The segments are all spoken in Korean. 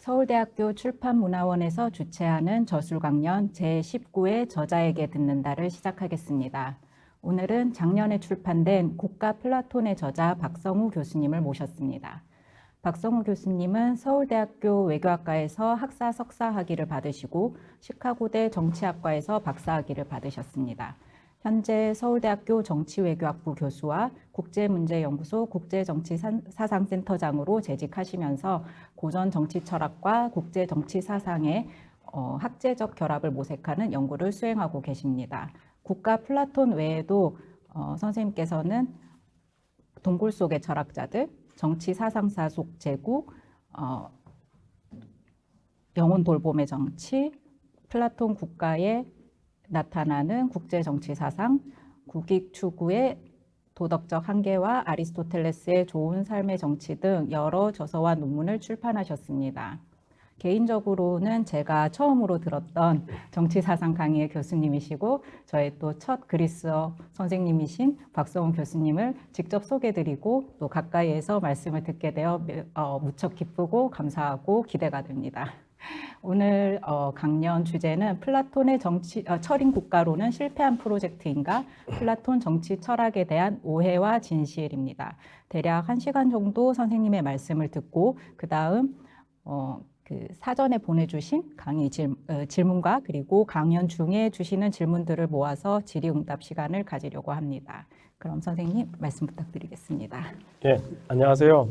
서울대학교 출판문화원에서 주최하는 저술강연 제19회 저자에게 듣는다를 시작하겠습니다. 오늘은 작년에 출판된 국가 플라톤의 저자 박성우 교수님을 모셨습니다. 박성우 교수님은 서울대학교 외교학과에서 학사 석사학위를 받으시고 시카고대 정치학과에서 박사학위를 받으셨습니다. 현재 서울대학교 정치외교학부 교수와 국제문제연구소 국제정치사상센터장으로 재직하시면서 고전 정치철학과 국제정치사상의 학제적 결합을 모색하는 연구를 수행하고 계십니다. 국가 플라톤 외에도 선생님께서는 동굴 속의 철학자들, 정치사상사 속 제국, 영혼 돌봄의 정치, 플라톤 국가의 나타나는 국제정치사상, 국익 추구의 도덕적 한계와 아리스토텔레스의 좋은 삶의 정치 등 여러 저서와 논문을 출판하셨습니다. 개인적으로는 제가 처음으로 들었던 정치사상 강의의 교수님이시고 저의 또 첫 그리스어 선생님이신 박성우 교수님을 직접 소개드리고 또 가까이에서 말씀을 듣게 되어 무척 기쁘고 감사하고 기대가 됩니다. 오늘 강연 주제는 플라톤의 철인 국가론은 실패한 프로젝트인가? 플라톤 정치 철학에 대한 오해와 진실입니다. 대략 1시간 정도 선생님의 말씀을 듣고 그 다음 그 사전에 보내주신 강의 질문과 그리고 강연 중에 주시는 질문들을 모아서 질의응답 시간을 가지려고 합니다. 그럼 선생님 말씀 부탁드리겠습니다. 네, 안녕하세요.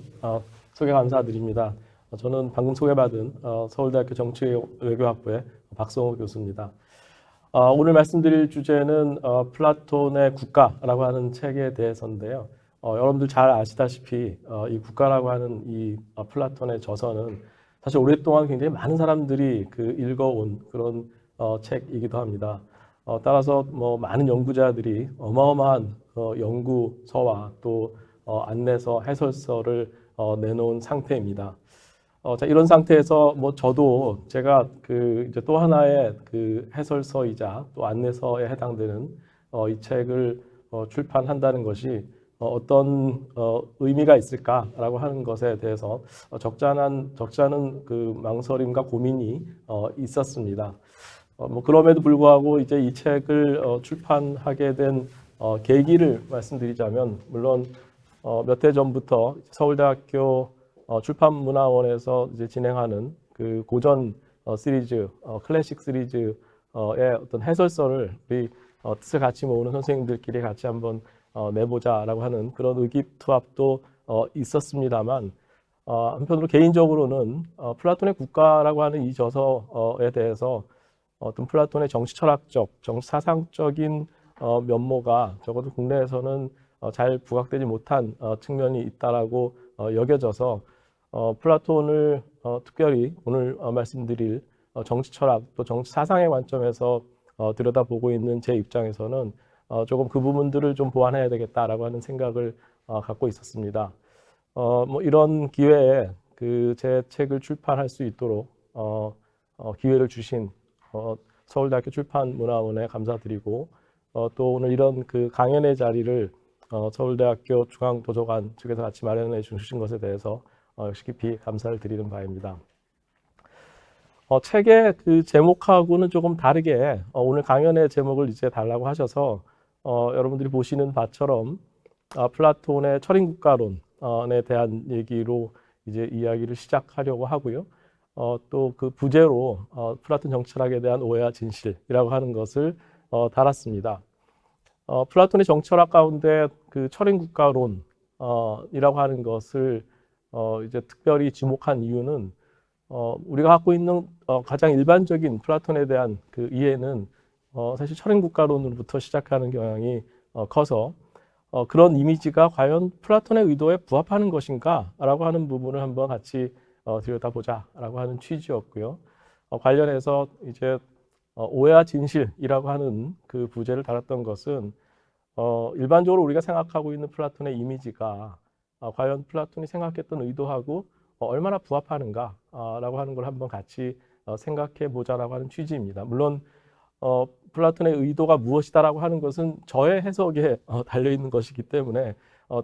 소개 감사드립니다. 저는 방금 소개받은 서울대학교 정치외교학부의 박성우 교수입니다. 오늘 말씀드릴 주제는 플라톤의 국가라고 하는 책에 대해서인데요. 여러분들 잘 아시다시피 이 국가라고 하는 이 플라톤의 저서는 사실 오랫동안 굉장히 많은 사람들이 읽어온 그런 책이기도 합니다. 따라서 많은 연구자들이 어마어마한 연구서와 또 안내서, 해설서를 내놓은 상태입니다. 자, 이런 상태에서 저도 제가 이제 또 하나의 해설서이자 또 안내서에 해당되는 이 책을 출판한다는 것이 어떤 의미가 있을까라고 하는 것에 대해서 적잖은 망설임과 고민이 있었습니다. 그럼에도 불구하고 이제 이 책을 출판하게 된 계기를 말씀드리자면, 물론 몇 해 전부터 서울대학교 출판문화원에서 이제 진행하는 고전 시리즈, 클래식 시리즈의 어떤 해설서를 우리 뜻을 같이 모으는 선생님들끼리 같이 한번 내보자라고 하는 그런 의기투합도 있었습니다만, 한편으로 개인적으로는 플라톤의 국가라고 하는 이 저서에 대해서 어떤 플라톤의 정치철학적, 정치사상적인 면모가 적어도 국내에서는 잘 부각되지 못한 측면이 있다라고 여겨져서 플라톤을 특별히 오늘 말씀드릴 정치철학 또 정치사상의 관점에서 들여다보고 있는 제 입장에서는 조금 그 부분들을 좀 보완해야 되겠다라고 하는 생각을 갖고 있었습니다. 이런 기회에 제 책을 출판할 수 있도록 기회를 주신 서울대학교 출판문화원에 감사드리고, 또 오늘 이런 강연의 자리를 서울대학교 중앙도서관 측에서 같이 마련해 주신 것에 대해서 역시 깊이 감사를 드리는 바입니다. 책의 제목하고는 조금 다르게 오늘 강연의 제목을 이제 달라고 하셔서 여러분들이 보시는 바처럼 플라톤의 철인국가론에 대한 얘기로 이제 이야기를 시작하려고 하고요. 또 그 부제로 플라톤 정치철학에 대한 오해와 진실이라고 하는 것을 달았습니다. 플라톤의 정치철학 가운데 철인국가론이라고 하는 것을 이제 특별히 지목한 이유는 우리가 갖고 있는 가장 일반적인 플라톤에 대한 이해는 사실 철인국가론으로부터 시작하는 경향이 커서 그런 이미지가 과연 플라톤의 의도에 부합하는 것인가라고 하는 부분을 한번 같이 들여다보자라고 하는 취지였고요. 관련해서 이제 오해와 진실이라고 하는 부제를 달았던 것은 일반적으로 우리가 생각하고 있는 플라톤의 이미지가 과연 플라톤이 생각했던 의도하고 얼마나 부합하는가라고 하는 걸 한번 같이 생각해 보자라고 하는 취지입니다. 물론 플라톤의 의도가 무엇이다라고 하는 것은 저의 해석에 달려 있는 것이기 때문에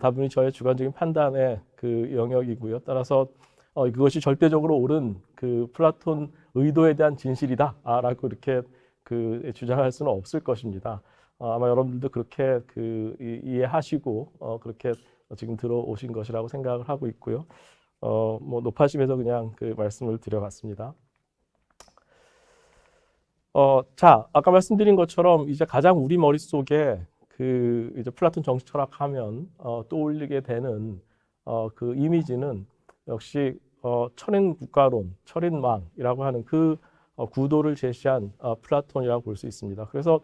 다분히 저의 주관적인 판단의 영역이고요. 따라서 그것이 절대적으로 옳은 그 플라톤 의도에 대한 진실이다라고 이렇게 그 주장할 수는 없을 것입니다. 아마 여러분들도 그렇게 그 이해하시고 그렇게 지금 들어오신 것이라고 생각을 하고 있고요. 뭐 높아심에서 그냥 그 말씀을 드려봤습니다. 자, 아까 말씀드린 것처럼 이제 가장 우리 머릿속에 그 이제 플라톤 정치 철학하면 떠올리게 되는 그 이미지는 역시 철인 국가론, 철인 왕이라고 하는 그 구도를 제시한 플라톤이라고 볼 수 있습니다. 그래서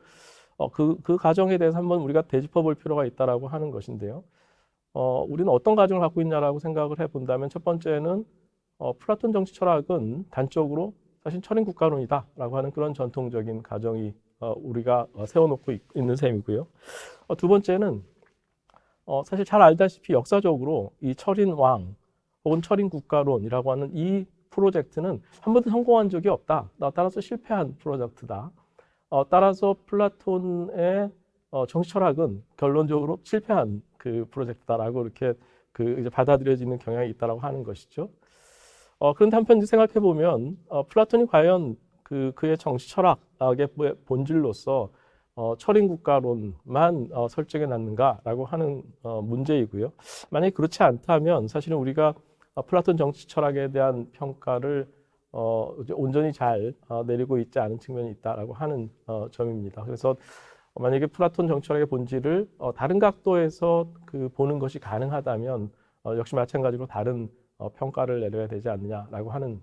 그 가정에 대해서 한번 우리가 되짚어 볼 필요가 있다라고 하는 것인데요. 우리는 어떤 가정을 갖고 있냐라고 생각을 해본다면 첫 번째는 플라톤 정치 철학은 단적으로 사실 철인 국가론이다라고 하는 그런 전통적인 가정이 우리가 세워놓고 있는 셈이고요. 두 번째는 사실 잘 알다시피 역사적으로 이 철인 왕 혹은 철인 국가론이라고 하는 이 프로젝트는 한 번도 성공한 적이 없다. 따라서 실패한 프로젝트다. 따라서 플라톤의 정치 철학은 결론적으로 실패한 그 프로젝트다라고 이렇게 그 이제 받아들여지는 경향이 있다라고 하는 것이죠. 그런데 한편 생각해 보면 플라톤이 과연 그의 정치 철학의 본질로서 철인 국가론만 설정해 놨는가라고 하는 문제이고요. 만약에 그렇지 않다면 사실은 우리가 플라톤 정치 철학에 대한 평가를 온전히 잘 내리고 있지 않은 측면이 있다라고 하는 점입니다. 그래서 만약에 플라톤 정치 철학의 본질을 다른 각도에서 그 보는 것이 가능하다면 역시 마찬가지로 다른 평가를 내려야 되지 않느냐라고 하는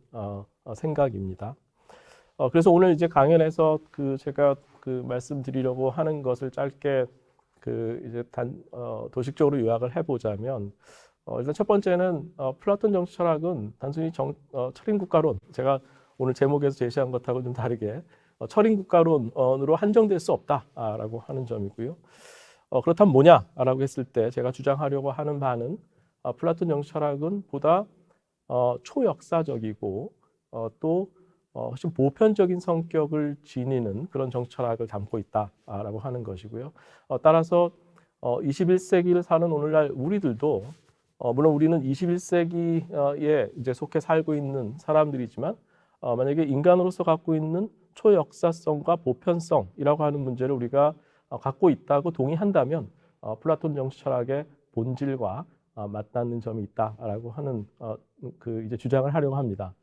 생각입니다. 그래서 오늘 이제 강연에서 그 제가 그 말씀드리려고 하는 것을 짧게 그 이제 도식적으로 요약을 해보자면 일단 첫 번째는 플라톤 정치 철학은 단순히 철인 국가론, 제가 오늘 제목에서 제시한 것하고 좀 다르게 철인 국가론으로 한정될 수 없다라고 하는 점이고요. 그렇다면 뭐냐라고 했을 때 제가 주장하려고 하는 바는 플라톤 정치 철학은 보다 초역사적이고 또 훨씬 보편적인 성격을 지니는 그런 정치 철학을 담고 있다라고 하는 것이고요. 따라서 21세기를 사는 오늘날 우리들도 물론 우리는 21세기에 이제 속해 살고 있는 사람들이지만 만약에 인간으로서 갖고 있는 초역사성과 보편성이라고 하는 문제를 우리가 갖고 있다고 동의한다면 플라톤 정치 철학의 본질과 맞닿는 점이 있다라고 하는 그 이제 주장을 하려고 합니다.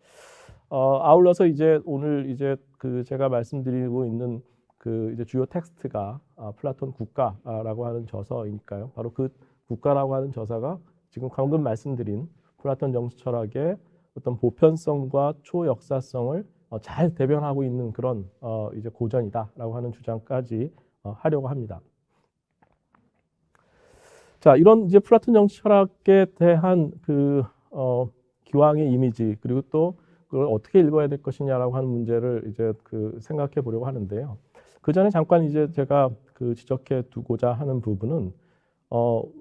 아울러서 이제 오늘 이제 그 제가 말씀드리고 있는 그 이제 주요 텍스트가 플라톤 국가라고 하는 저서이니까요. 바로 그 국가라고 하는 저서가 지금 방금 말씀드린 플라톤 정치 철학의 어떤 보편성과 초역사성을 잘 대변하고 있는 그런 이제 고전이다라고 하는 주장까지 하려고 합니다. 자, 이런 이제 플라톤 정치 철학에 대한 그 기왕의 이미지 그리고 또 그걸 어떻게 읽어야 될 것이냐라고 하는 문제를 이제 그 생각해 보려고 하는데요. 그 전에 잠깐 이제 제가 그 지적해 두고자 하는 부분은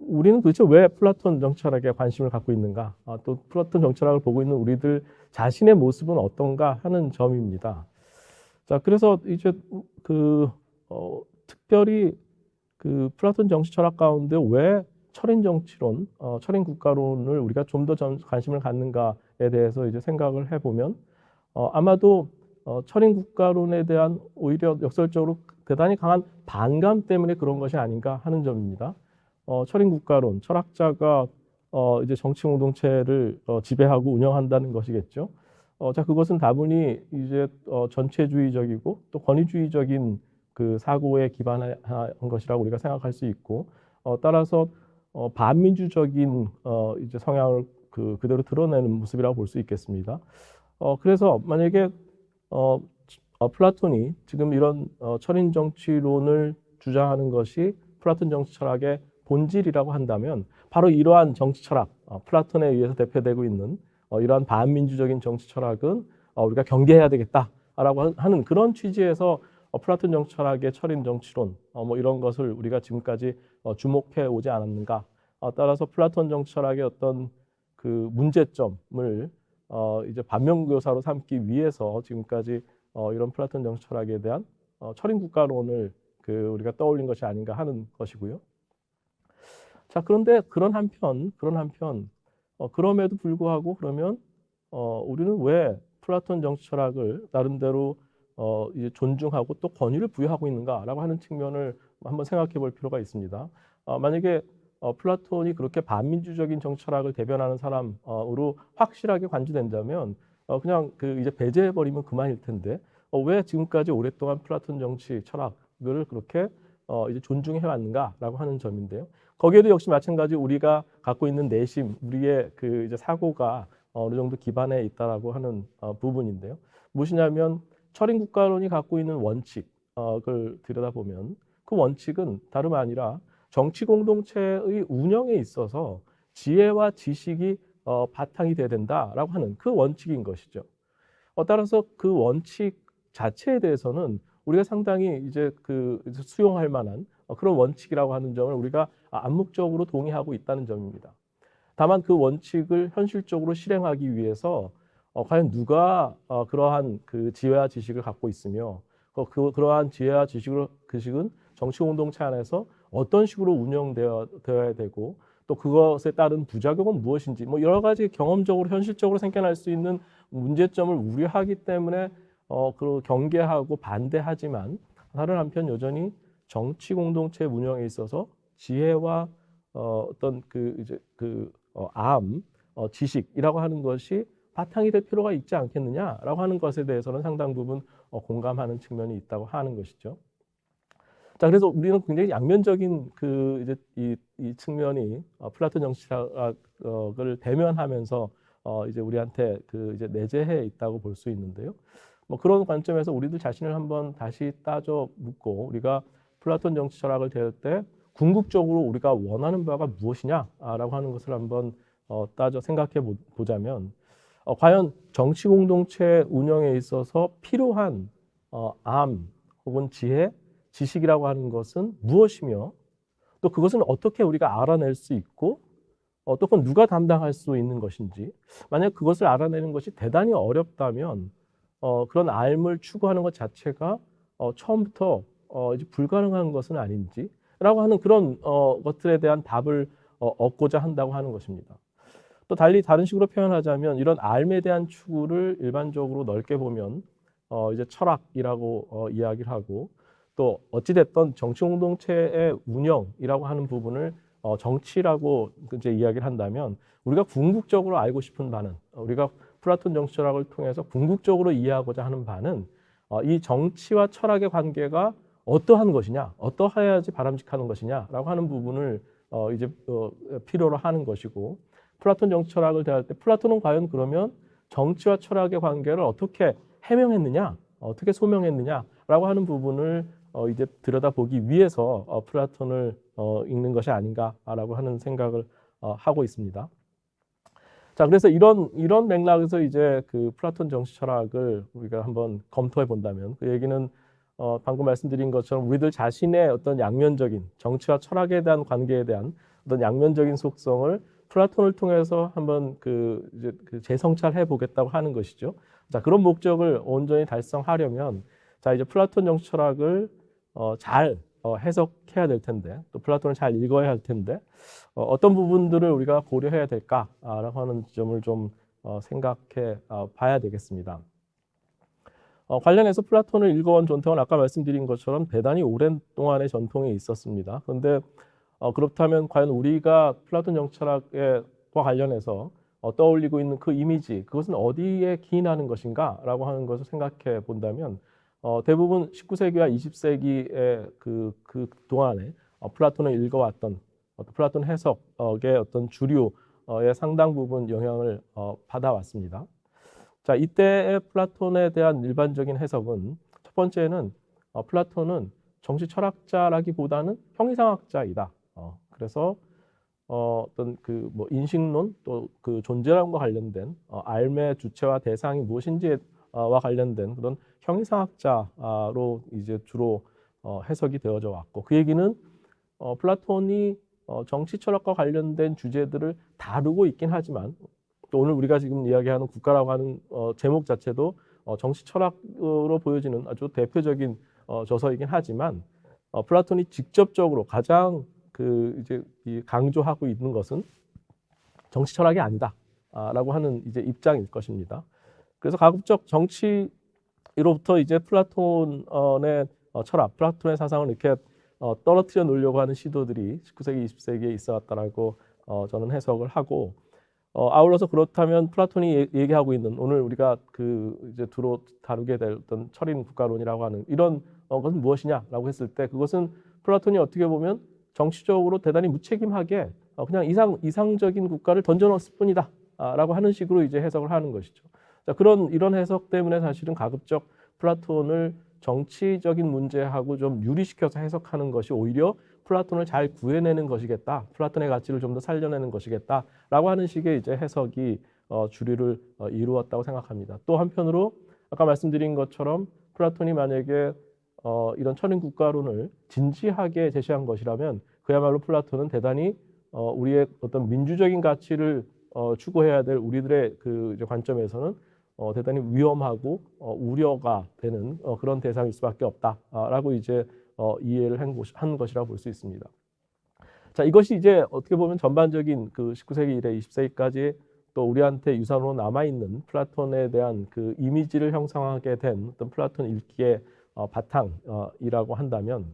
우리는 도대체 왜 플라톤 정치 철학에 관심을 갖고 있는가? 또 플라톤 정치 철학을 보고 있는 우리들 자신의 모습은 어떤가 하는 점입니다. 자, 그래서 이제 그 특별히 그 플라톤 정치 철학 가운데 왜 철인 정치론, 철인 국가론을 우리가 좀 더 관심을 갖는가에 대해서 이제 생각을 해보면 아마도 철인 국가론에 대한 오히려 역설적으로 대단히 강한 반감 때문에 그런 것이 아닌가 하는 점입니다. 철인 국가론, 철학자가 이제 정치 공동체를 지배하고 운영한다는 것이겠죠. 자, 그것은 다분히 이제 전체주의적이고 또 권위주의적인 그 사고에 기반한 것이라고 우리가 생각할 수 있고, 따라서 반민주적인 이제 성향을 그대로 드러내는 모습이라고 볼 수 있겠습니다. 그래서 만약에 플라톤이 지금 이런 철인 정치론을 주장하는 것이 플라톤 정치 철학의 본질이라고 한다면 바로 이러한 정치 철학, 플라톤에 의해서 대표되고 있는 이러한 반민주적인 정치 철학은 우리가 경계해야 되겠다라고 하는 그런 취지에서 플라톤 정치 철학의 철인 정치론 뭐 이런 것을 우리가 지금까지 주목해 오지 않았는가. 따라서 플라톤 정치 철학의 어떤 그 문제점을 이제 반면교사로 삼기 위해서 지금까지 이런 플라톤 정치 철학에 대한 철인 국가론을 우리가 떠올린 것이 아닌가 하는 것이고요. 자, 그런데 그런 한편 그럼에도 불구하고 그러면 우리는 왜 플라톤 정치 철학을 나름대로 이제 존중하고 또 권위를 부여하고 있는가라고 하는 측면을 한번 생각해 볼 필요가 있습니다. 만약에 플라톤이 그렇게 반민주적인 정치 철학을 대변하는 사람으로 확실하게 간주된다면 그냥 그 이제 배제해 버리면 그만일 텐데 왜 지금까지 오랫동안 플라톤 정치 철학을 그렇게 이제 존중해 왔는가라고 하는 점인데요. 거기에도 역시 마찬가지 우리가 갖고 있는 내심, 우리의 그 이제 사고가 어느 정도 기반에 있다라고 하는 부분인데요. 무엇이냐면 철인 국가론이 갖고 있는 원칙을 들여다보면 그 원칙은 다름 아니라 정치 공동체의 운영에 있어서 지혜와 지식이 바탕이 돼야 된다라고 하는 그 원칙인 것이죠. 따라서 그 원칙 자체에 대해서는 우리가 상당히 이제 그 수용할 만한 그런 원칙이라고 하는 점을 우리가 암묵적으로 동의하고 있다는 점입니다. 다만 그 원칙을 현실적으로 실행하기 위해서 과연 누가 그러한 그 지혜와 지식을 갖고 있으며 그러한 지혜와 지식은 정치 공동체 안에서 어떤 식으로 운영되어야 되고 또 그것에 따른 부작용은 무엇인지 뭐 여러 가지 경험적으로 현실적으로 생겨날 수 있는 문제점을 우려하기 때문에 그 경계하고 반대하지만 다른 한편 여전히 정치 공동체 운영에 있어서 지혜와 어떤 그 이제 지식이라고 하는 것이 바탕이 될 필요가 있지 않겠느냐라고 하는 것에 대해서는 상당 부분 공감하는 측면이 있다고 하는 것이죠. 자, 그래서 우리는 굉장히 양면적인 그 이제 이 측면이 플라톤 정치학을 대면하면서 이제 우리한테 그 이제 내재해 있다고 볼 수 있는데요. 뭐 그런 관점에서 우리들 자신을 한번 다시 따져 묻고 우리가 플라톤 정치 철학을 대할 때 궁극적으로 우리가 원하는 바가 무엇이냐라고 하는 것을 한번 따져 생각해 보자면 과연 정치 공동체 운영에 있어서 필요한 암 혹은 지혜, 지식이라고 하는 것은 무엇이며 또 그것은 어떻게 우리가 알아낼 수 있고 또 그건 누가 담당할 수 있는 것인지 만약 그것을 알아내는 것이 대단히 어렵다면 그런 알을 추구하는 것 자체가 처음부터 이제 불가능한 것은 아닌지라고 하는 그런 것들에 대한 답을 얻고자 한다고 하는 것입니다. 또 달리 다른 식으로 표현하자면 이런 알에 대한 추구를 일반적으로 넓게 보면 이제 철학이라고 이야기를 하고 또 어찌됐던 정치 공동체의 운영이라고 하는 부분을 정치라고 이제 이야기를 한다면 우리가 궁극적으로 알고 싶은 바는 우리가 플라톤 정치 철학을 통해서 궁극적으로 이해하고자 하는 바는 이 정치와 철학의 관계가 어떠한 것이냐, 어떠해야지 바람직한 것이냐라고 하는 부분을 이제 필요로 하는 것이고 플라톤 정치 철학을 대할 때 플라톤은 과연 그러면 정치와 철학의 관계를 어떻게 해명했느냐, 어떻게 소명했느냐라고 하는 부분을 이제 들여다보기 위해서 플라톤을 읽는 것이 아닌가라고 하는 생각을 하고 있습니다. 자, 그래서 이런 맥락에서 이제 그 플라톤 정치 철학을 우리가 한번 검토해 본다면 그 얘기는 방금 말씀드린 것처럼 우리들 자신의 어떤 양면적인 정치와 철학에 대한 관계에 대한 어떤 양면적인 속성을 플라톤을 통해서 한번 그 재성찰해 보겠다고 하는 것이죠. 자, 그런 목적을 온전히 달성하려면 자, 이제 플라톤 정치 철학을 잘 해석해야 될 텐데 또 플라톤을 잘 읽어야 할 텐데 어떤 부분들을 우리가 고려해야 될까라고 하는 점을 좀 생각해 봐야 되겠습니다. 관련해서 플라톤을 읽어온 전통은 아까 말씀드린 것처럼 대단히 오랜 동안의 전통이 있었습니다. 그런데 그렇다면 과연 우리가 플라톤 정치철학과 관련해서 떠올리고 있는 그 이미지, 그것은 어디에 기인하는 것인가라고 하는 것을 생각해 본다면 대부분 19세기와 20세기의 그 동안에 플라톤을 읽어왔던 플라톤 해석의 어떤 주류의 상당 부분 영향을 받아왔습니다. 자, 이때의 플라톤에 대한 일반적인 해석은 첫 번째는 플라톤은 정치 철학자라기보다는 형이상학자이다. 그래서 어떤 그 뭐 인식론 또 그 존재론과 관련된 알의 주체와 대상이 무엇인지와 관련된 그런 형이상학자로 이제 주로 해석이 되어져 왔고 그 얘기는 플라톤이 정치 철학과 관련된 주제들을 다루고 있긴 하지만 또 오늘 우리가 지금 이야기하는 국가라고 하는 제목 자체도 정치 철학으로 보여지는 아주 대표적인 저서이긴 하지만 플라톤이 직접적으로 가장 그 이제 강조하고 있는 것은 정치 철학이 아니다. 라고 하는 이제 입장일 것입니다. 그래서 가급적 정치로부터 이제 플라톤의 철학, 플라톤의 사상을 이렇게 떨어뜨려 놓으려고 하는 시도들이 19세기, 20세기에 있어 왔다라고 저는 해석을 하고, 아울러서 그렇다면 플라톤이 얘기하고 있는 오늘 우리가 이제 주로 다루게 될 어떤 철인 국가론이라고 하는 이런 것은 무엇이냐라고 했을 때, 그것은 플라톤이 어떻게 보면 정치적으로 대단히 무책임하게 그냥 이상적인 국가를 던져넣었을 뿐이다 라고 하는 식으로 이제 해석을 하는 것이죠. 자, 이런 해석 때문에 사실은 가급적 플라톤을 정치적인 문제하고 좀 유리시켜서 해석하는 것이 오히려 플라톤을 잘 구해내는 것이겠다, 플라톤의 가치를 좀 더 살려내는 것이겠다라고 하는 식의 이제 해석이 주류를 이루었다고 생각합니다. 또 한편으로 아까 말씀드린 것처럼 플라톤이 만약에 이런 철인 국가론을 진지하게 제시한 것이라면 그야말로 플라톤은 대단히 우리의 어떤 민주적인 가치를 추구해야 될 우리들의 이제 관점에서는 대단히 위험하고 우려가 되는 그런 대상일 수밖에 없다라고 이제 이해를 한 것이라고 볼 수 있습니다. 자, 이것이 이제 어떻게 보면 전반적인 19세기 이래 20세기까지 또 우리한테 유산으로 남아있는 플라톤에 대한 이미지를 형성하게 된 어떤 플라톤 읽기의 바탕이라고 한다면,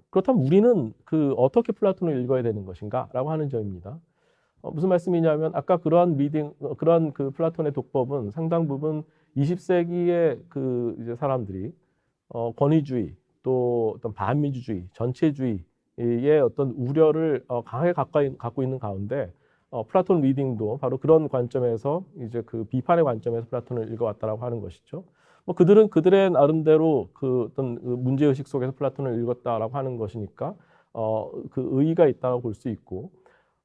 그렇다면 우리는 어떻게 플라톤을 읽어야 되는 것인가라고 하는 점입니다. 무슨 말씀이냐면 아까 그러한 플라톤의 독법은 상당 부분 20세기의 이제 사람들이 권위주의 또 어떤 반민주주의, 전체주의의 어떤 우려를 강하게 갖고 있는 가운데 플라톤 리딩도 바로 그런 관점에서 이제 비판의 관점에서 플라톤을 읽어왔다라고 하는 것이죠. 그들은 그들의 나름대로 어떤 문제의식 속에서 플라톤을 읽었다라고 하는 것이니까 의의가 있다고 볼 수 있고,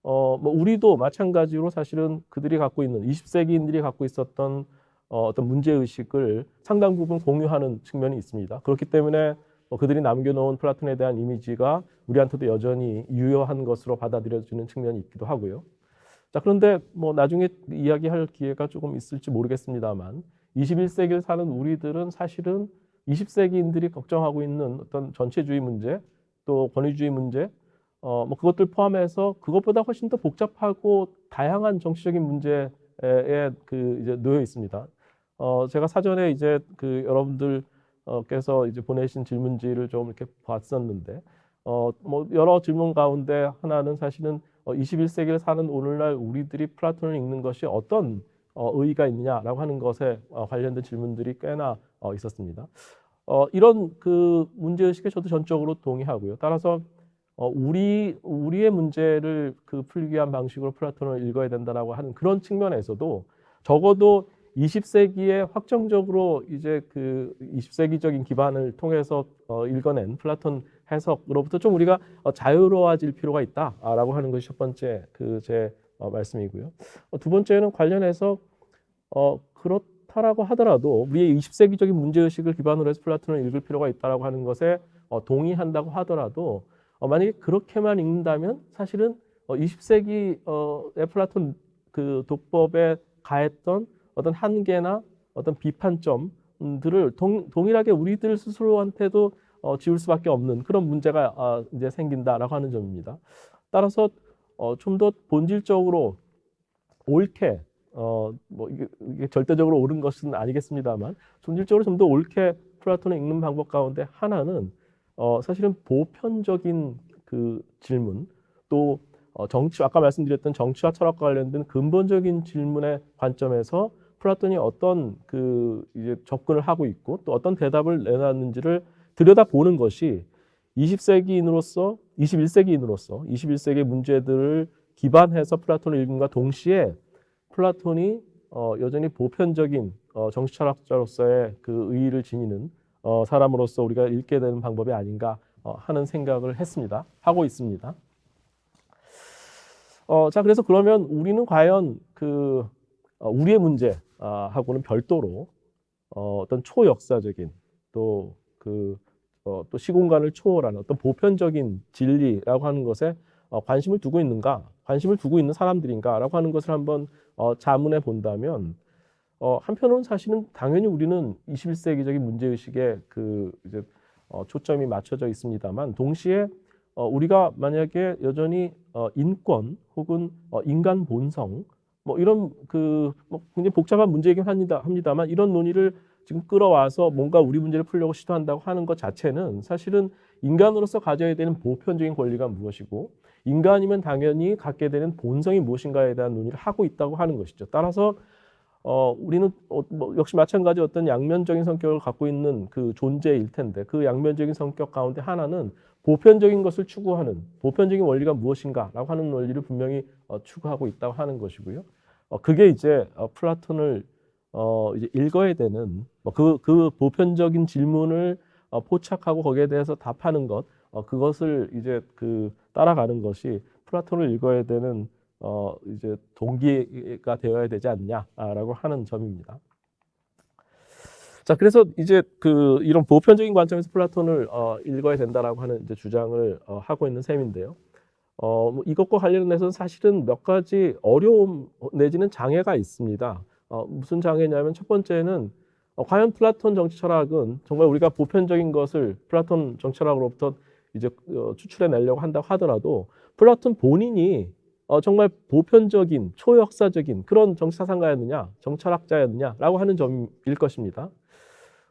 우리도 마찬가지로 사실은 그들이 갖고 있는 20세기인들이 갖고 있었던 어떤 문제의식을 상당 부분 공유하는 측면이 있습니다. 그렇기 때문에 그들이 남겨놓은 플라톤에 대한 이미지가 우리한테도 여전히 유효한 것으로 받아들여지는 측면이 있기도 하고요. 자, 그런데 나중에 이야기할 기회가 조금 있을지 모르겠습니다만 21세기를 사는 우리들은 사실은 20세기인들이 걱정하고 있는 어떤 전체주의 문제, 또 권위주의 문제, 그것들 포함해서 그것보다 훨씬 더 복잡하고 다양한 정치적인 문제에 이제 놓여 있습니다. 제가 사전에 이제 여러분들께서 이제 보내신 질문지를 좀 이렇게 봤었는데, 여러 질문 가운데 하나는 사실은 21세기를 사는 오늘날 우리들이 플라톤을 읽는 것이 어떤 의의가 있느냐라고 하는 것에 관련된 질문들이 꽤나 있었습니다. 이런 문제의식에 저도 전적으로 동의하고요. 따라서 우리의 문제를 풀기 위한 방식으로 플라톤을 읽어야 된다라고 하는 그런 측면에서도 적어도 20세기에 확정적으로 이제 20세기적인 기반을 통해서 읽어낸 플라톤 해석으로부터 좀 우리가 자유로워질 필요가 있다라고 하는 것이 첫 번째 제 말씀이고요. 두 번째는 관련해서 그렇다라고 하더라도 우리의 20세기적인 문제의식을 기반으로 해서 플라톤을 읽을 필요가 있다라고 하는 것에 동의한다고 하더라도 만약에 그렇게만 읽는다면 사실은 20세기의 플라톤 독법에 가했던 어떤 한계나 어떤 비판점들을 동일하게 우리들 스스로한테도 지울 수밖에 없는 그런 문제가 이제 생긴다라고 하는 점입니다. 따라서 좀 더 본질적으로 옳게 이게 절대적으로 옳은 것은 아니겠습니다만 본질적으로 좀 더 옳게 플라톤을 읽는 방법 가운데 하나는 사실은 보편적인 질문, 또 아까 말씀드렸던 정치와 철학과 관련된 근본적인 질문의 관점에서 플라톤이 어떤 이제 접근을 하고 있고 또 어떤 대답을 내놨는지를 들여다보는 것이 20세기인으로서 21세기의 문제들을 기반해서 플라톤을 읽음과 동시에 플라톤이 여전히 보편적인 정치 철학자로서의 의의를 지니는 사람으로서 우리가 읽게 되는 방법이 아닌가 하는 생각을 하고 있습니다. 자, 그래서 그러면 우리는 과연 우리의 문제하고는 별도로 어떤 초역사적인 또 시공간을 초월하는 어떤 보편적인 진리라고 하는 것에 관심을 두고 있는가, 관심을 두고 있는 사람들인가라고 하는 것을 한번 자문해 본다면, 한편으로는 사실은 당연히 우리는 21세기적인 문제의식에 이제 초점이 맞춰져 있습니다만, 동시에 우리가 만약에 여전히 인권 혹은 인간 본성 뭐 이런 뭐 굉장히 복잡한 문제이긴 합니다만 이런 논의를 지금 끌어와서 뭔가 우리 문제를 풀려고 시도한다고 하는 것 자체는 사실은 인간으로서 가져야 되는 보편적인 권리가 무엇이고 인간이면 당연히 갖게 되는 본성이 무엇인가에 대한 논의를 하고 있다고 하는 것이죠. 따라서 우리는 뭐 역시 마찬가지 어떤 양면적인 성격을 갖고 있는 그 존재일 텐데 그 양면적인 성격 가운데 하나는 보편적인 것을 추구하는 보편적인 원리가 무엇인가라고 하는 원리를 분명히 추구하고 있다고 하는 것이고요. 그게 이제 플라톤을 이제 읽어야 되는 그 보편적인 질문을 포착하고 거기에 대해서 답하는 것 그것을 이제 따라가는 것이 플라톤을 읽어야 되는 이제 동기가 되어야 되지 않냐라고 하는 점입니다. 자, 그래서 이제 이런 보편적인 관점에서 플라톤을 읽어야 된다라고 하는 이제 주장을 하고 있는 셈인데요. 뭐 이것과 관련해서는 사실은 몇 가지 어려움 내지는 장애가 있습니다. 무슨 장애냐면 첫 번째는 과연 플라톤 정치 철학은 정말 우리가 보편적인 것을 플라톤 정치 철학으로부터 이제 추출해 내려고 한다고 하더라도 플라톤 본인이 정말 보편적인 초역사적인 그런 정치 사상가였느냐, 정철학자였느냐라고 하는 점일 것입니다.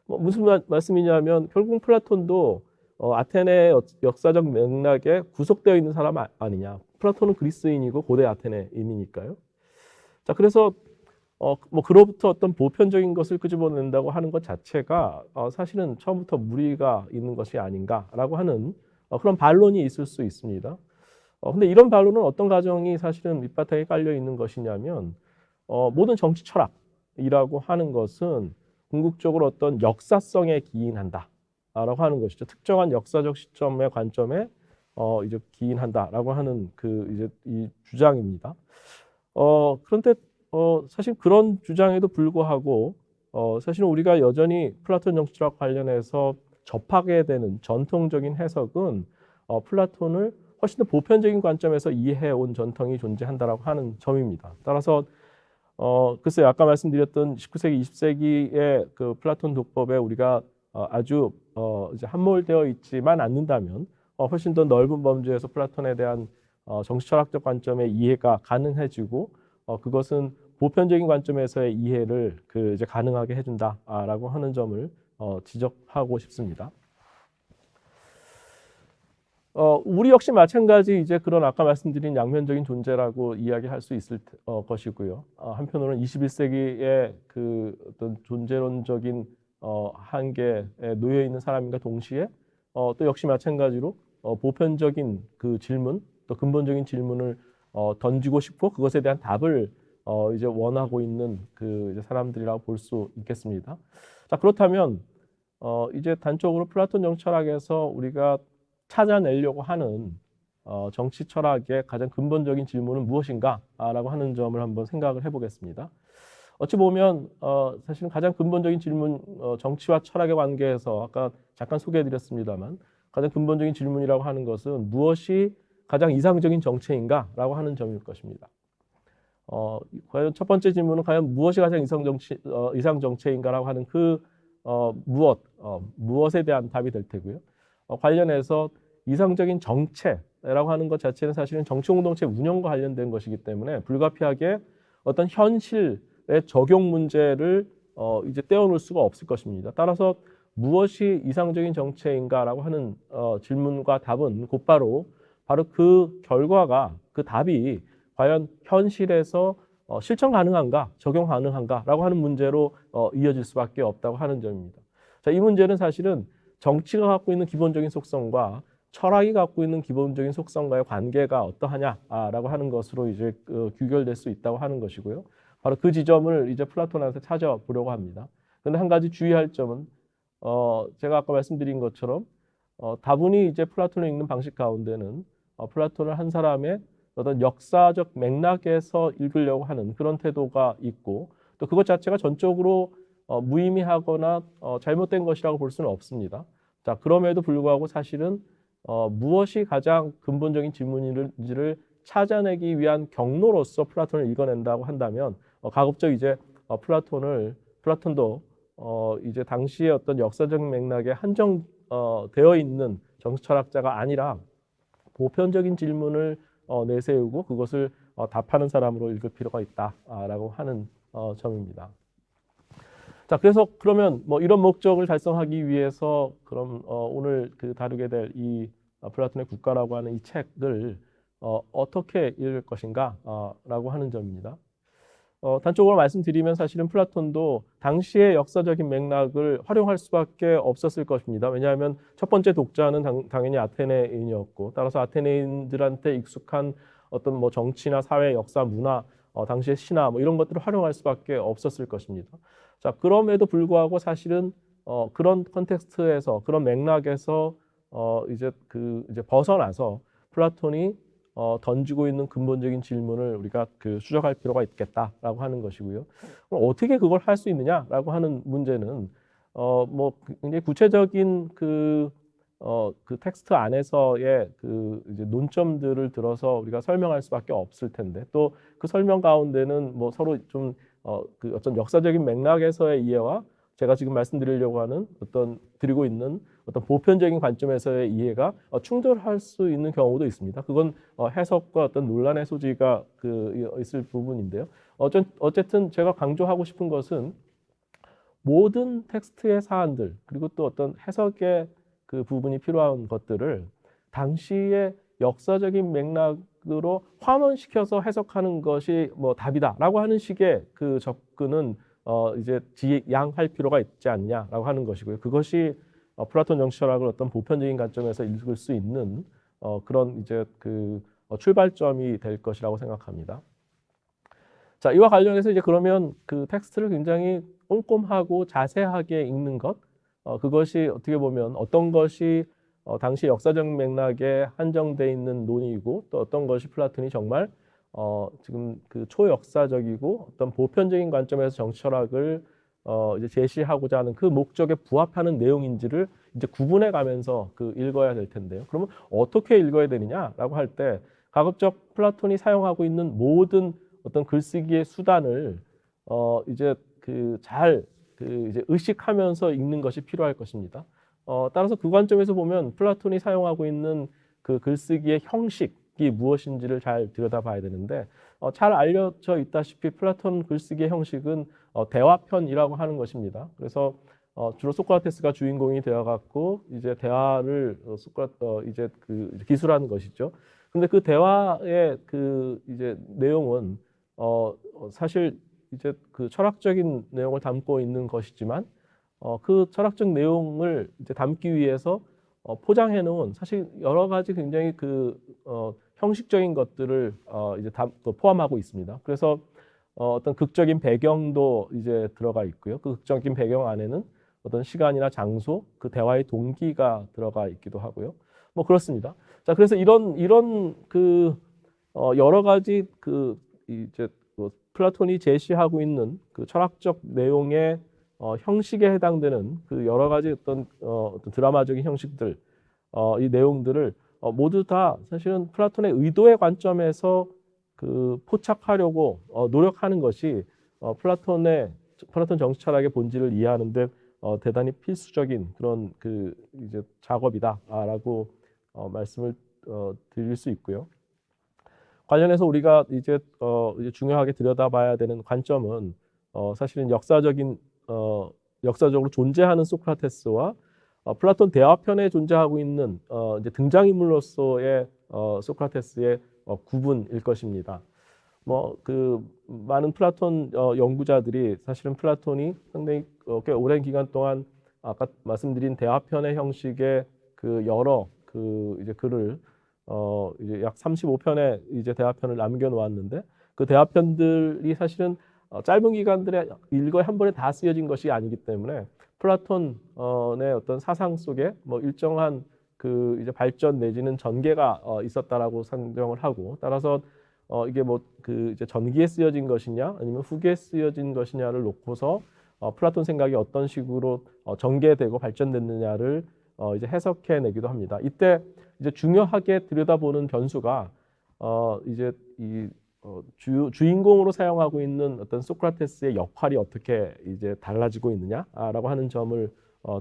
무슨 말씀이냐면 결국 플라톤도 아테네의 역사적 맥락에 구속되어 있는 사람 아니냐. 플라톤은 그리스인이고 고대 아테네인이니까요. 자, 그래서 뭐 그로부터 어떤 보편적인 것을 끄집어낸다고 하는 것 자체가 사실은 처음부터 무리가 있는 것이 아닌가라고 하는 그런 반론이 있을 수 있습니다. 근데 이런 반론은 어떤 가정이 사실은 밑바탕에 깔려 있는 것이냐면 모든 정치 철학이라고 하는 것은 궁극적으로 어떤 역사성에 기인한다라고 하는 것이죠. 특정한 역사적 시점의 관점에 이제 기인한다라고 하는 이제 이 주장입니다. 그런데 사실 그런 주장에도 불구하고 사실은 우리가 여전히 플라톤 정치 철학 관련해서 접하게 되는 전통적인 해석은 플라톤을 훨씬 더 보편적인 관점에서 이해해온 전통이 존재한다라고 하는 점입니다. 따라서 글쎄요, 아까 말씀드렸던 19세기, 20세기의 그 플라톤 독법에 우리가 아주 이제 함몰되어 있지만 않는다면 훨씬 더 넓은 범주에서 플라톤에 대한 정치 철학적 관점의 이해가 가능해지고 그것은 보편적인 관점에서의 이해를 이제 가능하게 해준다라고 하는 점을 지적하고 싶습니다. 우리 역시 마찬가지 이제 그런 아까 말씀드린 양면적인 존재라고 이야기할 수 있을 것이고요. 한편으로는 21세기의 어떤 존재론적인 한계에 놓여 있는 사람인가 동시에 또 역시 마찬가지로 보편적인 질문 또 근본적인 질문을 던지고 싶고 그것에 대한 답을 이제 원하고 있는 이제 사람들이라고 볼 수 있겠습니다. 자, 그렇다면 이제 단적으로 플라톤 정치 철학에서 우리가 찾아내려고 하는 정치 철학의 가장 근본적인 질문은 무엇인가라고 하는 점을 한번 생각을 해보겠습니다. 어찌 보면 사실은 가장 근본적인 질문, 정치와 철학의 관계에서 아까 잠깐 소개해드렸습니다만 가장 근본적인 질문이라고 하는 것은 무엇이 가장 이상적인 정체인가라고 하는 점일 것입니다. 과연 첫 번째 질문은 과연 무엇이 가장 이상 정체인가라고 하는 무엇에 대한 답이 될 테고요. 관련해서 이상적인 정체라고 하는 것 자체는 사실은 정치공동체 운영과 관련된 것이기 때문에 불가피하게 어떤 현실의 적용 문제를 이제 떼어놓을 수가 없을 것입니다. 따라서 무엇이 이상적인 정체인가라고 하는 질문과 답은 곧바로 바로 그 결과가 그 답이 과연 현실에서 실천 가능한가, 적용 가능한가라고 하는 문제로 이어질 수밖에 없다고 하는 점입니다. 자, 이 문제는 사실은 정치가 갖고 있는 기본적인 속성과 철학이 갖고 있는 기본적인 속성과의 관계가 어떠하냐라고 하는 것으로 이제 규결될 수 있다고 하는 것이고요. 바로 그 지점을 이제 플라톤한테 찾아보려고 합니다. 그런데 한 가지 주의할 점은 제가 아까 말씀드린 것처럼 다분히 이제 플라톤을 읽는 방식 가운데는 플라톤을 한 사람의 어떤 역사적 맥락에서 읽으려고 하는 그런 태도가 있고 또 그것 자체가 전적으로 무의미하거나 잘못된 것이라고 볼 수는 없습니다. 자, 그럼에도 불구하고 사실은 무엇이 가장 근본적인 질문인지를 찾아내기 위한 경로로서 플라톤을 읽어낸다고 한다면 가급적 이제 플라톤도 이제 당시의 어떤 역사적 맥락에 한정되어 있는 정치 철학자가 아니라 보편적인 질문을 내세우고 그것을 답하는 사람으로 읽을 필요가 있다라고 하는 점입니다. 자, 그래서 그러면 뭐 이런 목적을 달성하기 위해서 그럼 오늘 다루게 될 이 플라톤의 국가라고 하는 이 책을 어떻게 읽을 것인가 라고 하는 점입니다. 단적으로 말씀드리면 사실은 플라톤도 당시의 역사적인 맥락을 활용할 수밖에 없었을 것입니다. 왜냐하면 첫 번째 독자는 당연히 아테네인이었고, 따라서 아테네인들한테 익숙한 어떤 뭐 정치나 사회, 역사, 문화, 당시의 신화 뭐 이런 것들을 활용할 수밖에 없었을 것입니다. 자, 그럼에도 불구하고 사실은 그런 컨텍스트에서, 그런 맥락에서 이제 벗어나서 플라톤이 던지고 있는 근본적인 질문을 우리가 수정할 필요가 있겠다라고 하는 것이고요. 그럼 어떻게 그걸 할 수 있느냐라고 하는 문제는 뭐 굉장히 구체적인 그 텍스트 안에서의 이제 논점들을 들어서 우리가 설명할 수밖에 없을 텐데, 또 그 설명 가운데는 뭐 서로 좀 어떤 역사적인 맥락에서의 이해와 제가 지금 말씀드리려고 하는 드리고 있는 어떤 보편적인 관점에서의 이해가 충돌할 수 있는 경우도 있습니다. 그건 해석과 어떤 논란의 소지가 있을 부분인데요. 어쨌든 제가 강조하고 싶은 것은 모든 텍스트의 사안들, 그리고 또 어떤 해석의 그 부분이 필요한 것들을 당시의 역사적인 맥락으로 환원시켜서 해석하는 것이 뭐 답이다라고 하는 식의 그 접근은 이제 지양할 필요가 있지 않냐라고 하는 것이고요. 그것이 플라톤 정치철학을 어떤 보편적인 관점에서 읽을 수 있는 그런 이제 출발점이 될 것이라고 생각합니다. 자, 이와 관련해서 이제 그러면 그 텍스트를 굉장히 꼼꼼하고 자세하게 읽는 것, 그것이 어떻게 보면 어떤 것이 당시 역사적 맥락에 한정돼 있는 논의이고, 또 어떤 것이 플라톤이 정말 지금 초역사적이고 어떤 보편적인 관점에서 정치철학을 이제 제시하고자 하는 그 목적에 부합하는 내용인지를 이제 구분해 가면서 읽어야 될 텐데요. 그러면 어떻게 읽어야 되느냐라고 할 때 가급적 플라톤이 사용하고 있는 모든 어떤 글쓰기의 수단을 이제 이제 의식하면서 읽는 것이 필요할 것입니다. 따라서 그 관점에서 보면 플라톤이 사용하고 있는 그 글쓰기의 형식이 무엇인지를 잘 들여다봐야 되는데, 잘 알려져 있다시피 플라톤 글쓰기의 형식은 대화편이라고 하는 것입니다. 그래서 주로 소크라테스가 주인공이 되어갖고 이제 대화를 이제 기술하는 것이죠. 근데 그 대화의 이제 내용은 사실 이제 철학적인 내용을 담고 있는 것이지만, 그 철학적 내용을 이제 담기 위해서 포장해 놓은 사실 여러 가지 굉장히 형식적인 것들을 이제 포함하고 있습니다. 그래서 어떤 극적인 배경도 이제 들어가 있고요. 그 극적인 배경 안에는 어떤 시간이나 장소, 그 대화의 동기가 들어가 있기도 하고요. 뭐 그렇습니다. 자, 그래서 이런 여러 가지 이제 플라톤이 제시하고 있는 철학적 내용의 형식에 해당되는 여러 가지 어떤 드라마적인 형식들, 이 내용들을 모두 다 사실은 플라톤의 의도의 관점에서 포착하려고 노력하는 것이 플라톤 정치 철학의 본질을 이해하는데 대단히 필수적인 그런 이제 작업이다라고 말씀을 드릴 수 있고요. 관련해서 우리가 이제 중요하게 들여다봐야 되는 관점은 사실은 역사적으로 존재하는 소크라테스와 플라톤 대화편에 존재하고 있는 이제 등장인물로서의 소크라테스의 구분일 것입니다. 뭐 많은 플라톤 연구자들이 사실은 플라톤이 상당히 꽤 오랜 기간 동안 아까 말씀드린 대화편의 형식의 여러 이제 글을 이제 약 35편의 이제 대화편을 남겨 놓았는데, 그 대화편들이 사실은 짧은 기간들에 일거에 한 번에 다 쓰여진 것이 아니기 때문에 플라톤의 어떤 사상 속에 뭐 일정한 이제 발전 내지는 전개가 있었다라고 산정을 하고, 따라서 이게 뭐 이제 전기에 쓰여진 것이냐 아니면 후기에 쓰여진 것이냐를 놓고서 플라톤 생각이 어떤 식으로 전개되고 발전됐느냐를 이제 해석해 내기도 합니다. 이때 이제 중요하게 들여다보는 변수가 이제 주인공으로 사용하고 있는 어떤 소크라테스의 역할이 어떻게 이제 달라지고 있느냐라고 하는 점을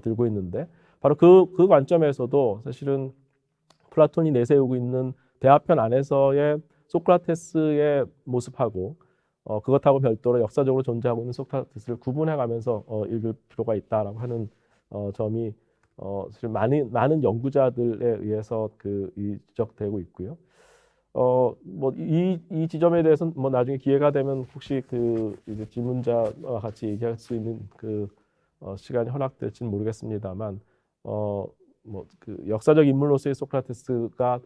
들고 있는데, 바로 그 관점에서도 사실은 플라톤이 내세우고 있는 대화편 안에서의 소크라테스의 모습하고 그것하고 별도로 역사적으로 존재하고 있는 소크라테스를 구분해가면서 읽을 필요가 있다라고 하는 점이 사실 많은 연구자들에 의해서 이 지적되고 있고요. 뭐 이 지점에 대해서는 뭐 나중에 기회가 되면 혹시 이제 질문자와 같이 얘기할 수 있는 시간이 허락될지는 모르겠습니다만, 뭐 역사적 인물로서의 소크라테스가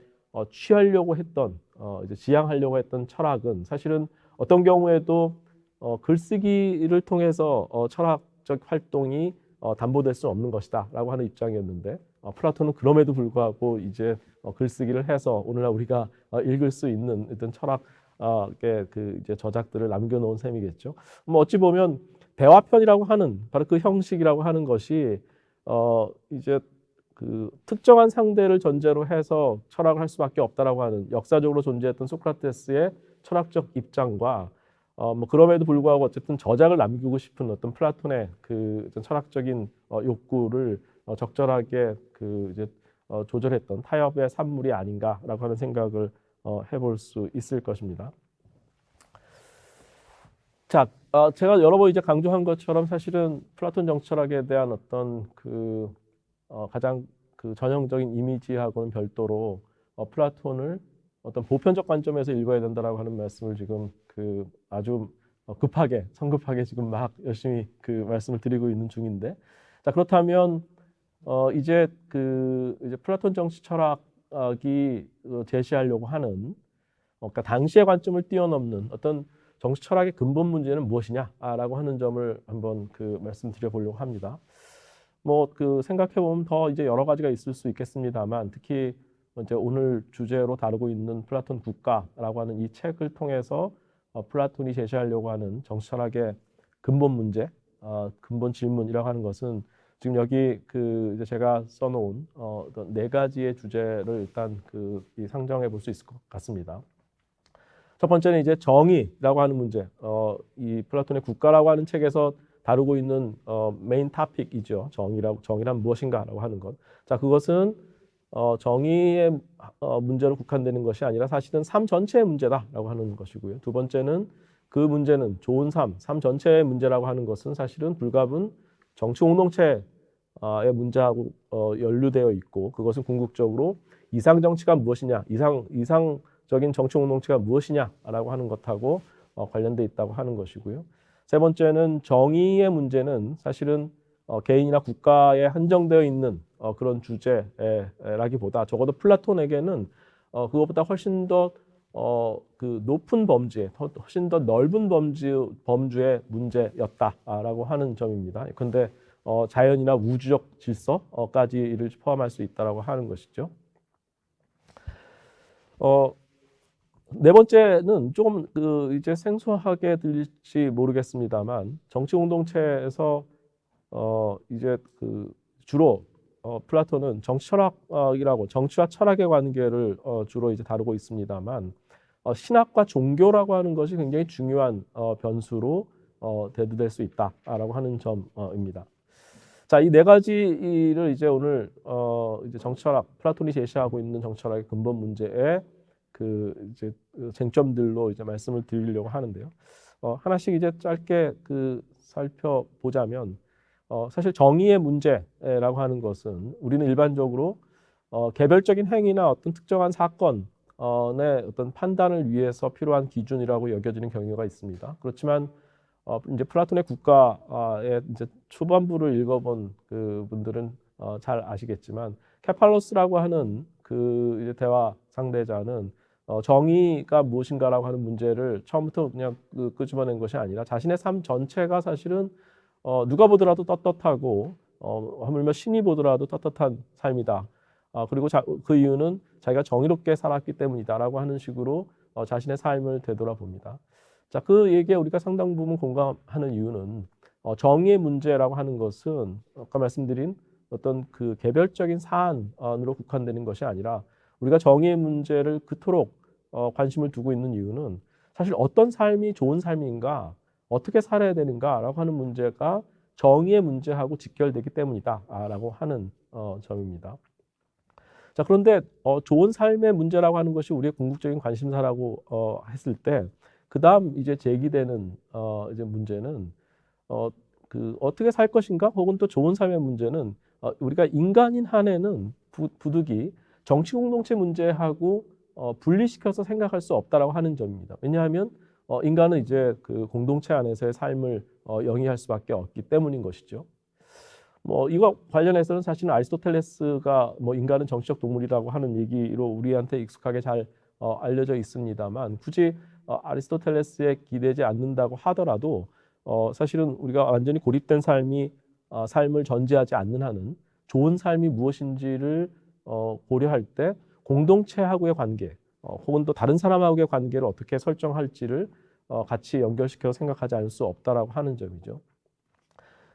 취하려고 했던 이제 지향하려고 했던 철학은 사실은 어떤 경우에도 글쓰기를 통해서 철학적 활동이 담보될 수 없는 것이다라고 하는 입장이었는데, 플라톤은 그럼에도 불구하고 이제 글쓰기를 해서 오늘날 우리가 읽을 수 있는 어떤 철학의 이제 저작들을 남겨놓은 셈이겠죠. 뭐 어찌 보면 대화편이라고 하는 바로 그 형식이라고 하는 것이 이제 특정한 상대를 전제로 해서 철학을 할 수밖에 없다라고 하는 역사적으로 존재했던 소크라테스의 철학적 입장과 뭐 그럼에도 불구하고 어쨌든 저작을 남기고 싶은 어떤 플라톤의 어떤 철학적인 욕구를 적절하게 이제 조절했던 타협의 산물이 아닌가라고 하는 생각을 해볼 수 있을 것입니다. 자, 제가 여러 번 이제 강조한 것처럼 사실은 플라톤 정치철학에 대한 어떤 가장 전형적인 이미지하고는 별도로 플라톤을 어떤 보편적 관점에서 읽어야 된다라고 하는 말씀을 지금 아주 성급하게 지금 막 열심히 말씀을 드리고 있는 중인데, 자 그렇다면 이제 이제 플라톤 정치 철학이 제시하려고 하는 그러니까 당시의 관점을 뛰어넘는 어떤 정치 철학의 근본 문제는 무엇이냐라고 하는 점을 한번 말씀드려 보려고 합니다. 뭐 생각해 보면 더 이제 여러 가지가 있을 수 있겠습니다만, 특히 이제 오늘 주제로 다루고 있는 플라톤 국가라고 하는 이 책을 통해서 플라톤이 제시하려고 하는 정치 철학의 근본 문제, 근본 질문이라고 하는 것은 지금 여기 이제 제가 써놓은 어떤 4가지의 주제를 일단 상정해 볼 수 있을 것 같습니다. 첫 번째는 이제 정의라고 하는 문제. 이 플라톤의 국가라고 하는 책에서 다루고 있는 메인 토픽이죠. 정의란 무엇인가라고 하는 것. 자, 그것은 정의의 문제로 국한되는 것이 아니라 사실은 삶 전체의 문제다라고 하는 것이고요. 두 번째는 그 문제는 좋은 삶 전체의 문제라고 하는 것은 사실은 불가분 정치 공동체의 문제하고 연루되어 있고, 그것은 궁극적으로 이상 정치가 무엇이냐, 이상적인 정치 공동체가 무엇이냐라고 하는 것하고 관련돼 있다고 하는 것이고요. 세 번째는 정의의 문제는 사실은 개인이나 국가에 한정되어 있는 그런 주제라기보다 적어도 플라톤에게는 그것보다 훨씬 더 높은 범주에 훨씬 더 넓은 범주의 문제였다라고 하는 점입니다. 그런데 자연이나 우주적 질서까지를 포함할 수 있다라고 하는 것이죠. 네 번째는 조금 이제 생소하게 들릴지 모르겠습니다만, 정치 공동체에서 이제 주로 플라톤은 정치 철학이라고 정치와 철학의 관계를 주로 이제 다루고 있습니다만, 신학과 종교라고 하는 것이 굉장히 중요한 변수로 대두될 수 있다라고 하는 점입니다. 자, 이 4가지를 이제 오늘 이제 정치철학, 플라톤이 제시하고 있는 정치철학의 근본 문제에 이제 쟁점들로 이제 말씀을 드리려고 하는데요. 하나씩 이제 짧게 살펴보자면, 사실 정의의 문제라고 하는 것은 우리는 일반적으로 개별적인 행위나 어떤 특정한 사건의 어떤 판단을 위해서 필요한 기준이라고 여겨지는 경우가 있습니다. 그렇지만 이제 플라톤의 국가의 이제 초반부를 읽어본 분들은 잘 아시겠지만, 케팔로스라고 하는 이제 대화 상대자는 정의가 무엇인가라고 하는 문제를 처음부터 그냥 끄집어낸 것이 아니라 자신의 삶 전체가 사실은 누가 보더라도 떳떳하고 하물며 신이 보더라도 떳떳한 삶이다. 그리고 그 이유는 자기가 정의롭게 살았기 때문이다라고 하는 식으로 자신의 삶을 되돌아봅니다. 자, 그 얘기에 우리가 상당 부분 공감하는 이유는 정의의 문제라고 하는 것은 아까 말씀드린 어떤 개별적인 사안으로 국한되는 것이 아니라, 우리가 정의의 문제를 그토록 관심을 두고 있는 이유는 사실 어떤 삶이 좋은 삶인가, 어떻게 살아야 되는가라고 하는 문제가 정의의 문제하고 직결되기 때문이다라고 하는 점입니다. 자, 그런데 좋은 삶의 문제라고 하는 것이 우리의 궁극적인 관심사라고 했을 때, 그 다음 이제 제기되는 이제 문제는 어떻게 살 것인가, 혹은 또 좋은 삶의 문제는 우리가 인간인 한에는 부득이 정치 공동체 문제하고 분리시켜서 생각할 수 없다라고 하는 점입니다. 왜냐하면 인간은 이제 그 공동체 안에서의 삶을 영위할 수밖에 없기 때문인 것이죠. 뭐 이거 관련해서는 사실은 아리스토텔레스가 뭐 인간은 정치적 동물이라고 하는 얘기로 우리한테 익숙하게 잘 알려져 있습니다만, 굳이 아리스토텔레스에 기대지 않는다고 하더라도 사실은 우리가 완전히 고립된 삶을 전제하지 않는 한은 좋은 삶이 무엇인지를 고려할 때 공동체하고의 관계, 혹은 또 다른 사람하고의 관계를 어떻게 설정할지를 같이 연결시켜서 생각하지 않을 수 없다라고 하는 점이죠.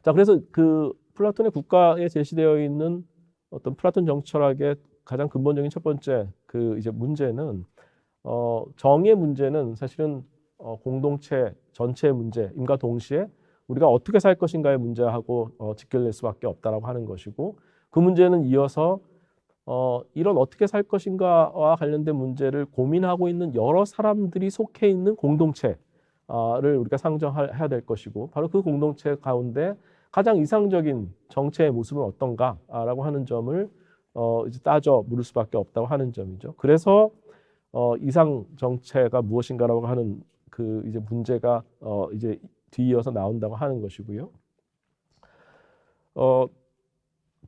자, 그래서 그 플라톤의 국가에 제시되어 있는 어떤 플라톤 정치 철학의 가장 근본적인 첫 번째 그 이제 문제는 정의 문제는 사실은 공동체 전체의 문제임과 동시에 우리가 어떻게 살 것인가의 문제하고 직결될 수밖에 없다라고 하는 것이고, 그 문제는 이어서 이런 어떻게 살 것인가와 관련된 문제를 고민하고 있는 여러 사람들이 속해 있는 공동체를 우리가 상정해야 될 것이고, 바로 그 공동체 가운데 가장 이상적인 정체의 모습은 어떤가라고 하는 점을 이제 따져 물을 수밖에 없다고 하는 점이죠. 그래서 이상 정체가 무엇인가라고 하는 그 이제 문제가 이제 뒤이어서 나온다고 하는 것이고요.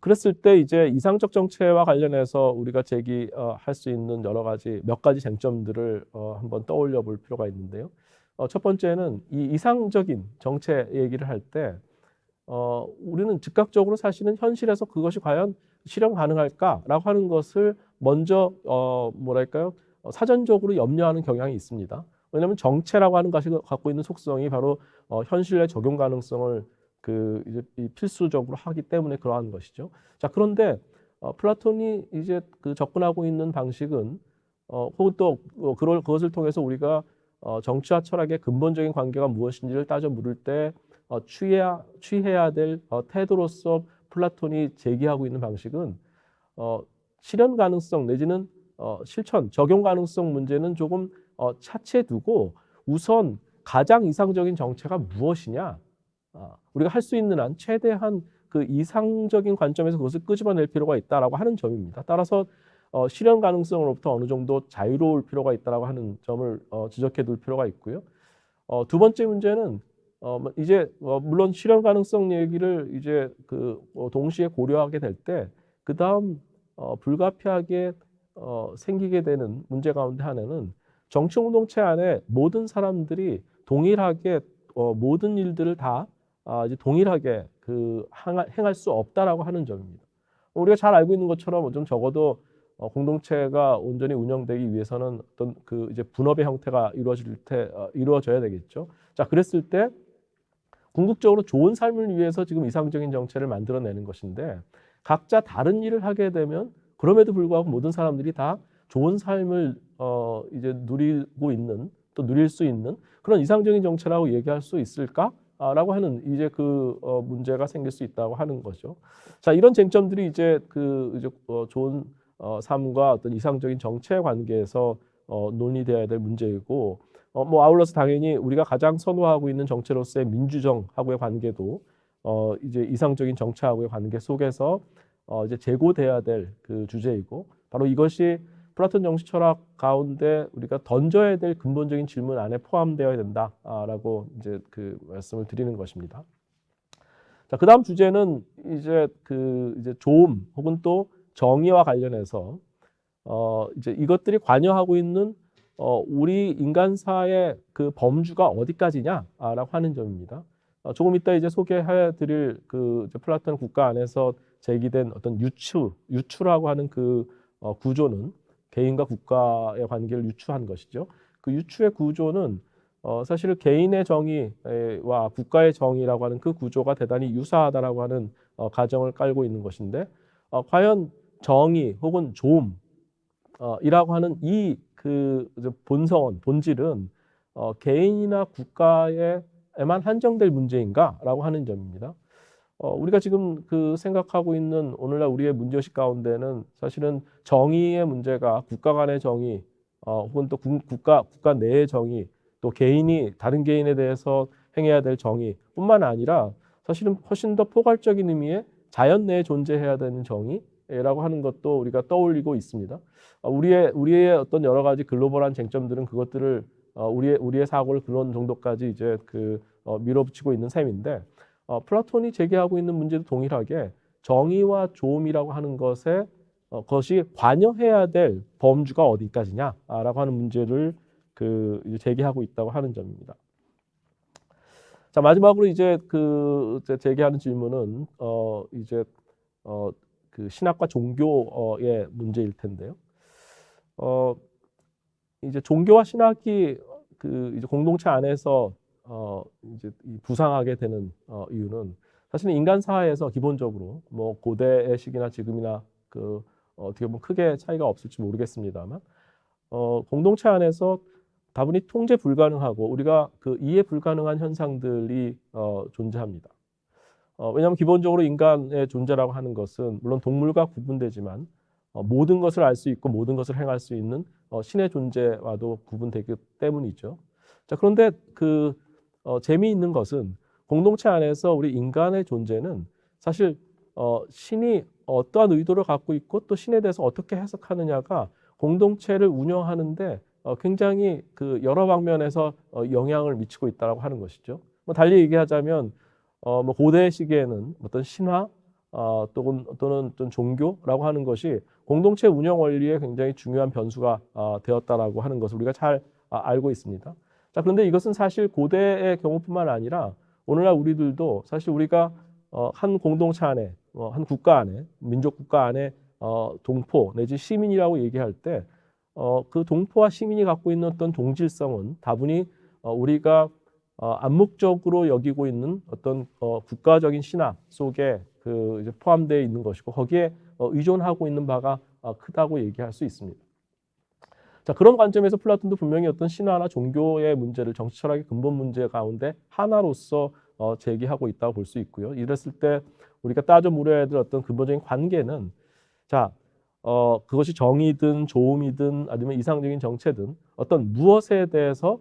그랬을 때 이제 이상적 정체와 관련해서 우리가 제기할 수 있는 여러 가지 몇 가지 쟁점들을 한번 떠올려 볼 필요가 있는데요. 첫 번째는 이 이상적인 정체 얘기를 할 때 우리는 즉각적으로 사실은 현실에서 그것이 과연 실현 가능할까라고 하는 것을 먼저 뭐랄까요? 사전적으로 염려하는 경향이 있습니다. 왜냐하면 정체라고 하는 것이 갖고 있는 속성이 바로 현실의 적용 가능성을 이제 필수적으로 하기 때문에 그러한 것이죠. 자, 그런데 플라톤이 이제 그 접근하고 있는 방식은 혹은 또 그것을 통해서 우리가 정치와 철학의 근본적인 관계가 무엇인지를 따져 물을 때 취해야 될 태도로서 플라톤이 제기하고 있는 방식은 실현 가능성 내지는 실천, 적용 가능성 문제는 조금 차치해 두고 우선 가장 이상적인 정체가 무엇이냐, 우리가 할 수 있는 한 최대한 그 이상적인 관점에서 그것을 끄집어낼 필요가 있다라고 하는 점입니다. 따라서 실현 가능성으로부터 어느 정도 자유로울 필요가 있다라고 하는 점을 지적해 둘 필요가 있고요. 두 번째 문제는 이제 물론 실현 가능성 얘기를 이제 동시에 고려하게 될 때 그 다음 불가피하게 생기게 되는 문제 가운데 하나는 정치 공동체 안에 모든 사람들이 동일하게 모든 일들을 다 이제 동일하게 행할 수 없다라고 하는 점입니다. 우리가 잘 알고 있는 것처럼 좀 적어도 공동체가 온전히 운영되기 위해서는 어떤 이제 분업의 형태가 이루어져야 되겠죠. 자, 그랬을 때 궁극적으로 좋은 삶을 위해서 지금 이상적인 정체를 만들어내는 것인데, 각자 다른 일을 하게 되면 그럼에도 불구하고 모든 사람들이 다 좋은 삶을 이제 누리고 있는, 또 누릴 수 있는 그런 이상적인 정체라고 얘기할 수 있을까? 라고 하는 이제 문제가 생길 수 있다고 하는 거죠. 자, 이런 쟁점들이 이제 이제 좋은 삶과 어떤 이상적인 정체의 관계에서 논의되어야 될 문제이고, 뭐 아울러서 당연히 우리가 가장 선호하고 있는 정체로서의 민주정하고의 관계도 이제 이상적인 정체하고의 관계 속에서 이제 제고돼야 될 그 주제이고, 바로 이것이 플라톤 정치 철학 가운데 우리가 던져야 될 근본적인 질문 안에 포함되어야 된다라고 이제 말씀을 드리는 것입니다. 자, 그다음 주제는 이제 이제 조음 혹은 또 정의와 관련해서 이제 이것들이 관여하고 있는 우리 인간사의 그 범주가 어디까지냐라고 하는 점입니다. 조금 이따 이제 소개해드릴 이제 플라톤 국가 안에서 제기된 어떤 유추라고 하는 구조는 개인과 국가의 관계를 유추한 것이죠. 그 유추의 구조는 사실 개인의 정의와 국가의 정의라고 하는 그 구조가 대단히 유사하다라고 하는 가정을 깔고 있는 것인데, 과연 정의 혹은 조음 이라고 하는 이 본질은 개인이나 국가에만 한정될 문제인가라고 하는 점입니다. 우리가 지금 그 생각하고 있는 오늘날 우리의 문제의식 가운데는 사실은 정의의 문제가 국가 간의 정의, 혹은 또 국가 내의 정의, 또 개인이 다른 개인에 대해서 행해야 될 정의뿐만 아니라 사실은 훨씬 더 포괄적인 의미의 자연 내에 존재해야 되는 정의라고 하는 것도 우리가 떠올리고 있습니다. 우리의 어떤 여러 가지 글로벌한 쟁점들은 그것들을 우리의 사고를 그런 정도까지 이제 밀어붙이고 있는 셈인데, 플라톤이 제기하고 있는 문제도 동일하게 정의와 조음이라고 하는 것이 관여해야 될 범주가 어디까지냐라고 하는 문제를 이제 제기하고 있다고 하는 점입니다. 자, 마지막으로 이제 이제 제기하는 질문은 그 신학과 종교의 문제일 텐데요. 이제 종교와 신학이 이제 공동체 안에서 이제 부상하게 되는 이유는 사실은 인간 사회에서 기본적으로 뭐 고대의 시기나 지금이나 어떻게 보면 크게 차이가 없을지 모르겠습니다만, 공동체 안에서 다분히 통제 불가능하고 우리가 이해 불가능한 현상들이 존재합니다. 왜냐하면 기본적으로 인간의 존재라고 하는 것은 물론 동물과 구분되지만 모든 것을 알 수 있고 모든 것을 행할 수 있는 신의 존재와도 구분되기 때문이죠. 자, 그런데 재미있는 것은 공동체 안에서 우리 인간의 존재는 사실 신이 어떠한 의도를 갖고 있고 또 신에 대해서 어떻게 해석하느냐가 공동체를 운영하는데 굉장히 여러 방면에서 영향을 미치고 있다고 하는 것이죠. 뭐 달리 얘기하자면 뭐 고대 시기에는 어떤 신화 또는 어떤 종교라고 하는 것이 공동체 운영 원리에 굉장히 중요한 변수가 되었다라고 하는 것을 우리가 잘 알고 있습니다. 자, 그런데 이것은 사실 고대의 경우뿐만 아니라 오늘날 우리들도 사실 우리가 한 공동체 안에, 한 국가 안에, 민족 국가 안에 동포 내지 시민이라고 얘기할 때 그 동포와 시민이 갖고 있는 어떤 동질성은 다분히 우리가 암묵적으로 여기고 있는 어떤 국가적인 신화 속에 이제 포함되어 있는 것이고 거기에 의존하고 있는 바가 크다고 얘기할 수 있습니다. 자, 그런 관점에서 플라톤도 분명히 어떤 신화나 종교의 문제를 정치 철학의 근본 문제 가운데 하나로서 제기하고 있다고 볼 수 있고요. 이랬을 때 우리가 따져 물어야 될 어떤 근본적인 관계는, 자, 그것이 정의든 조음이든 아니면 이상적인 정체든 어떤 무엇에 대해서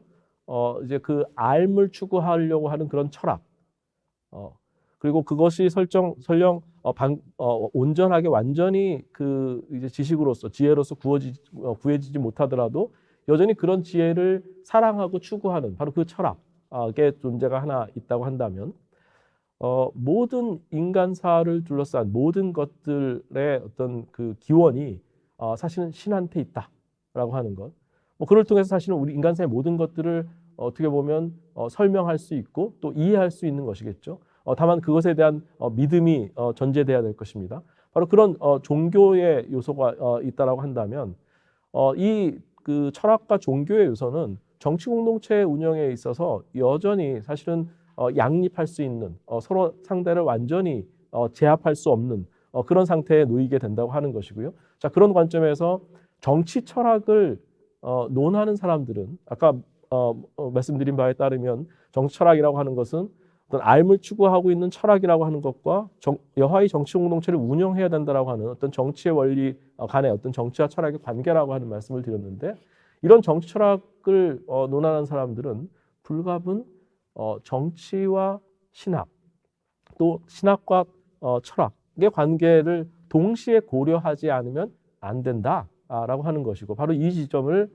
이제 알을 추구하려고 하는 그런 철학, 그리고 그것이 설령 온전하게 완전히 이제 지식으로서 지혜로서 구해지지 못하더라도 여전히 그런 지혜를 사랑하고 추구하는 바로 그 철학의 존재가 하나 있다고 한다면, 모든 인간사를 둘러싼 모든 것들의 어떤 기원이 사실은 신한테 있다라고 하는 것. 뭐 그걸 통해서 사실은 우리 인간사의 모든 것들을 어떻게 보면 설명할 수 있고 또 이해할 수 있는 것이겠죠. 다만 그것에 대한 믿음이 전제돼야 될 것입니다. 바로 그런 종교의 요소가 있다라고 한다면, 이 철학과 종교의 요소는 정치 공동체 운영에 있어서 여전히 사실은 양립할 수 있는, 서로 상대를 완전히 제압할 수 없는 그런 상태에 놓이게 된다고 하는 것이고요. 자, 그런 관점에서 정치 철학을 논하는 사람들은 아까 말씀드린 바에 따르면 정치 철학이라고 하는 것은 어떤 알을 추구하고 있는 철학이라고 하는 것과 여하의 정치 공동체를 운영해야 된다라고 하는 어떤 정치의 원리 간의 어떤 정치와 철학의 관계라고 하는 말씀을 드렸는데, 이런 정치 철학을 논하는 사람들은 불가분 정치와 신학, 또 신학과 철학의 관계를 동시에 고려하지 않으면 안 된다라고 하는 것이고, 바로 이 지점을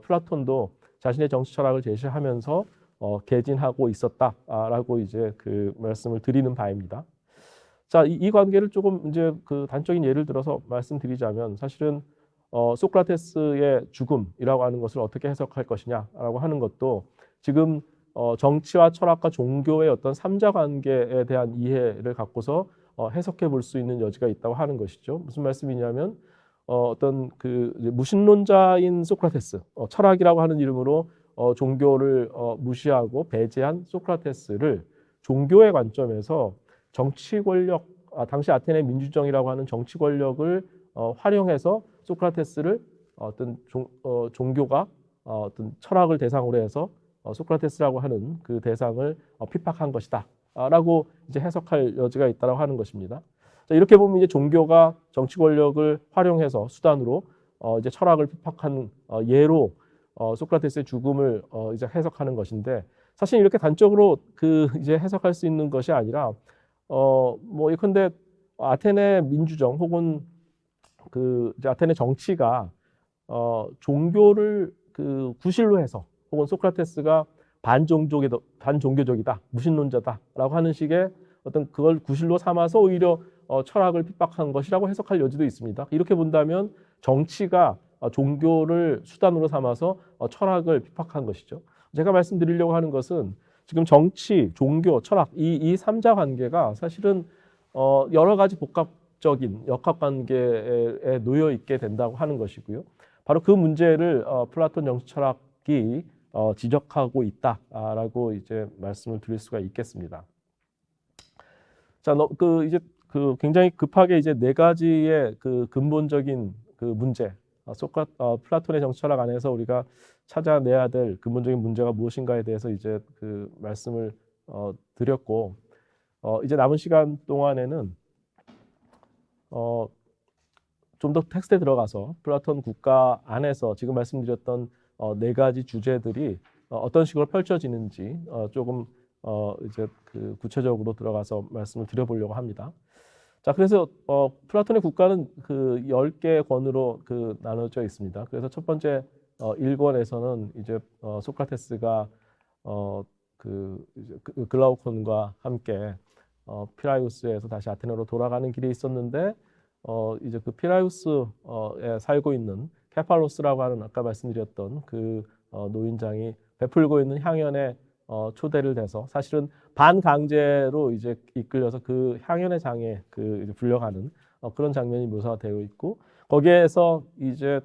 플라톤도 자신의 정치 철학을 제시하면서 개진하고 있었다라고 이제 말씀을 드리는 바입니다. 자, 이 관계를 조금 이제 단적인 예를 들어서 말씀드리자면, 사실은 소크라테스의 죽음이라고 하는 것을 어떻게 해석할 것이냐라고 하는 것도 지금 정치와 철학과 종교의 어떤 삼자 관계에 대한 이해를 갖고서 해석해 볼 수 있는 여지가 있다고 하는 것이죠. 무슨 말씀이냐면, 어떤 무신론자인 소크라테스, 철학이라고 하는 이름으로 종교를 무시하고 배제한 소크라테스를 종교의 관점에서 정치 권력, 당시 아테네 민주정이라고 하는 정치 권력을 활용해서 소크라테스를 어떤 종교가 어떤 철학을 대상으로 해서 소크라테스라고 하는 그 대상을 핍박한 것이다 라고 이제 해석할 여지가 있다고 하는 것입니다. 자, 이렇게 보면 이제 종교가 정치 권력을 활용해서 수단으로 이제 철학을 핍박한 예로 소크라테스의 죽음을 이제 해석하는 것인데, 사실 이렇게 단적으로 이제 해석할 수 있는 것이 아니라 뭐 예컨대 아테네 민주정 혹은 이제 아테네 정치가 종교를 구실로 해서, 혹은 소크라테스가 반종교적이다, 무신론자다라고 하는 식의 어떤 그걸 구실로 삼아서 오히려 철학을 핍박한 것이라고 해석할 여지도 있습니다. 이렇게 본다면 정치가 종교를 수단으로 삼아서 철학을 핍박한 것이죠. 제가 말씀드리려고 하는 것은 지금 정치, 종교, 철학 이 삼자 관계가 사실은 여러 가지 복합적인 역학관계에 놓여 있게 된다고 하는 것이고요. 바로 그 문제를 플라톤 정치 철학이 지적하고 있다라고 이제 말씀을 드릴 수가 있겠습니다. 자, 이제 굉장히 급하게 이제 네 가지의 근본적인 문제, 플라톤의 정치 철학 안에서 우리가 찾아내야 될 근본적인 문제가 무엇인가에 대해서 이제 말씀을 드렸고, 이제 남은 시간 동안에는 좀 더 텍스트에 들어가서 플라톤 국가 안에서 지금 말씀드렸던 네 가지 주제들이 어떤 식으로 펼쳐지는지 조금 이제 구체적으로 들어가서 말씀을 드려보려고 합니다. 자, 그래서 플라톤의 국가는 10개의 권으로 나눠져 있습니다. 그래서 첫 번째 1권에서는 이제 소크라테스가 글라우콘과 함께 피라이우스에서 다시 아테네로 돌아가는 길에 있었는데, 이제 피라이우스에 살고 있는 케팔로스라고 하는 아까 말씀드렸던 노인장이 베풀고 있는 향연에 초대를 돼서, 사실은 반강제로 이제 이끌려서 향연의 장에 이제 불려가는 그런 장면이 묘사가 되어 있고, 거기에서 이제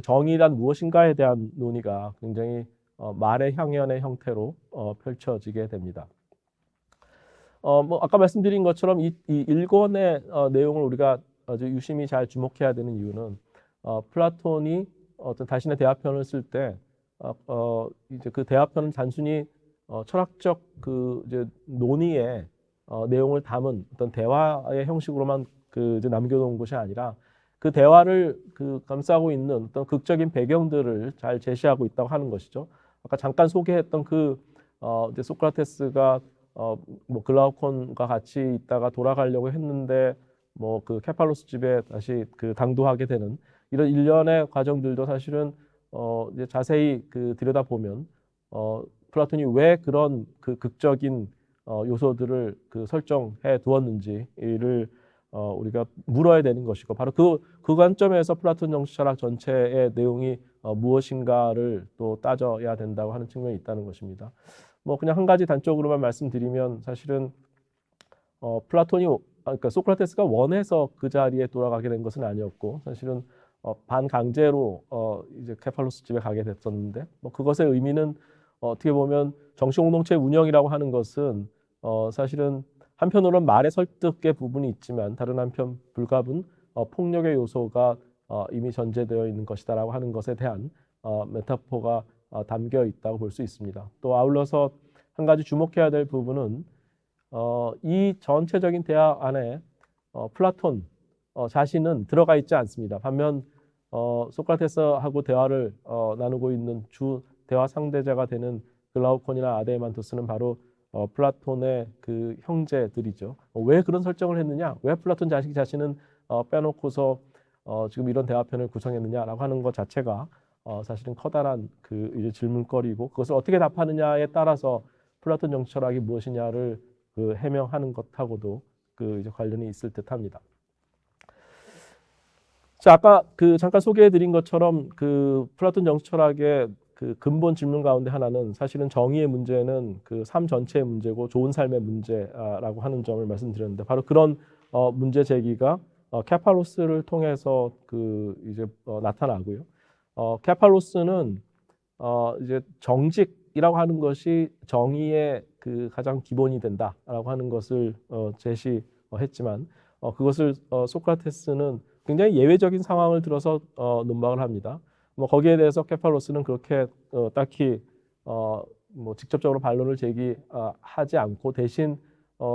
정의란 무엇인가에 대한 논의가 굉장히 말의 향연의 형태로 펼쳐지게 됩니다. 뭐 아까 말씀드린 것처럼 이 1권의 내용을 우리가 아주 유심히 잘 주목해야 되는 이유는 플라톤이 어떤 자신의 대화편을 쓸 때 이제 대화편은 단순히 철학적 이제 논의의 내용을 담은 어떤 대화의 형식으로만 이제 남겨놓은 것이 아니라 그 대화를 감싸고 있는 어떤 극적인 배경들을 잘 제시하고 있다고 하는 것이죠. 아까 잠깐 소개했던 이제 소크라테스가 뭐 글라우콘과 같이 있다가 돌아가려고 했는데 뭐 케팔로스 집에 다시 당도하게 되는 이런 일련의 과정들도 사실은 이제 자세히 들여다보면 플라톤이 왜 그런 극적인 요소들을 설정해 두었는지를 우리가 물어야 되는 것이고, 바로 그 관점에서 플라톤 정치 철학 전체의 내용이 무엇인가를 또 따져야 된다고 하는 측면이 있다는 것입니다. 뭐 그냥 한 가지 단적으로만 말씀드리면, 사실은 그러니까 소크라테스가 원해서 그 자리에 돌아가게 된 것은 아니었고, 사실은 반강제로 이제 케팔로스 집에 가게 됐었는데, 뭐 그것의 의미는 어떻게 보면 정치 공동체 운영이라고 하는 것은 사실은 한편으로는 말의 설득의 부분이 있지만, 다른 한편 불가분 폭력의 요소가 이미 전제되어 있는 것이다라고 하는 것에 대한 메타포가 담겨 있다고 볼 수 있습니다. 또 아울러서 한 가지 주목해야 될 부분은 이 전체적인 대화 안에 플라톤 자신은 들어가 있지 않습니다. 반면 소크라테스하고 대화를 나누고 있는 주 대화 상대자가 되는 글라우콘이나 아데이만토스는 바로 플라톤의 형제들이죠. 왜 그런 설정을 했느냐? 왜 플라톤 자신은 빼놓고서 지금 이런 대화편을 구성했느냐라고 하는 것 자체가 사실은 커다란 이제 질문거리고, 그것을 어떻게 답하느냐에 따라서 플라톤 정치 철학이 무엇이냐를 해명하는 것하고도 이제 관련이 있을 듯합니다. 자, 아까 잠깐 소개해드린 것처럼 플라톤 정치 철학의 근본 질문 가운데 하나는 사실은 정의의 문제는 삶 전체의 문제고 좋은 삶의 문제라고 하는 점을 말씀드렸는데, 바로 그런 문제 제기가 케팔로스를 통해서 이제 나타나고요. 케팔로스는 이제 정직이라고 하는 것이 정의의 가장 기본이 된다라고 하는 것을 제시했지만, 그것을 소크라테스는 굉장히 예외적인 상황을 들어서 논박을 합니다. 뭐 거기에 대해서 케팔로스는 그렇게 딱히 뭐 직접적으로 반론을 제기하지 않고 대신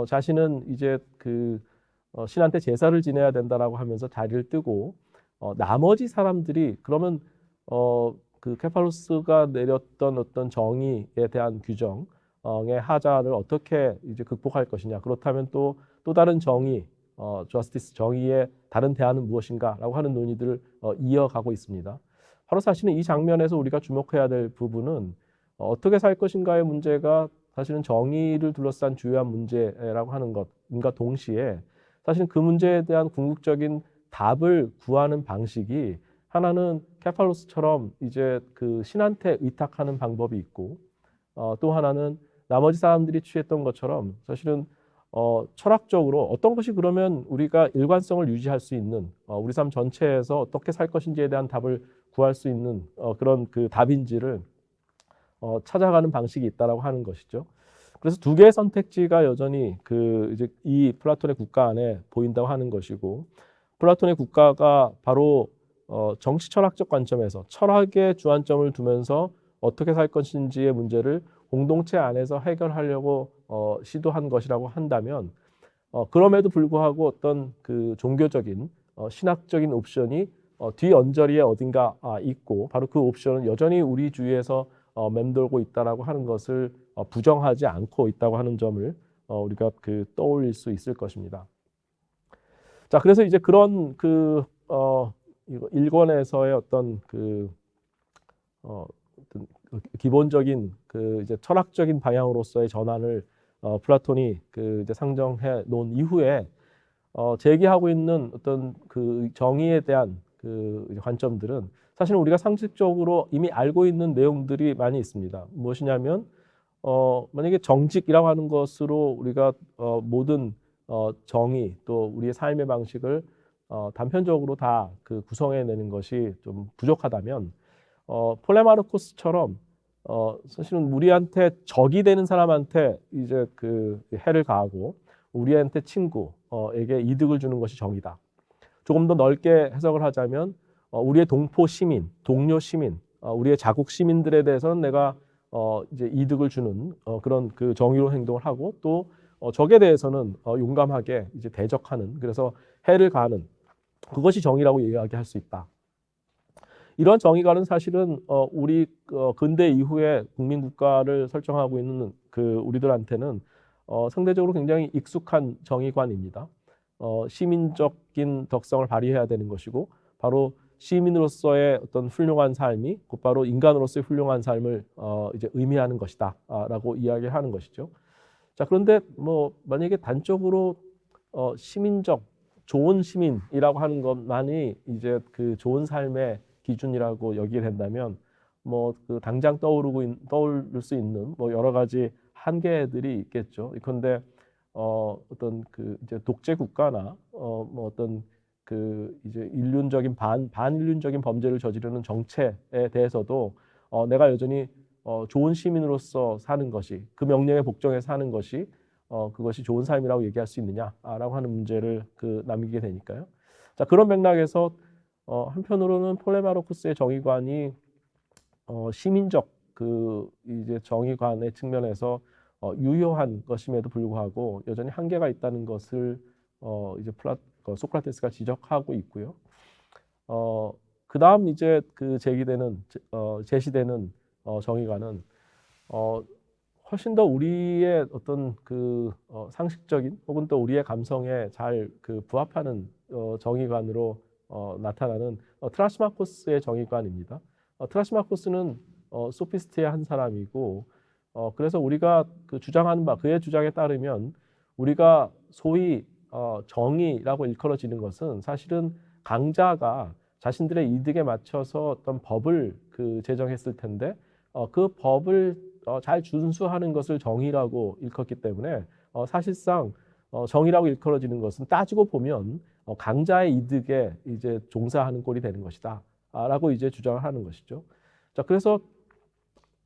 자신은 이제 신한테 제사를 지내야 된다라고 하면서 자리를 뜨고 나머지 사람들이 그러면 케팔로스가 내렸던 어떤 정의에 대한 규정의 하자를 어떻게 이제 극복할 것이냐. 그렇다면 또 다른 정의, 저스티스 정의의 다른 대안은 무엇인가라고 하는 논의들을 이어가고 있습니다. 바로 사실은 이 장면에서 우리가 주목해야 될 부분은 어떻게 살 것인가의 문제가 사실은 정의를 둘러싼 주요한 문제라고 하는 것과 동시에 사실은 그 문제에 대한 궁극적인 답을 구하는 방식이 하나는 케팔로스처럼 이제 신한테 의탁하는 방법이 있고 또 하나는 나머지 사람들이 취했던 것처럼 사실은 철학적으로 어떤 것이 그러면 우리가 일관성을 유지할 수 있는 우리 삶 전체에서 어떻게 살 것인지에 대한 답을 구할 수 있는 그런 답인지를 찾아가는 방식이 있다라고 하는 것이죠. 그래서 두 개의 선택지가 여전히 이제 이 플라톤의 국가 안에 보인다고 하는 것이고, 플라톤의 국가가 바로 정치 철학적 관점에서 철학의 주안점을 두면서 어떻게 살 것인지의 문제를 공동체 안에서 해결하려고 시도한 것이라고 한다면, 그럼에도 불구하고 어떤 종교적인 신학적인 옵션이 뒤 언저리에 어딘가 있고, 바로 그 옵션은 여전히 우리 주위에서 맴돌고 있다라고 하는 것을 부정하지 않고 있다고 하는 점을 우리가 떠올릴 수 있을 것입니다. 자, 그래서 이제 그런 일권에서의 어떤 어떤 기본적인 이제 철학적인 방향으로서의 전환을 플라톤이 이제 상정해 놓은 이후에 제기하고 있는 어떤 정의에 대한 관점들은 사실은 우리가 상식적으로 이미 알고 있는 내용들이 많이 있습니다. 무엇이냐면 만약에 정직이라고 하는 것으로 우리가 모든 정의 또 우리의 삶의 방식을 단편적으로 다 구성해내는 것이 좀 부족하다면 폴레마르코스처럼 사실은 우리한테 적이 되는 사람한테 이제 해를 가하고 우리한테 친구에게 이득을 주는 것이 정의다. 조금 더 넓게 해석을 하자면 우리의 동포 시민, 동료 시민, 우리의 자국 시민들에 대해서는 내가 이제 이득을 주는 그런 정의로운 행동을 하고, 또 적에 대해서는 용감하게 이제 대적하는, 그래서 해를 가하는, 그것이 정의라고 이야기할 수 있다. 이런 정의관은 사실은 우리 근대 이후에 국민국가를 설정하고 있는 우리들한테는 상대적으로 굉장히 익숙한 정의관입니다. 시민적인 덕성을 발휘해야 되는 것이고, 바로 시민으로서의 어떤 훌륭한 삶이 곧바로 인간으로서의 훌륭한 삶을 이제 의미하는 것이다라고 이야기하는 것이죠. 자, 그런데 뭐 만약에 단적으로 시민적 좋은 시민이라고 하는 것만이 이제 좋은 삶의 기준이라고 여기게 된다면 뭐 당장 떠오를 수 있는 뭐 여러 가지 한계들이 있겠죠. 그런데 어떤 이제 독재 국가나 뭐 어떤 이제 인륜적인 반인륜적인 범죄를 저지르는 정체에 대해서도 내가 여전히 좋은 시민으로서 사는 것이, 그 명령에 복종해 사는 것이 그것이 좋은 삶이라고 얘기할 수 있느냐라고 하는 문제를 남기게 되니까요. 자, 그런 맥락에서 한편으로는 폴레마르코스의 정의관이 시민적 이제 정의관의 측면에서 유효한 것임에도 불구하고 여전히 한계가 있다는 것을 이제 소크라테스가 지적하고 있고요. 그 다음 이제 제시되는 정의관은 훨씬 더 우리의 어떤 상식적인 혹은 또 우리의 감성에 잘 부합하는 정의관으로 나타나는 트라시마코스의 정의관입니다. 트라시마코스는 소피스트의 한 사람이고, 그래서 우리가 주장하는 바, 그의 주장에 따르면 우리가 소위 정의라고 일컬어지는 것은 사실은 강자가 자신들의 이득에 맞춰서 어떤 법을 제정했을 텐데 그 법을 잘 준수하는 것을 정의라고 일컫기 때문에 사실상 정의라고 일컬어지는 것은 따지고 보면 강자의 이득에 이제 종사하는 꼴이 되는 것이다라고 이제 주장을 하는 것이죠. 자, 그래서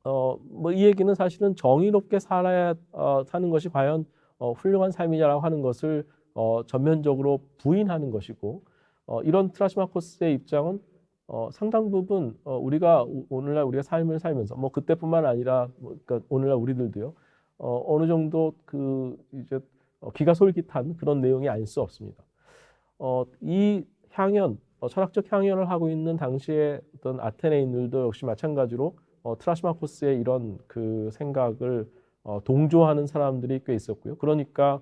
뭐 이 얘기는 사실은 정의롭게 사는 것이 과연 훌륭한 삶이냐라고 하는 것을 전면적으로 부인하는 것이고, 이런 트라시마코스의 입장은 상당 부분 우리가 오늘날 우리가 삶을 살면서 뭐 그때뿐만 아니라 그러니까 오늘날 우리들도요. 어느 정도 그 이제 귀가 솔깃한 그런 내용이 아닐 수 없습니다. 이 향연, 철학적 향연을 하고 있는 당시의 어떤 아테네인들도 역시 마찬가지로 트라시마코스의 이런 그 생각을 동조하는 사람들이 꽤 있었고요. 그러니까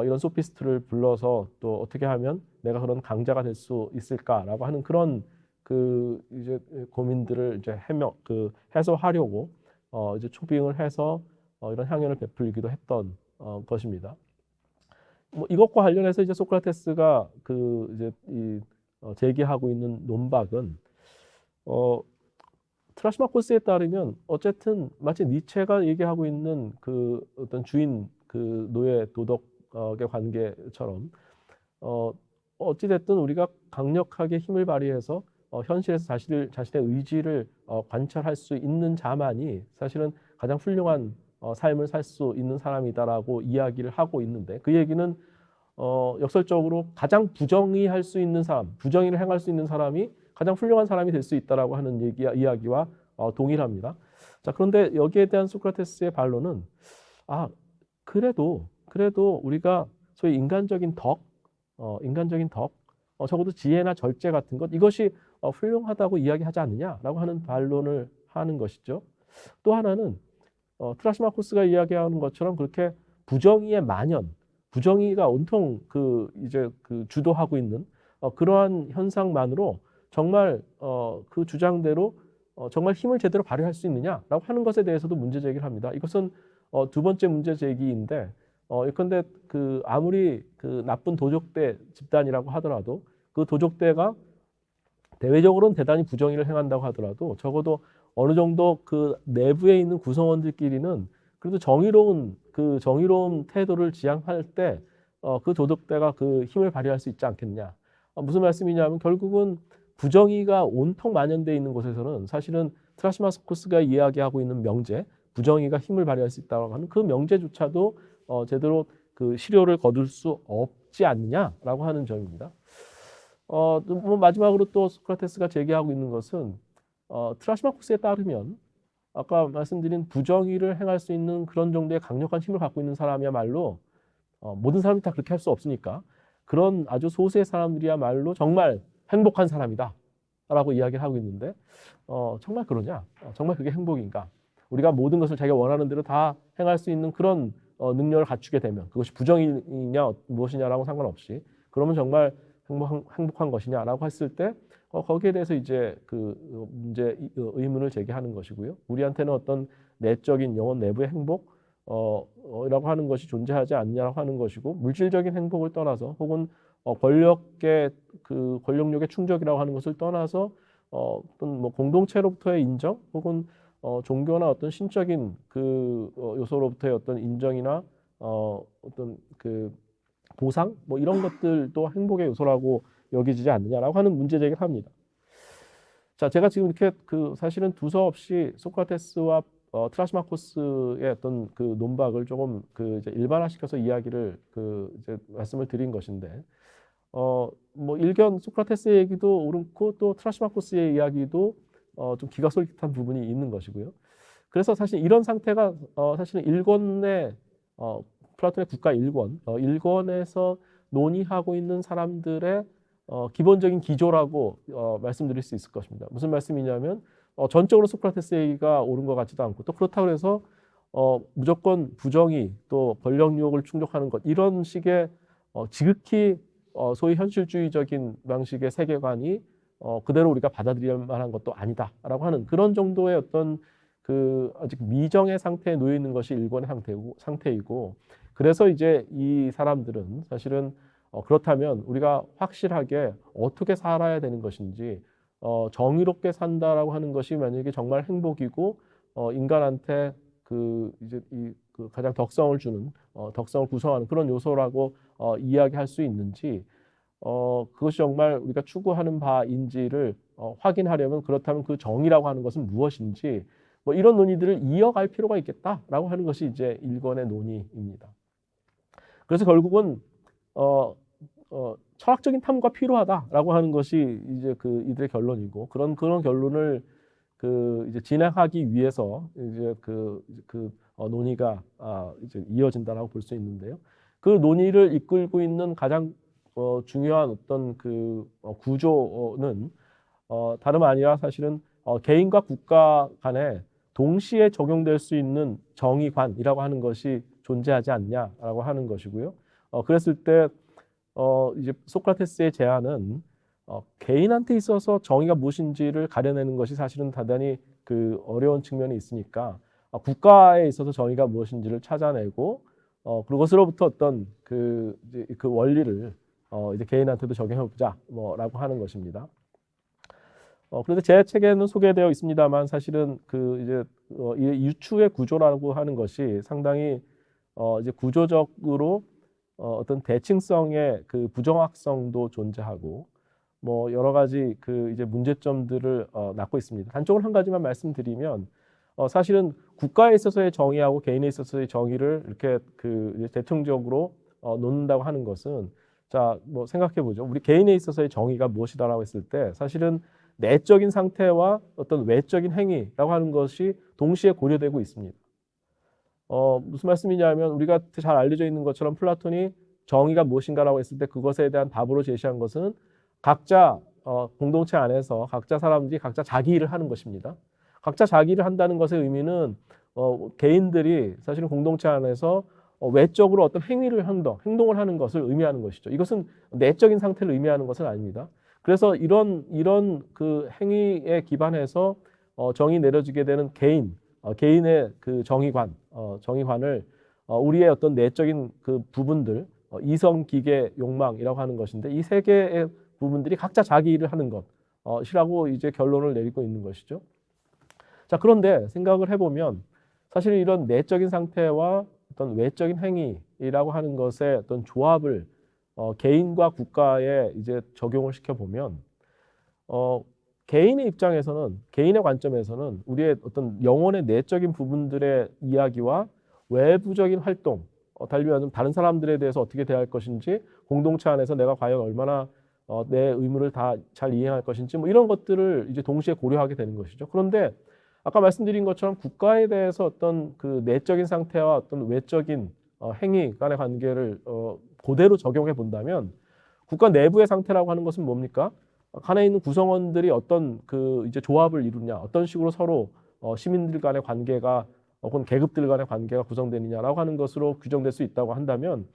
이런 소피스트를 불러서 또 어떻게 하면 내가 그런 강자가 될 수 있을까라고 하는 그런 그 이제 고민들을 이제 해소하려고 이제 초빙을 해서 이런 향연을 베풀기도 했던 것입니다. 뭐 이것과 관련해서 이제 소크라테스가 그 이제 제기하고 있는 논박은 트라시마코스에 따르면 어쨌든 마치 니체가 얘기하고 있는 그 어떤 주인 그 노예 도덕의 관계처럼 어찌 됐든 우리가 강력하게 힘을 발휘해서 현실에서 자신의 의지를 관찰할 수 있는 자만이 사실은 가장 훌륭한 삶을 살 수 있는 사람이다라고 이야기를 하고 있는데 그 얘기는 역설적으로 가장 부정의할 수 있는 사람, 부정의를 행할 수 있는 사람이 가장 훌륭한 사람이 될 수 있다라고 하는 이야기와 동일합니다. 자, 그런데 여기에 대한 소크라테스의 반론은 그래도 우리가 소위 인간적인 덕, 적어도 지혜나 절제 같은 것 이것이 훌륭하다고 이야기하지 않느냐라고 하는 반론을 하는 것이죠. 또 하나는 트라시마코스가 이야기하는 것처럼 그렇게 부정의의 만연, 부정의가 온통 이제 주도하고 있는 그러한 현상만으로 정말 그 주장대로 정말 힘을 제대로 발휘할 수 있느냐라고 하는 것에 대해서도 문제 제기를 합니다. 이것은 두 번째 문제 제기인데 예컨대 아무리 나쁜 도적대 집단이라고 하더라도 그 도적대가 대외적으로는 대단히 부정의를 행한다고 하더라도 적어도 어느 정도 그 내부에 있는 구성원들끼리는 그래도 정의로운 태도를 지향할 때 그 도덕대가 그 힘을 발휘할 수 있지 않겠냐. 무슨 말씀이냐면 결국은 부정의가 온통 만연되어 있는 곳에서는 사실은 트라시마코스가 이야기하고 있는 명제, 부정의가 힘을 발휘할 수 있다고 하는 그 명제조차도 제대로 그 실효를 거둘 수 없지 않느냐라고 하는 점입니다. 뭐 마지막으로 또 소크라테스가 제기하고 있는 것은 트라시마코스에 따르면 아까 말씀드린 부정의를 행할 수 있는 그런 정도의 강력한 힘을 갖고 있는 사람이야말로 모든 사람이 다 그렇게 할 수 없으니까 그런 아주 소수의 사람들이야말로 정말 행복한 사람이다 라고 이야기를 하고 있는데 정말 그러냐? 정말 그게 행복인가? 우리가 모든 것을 자기가 원하는 대로 다 행할 수 있는 그런 능력을 갖추게 되면 그것이 부정이냐 무엇이냐라고 상관없이 그러면 정말 행복한 것이냐라고 했을 때 거기에 대해서 이제 의문을 제기하는 것이고요. 우리한테는 어떤 내적인 영혼 내부의 행복 라고 하는 것이 존재하지 않냐라고 하는 것이고 물질적인 행복을 떠나서 혹은 권력력의 충족이라고 하는 것을 떠나서 어떤 뭐 공동체로부터의 인정 혹은 종교나 어떤 신적인 요소로부터의 어떤 인정이나 어떤 보상 뭐 이런 것들도 행복의 요소라고 여기지지 않느냐라고 하는 문제 제기를 합니다. 자, 제가 지금 이렇게 사실은 두서없이 소크라테스와 트라시마코스의 어떤 논박을 조금 이제 일반화시켜서 이야기를 이제 말씀을 드린 것인데 뭐 일견 소크라테스의 얘기도 옳고 또 트라시마코스의 이야기도 좀 기가 솔깃한 부분이 있는 것이고요. 그래서 사실 이런 상태가 사실은 일권의 플라톤의 국가 일권에서 논의하고 있는 사람들의 기본적인 기조라고 말씀드릴 수 있을 것입니다. 무슨 말씀이냐면 전적으로 소크라테스 얘기가 옳은 것 같지도 않고 또 그렇다고 해서 무조건 부정의 또 권력 유혹을 충족하는 것 이런 식의 지극히 소위 현실주의적인 방식의 세계관이 그대로 우리가 받아들일 만한 것도 아니다라고 하는 그런 정도의 어떤 아직 미정의 상태에 놓여 있는 것이 일권의 상태이고 그래서 이제 이 사람들은 사실은 그렇다면 우리가 확실하게 어떻게 살아야 되는 것인지 정의롭게 산다라고 하는 것이 만약에 정말 행복이고 인간한테 이제 가장 덕성을 주는 덕성을 구성하는 그런 요소라고 이야기할 수 있는지 그것이 정말 우리가 추구하는 바인지를 확인하려면 그렇다면 그 정의라고 하는 것은 무엇인지 뭐 이런 논의들을 이어갈 필요가 있겠다라고 하는 것이 이제 일권의 논의입니다. 그래서 결국은 철학적인 탐구가 필요하다라고 하는 것이 이제 그 이들의 결론이고 그런 결론을 그 이제 진행하기 위해서 이제 논의가 이제 이어진다라고 볼 수 있는데요. 그 논의를 이끌고 있는 가장 중요한 어떤 구조는 다름 아니라 사실은 개인과 국가 간에 동시에 적용될 수 있는 정의관이라고 하는 것이 존재하지 않냐라고 하는 것이고요. 그랬을 때 이제 소크라테스의 제안은 개인한테 있어서 정의가 무엇인지를 가려내는 것이 사실은 대단히 어려운 측면이 있으니까 국가에 있어서 정의가 무엇인지를 찾아내고 그것으로부터 어떤 그 원리를 이제 개인한테도 적용해보자 뭐라고 하는 것입니다. 그런데 제 책에는 소개되어 있습니다만 사실은 이 유추의 구조라고 하는 것이 상당히 이제 구조적으로 어떤 대칭성의 부정확성도 존재하고 뭐 여러 가지 이제 문제점들을 낳고 있습니다. 단적으로 한 가지만 말씀드리면 사실은 국가에 있어서의 정의하고 개인에 있어서의 정의를 이렇게 대칭적으로 놓는다고 하는 것은 자, 뭐 생각해 보죠. 우리 개인에 있어서의 정의가 무엇이다라고 했을 때 사실은 내적인 상태와 어떤 외적인 행위라고 하는 것이 동시에 고려되고 있습니다. 무슨 말씀이냐면 우리가 잘 알려져 있는 것처럼 플라톤이 정의가 무엇인가라고 했을 때 그것에 대한 답으로 제시한 것은 각자 공동체 안에서 각자 사람들이 각자 자기 일을 하는 것입니다. 각자 자기 일을 한다는 것의 의미는 개인들이 사실은 공동체 안에서 외적으로 어떤 행동을 하는 것을 의미하는 것이죠. 이것은 내적인 상태를 의미하는 것은 아닙니다. 그래서 이런 행위에 기반해서 정의 내려지게 되는 개인의 정의관을 우리의 어떤 내적인 부분들, 이성, 기계, 욕망이라고 하는 것인데 이 세 개의 부분들이 각자 자기 일을 하는 것이라고 이제 결론을 내리고 있는 것이죠. 자, 그런데 생각을 해보면 사실 이런 내적인 상태와 어떤 외적인 행위라고 하는 것의 어떤 조합을 개인과 국가에 이제 적용을 시켜보면 개인의 입장에서는 개인의 관점에서는 우리의 어떤 영혼의 내적인 부분들의 이야기와 외부적인 활동, 달리 말하면 다른 사람들에 대해서 어떻게 대할 것인지 공동체 안에서 내가 과연 얼마나 내 의무를 다 잘 이행할 것인지 뭐 이런 것들을 이제 동시에 고려하게 되는 것이죠. 그런데 아까 말씀드린 것처럼 국가에 대해서 어떤 내적인 상태와 어떤 외적인 행위 간의 관계를 그대로 적용해 본다면 국가 내부의 상태라고 하는 것은 뭡니까? 간에 있는 구성원들이 어떤 이제 조합을 이루냐, 어떤 식으로 서로 시민들 간의 관계가 혹은 계급들 간의 관계가 구성되느냐라고 하는 것으로 규정될 수 있다고 한다면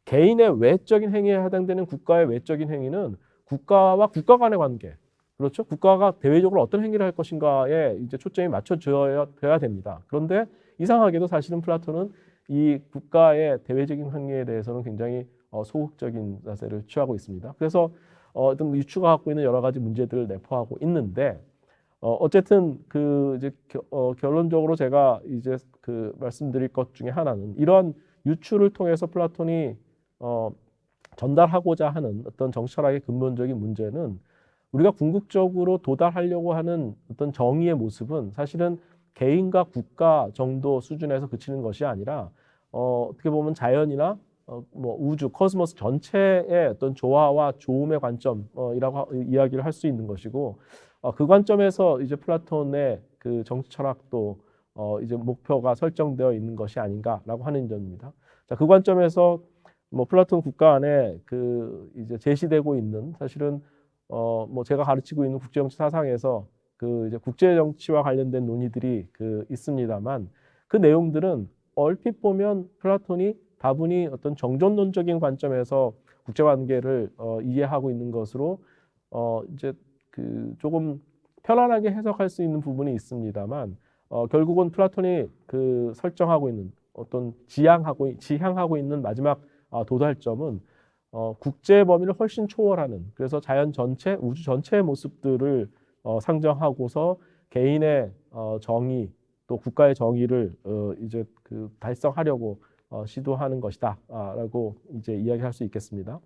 개인의 외적인 행위에 해당되는 국가의 외적인 행위는 국가와 국가 간의 관계, 그렇죠? 국가가 대외적으로 어떤 행위를 할 것인가에 이제 초점이 맞춰져야 됩니다. 그런데 이상하게도 사실은 플라톤은 이 국가의 대외적인 행위에 대해서는 굉장히 소극적인 자세를 취하고 있습니다. 그래서 어떤 유추가 갖고 있는 여러 가지 문제들을 내포하고 있는데 어쨌든 이제 결론적으로 제가 이제 말씀드릴 것 중에 하나는 이러한 유추를 통해서 플라톤이 전달하고자 하는 어떤 정치 철학의 근본적인 문제는 우리가 궁극적으로 도달하려고 하는 어떤 정의의 모습은 사실은 개인과 국가 정도 수준에서 그치는 것이 아니라 어떻게 보면 자연이나 뭐 우주, 코스모스 전체의 어떤 조화와 조음의 관점이라고 이야기를 할 수 있는 것이고 그 관점에서 이제 플라톤의 정치 철학도 이제 목표가 설정되어 있는 것이 아닌가라고 하는 점입니다. 자, 그 관점에서 뭐 플라톤 국가 안에 이제 제시되고 있는 사실은 뭐 제가 가르치고 있는 국제정치 사상에서 이제 국제정치와 관련된 논의들이 있습니다만 그 내용들은 얼핏 보면 플라톤이 다분히 어떤 정전론적인 관점에서 국제관계를 이해하고 있는 것으로 이제 조금 편안하게 해석할 수 있는 부분이 있습니다만 결국은 플라톤이 설정하고 있는 어떤 지향하고 있는 마지막 도달점은 국제 범위를 훨씬 초월하는 그래서 자연 전체, 우주 전체의 모습들을 상정하고서 개인의 정의 또 국가의 정의를 이제 달성하려고 시도하는 것이다라고 이제 이야기할 수 있겠습니다.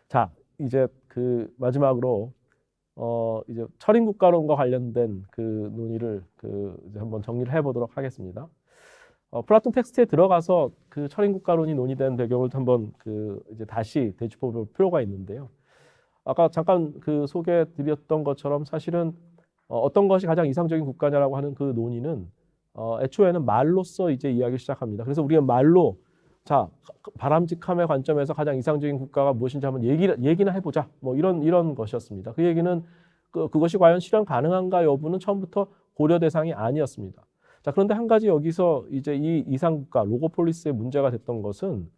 자, 이제 마지막으로 이제 철인 국가론과 관련된 논의를 이제 한번 정리를 해보도록 하겠습니다. 플라톤 텍스트에 들어가서 그 철인국가론이 논의된 배경을 한번 이제 다시 되짚어볼 필요가 있는데요. 아까 잠깐 소개드렸던 것처럼 사실은 어떤 것이 가장 이상적인 국가냐라고 하는 그 논의는 애초에는 말로써 이제 이야기를 시작합니다. 그래서 우리가 말로 자 바람직함의 관점에서 가장 이상적인 국가가 무엇인지 한번 얘기나 해보자. 뭐 이런 것이었습니다. 그 얘기는 그것이 과연 실현 가능한가 여부는 처음부터 고려 대상이 아니었습니다. 자, 그런데 한 가지 여기서 이제 이 이상국가 로고폴리스의 문제가 됐던 것은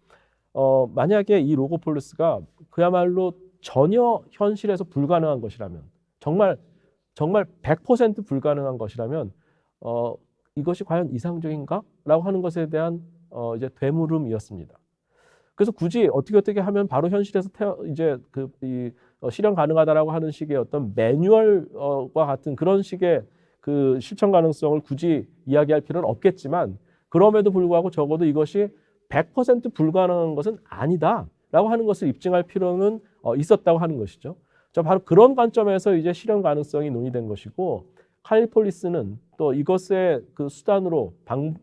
만약에 이 로고폴리스가 그야말로 전혀 현실에서 불가능한 것이라면 정말 100% 불가능한 것이라면 이것이 과연 이상적인가라고 하는 것에 대한 이제 되물음이었습니다. 그래서 굳이 어떻게 하면 바로 현실에서 실현 가능하다라고 하는 식의 어떤 매뉴얼과 같은 그런 식의 그 실천 가능성을 굳이 이야기할 필요는 없겠지만 그럼에도 불구하고 적어도 이것이 100% 불가능한 것은 아니다라고 하는 것을 입증할 필요는 있었다고 하는 것이죠. 자, 바로 그런 관점에서 이제 실현 가능성이 논의된 것이고 칼리폴리스는 또 이것의 그 수단으로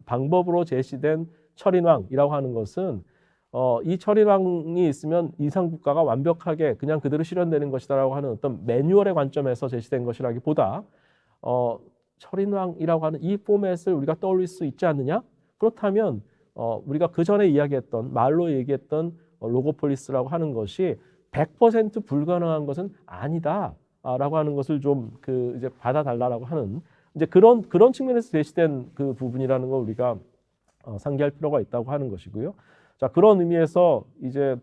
방법으로 제시된 철인왕이라고 하는 것은 이 철인왕이 있으면 이상국가가 완벽하게 그냥 그대로 실현되는 것이다라고 하는 어떤 매뉴얼의 관점에서 제시된 것이라기보다 철인왕이라고 하는 이 포맷을 우리가 떠올릴 수 있지 않느냐? 그렇다면 우리가 그 전에 이야기했던 말로 얘기했던 로고폴리스라고 하는 것이 100% 불가능한 것은 아니다라고 하는 것을 좀 이제 받아달라고 하는 이제 그런 측면에서 제시된 그 부분이라는 걸 우리가 상기할 필요가 있다고 하는 것이고요. 자, 그런 의미에서 이제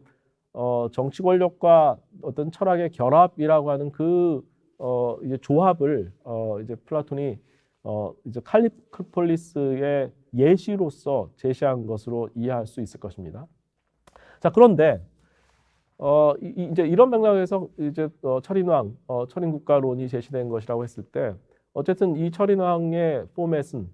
정치 권력과 어떤 철학의 결합이라고 하는 이제 조합을 이제 플라톤이 이제 칼리폴리스의 예시로서 제시한 것으로 이해할 수 있을 것입니다. 자, 그런데 이제 이런 맥락에서 이제 철인왕, 철인국가론이 제시된 것이라고 했을 때 어쨌든 이 철인왕의 포맷은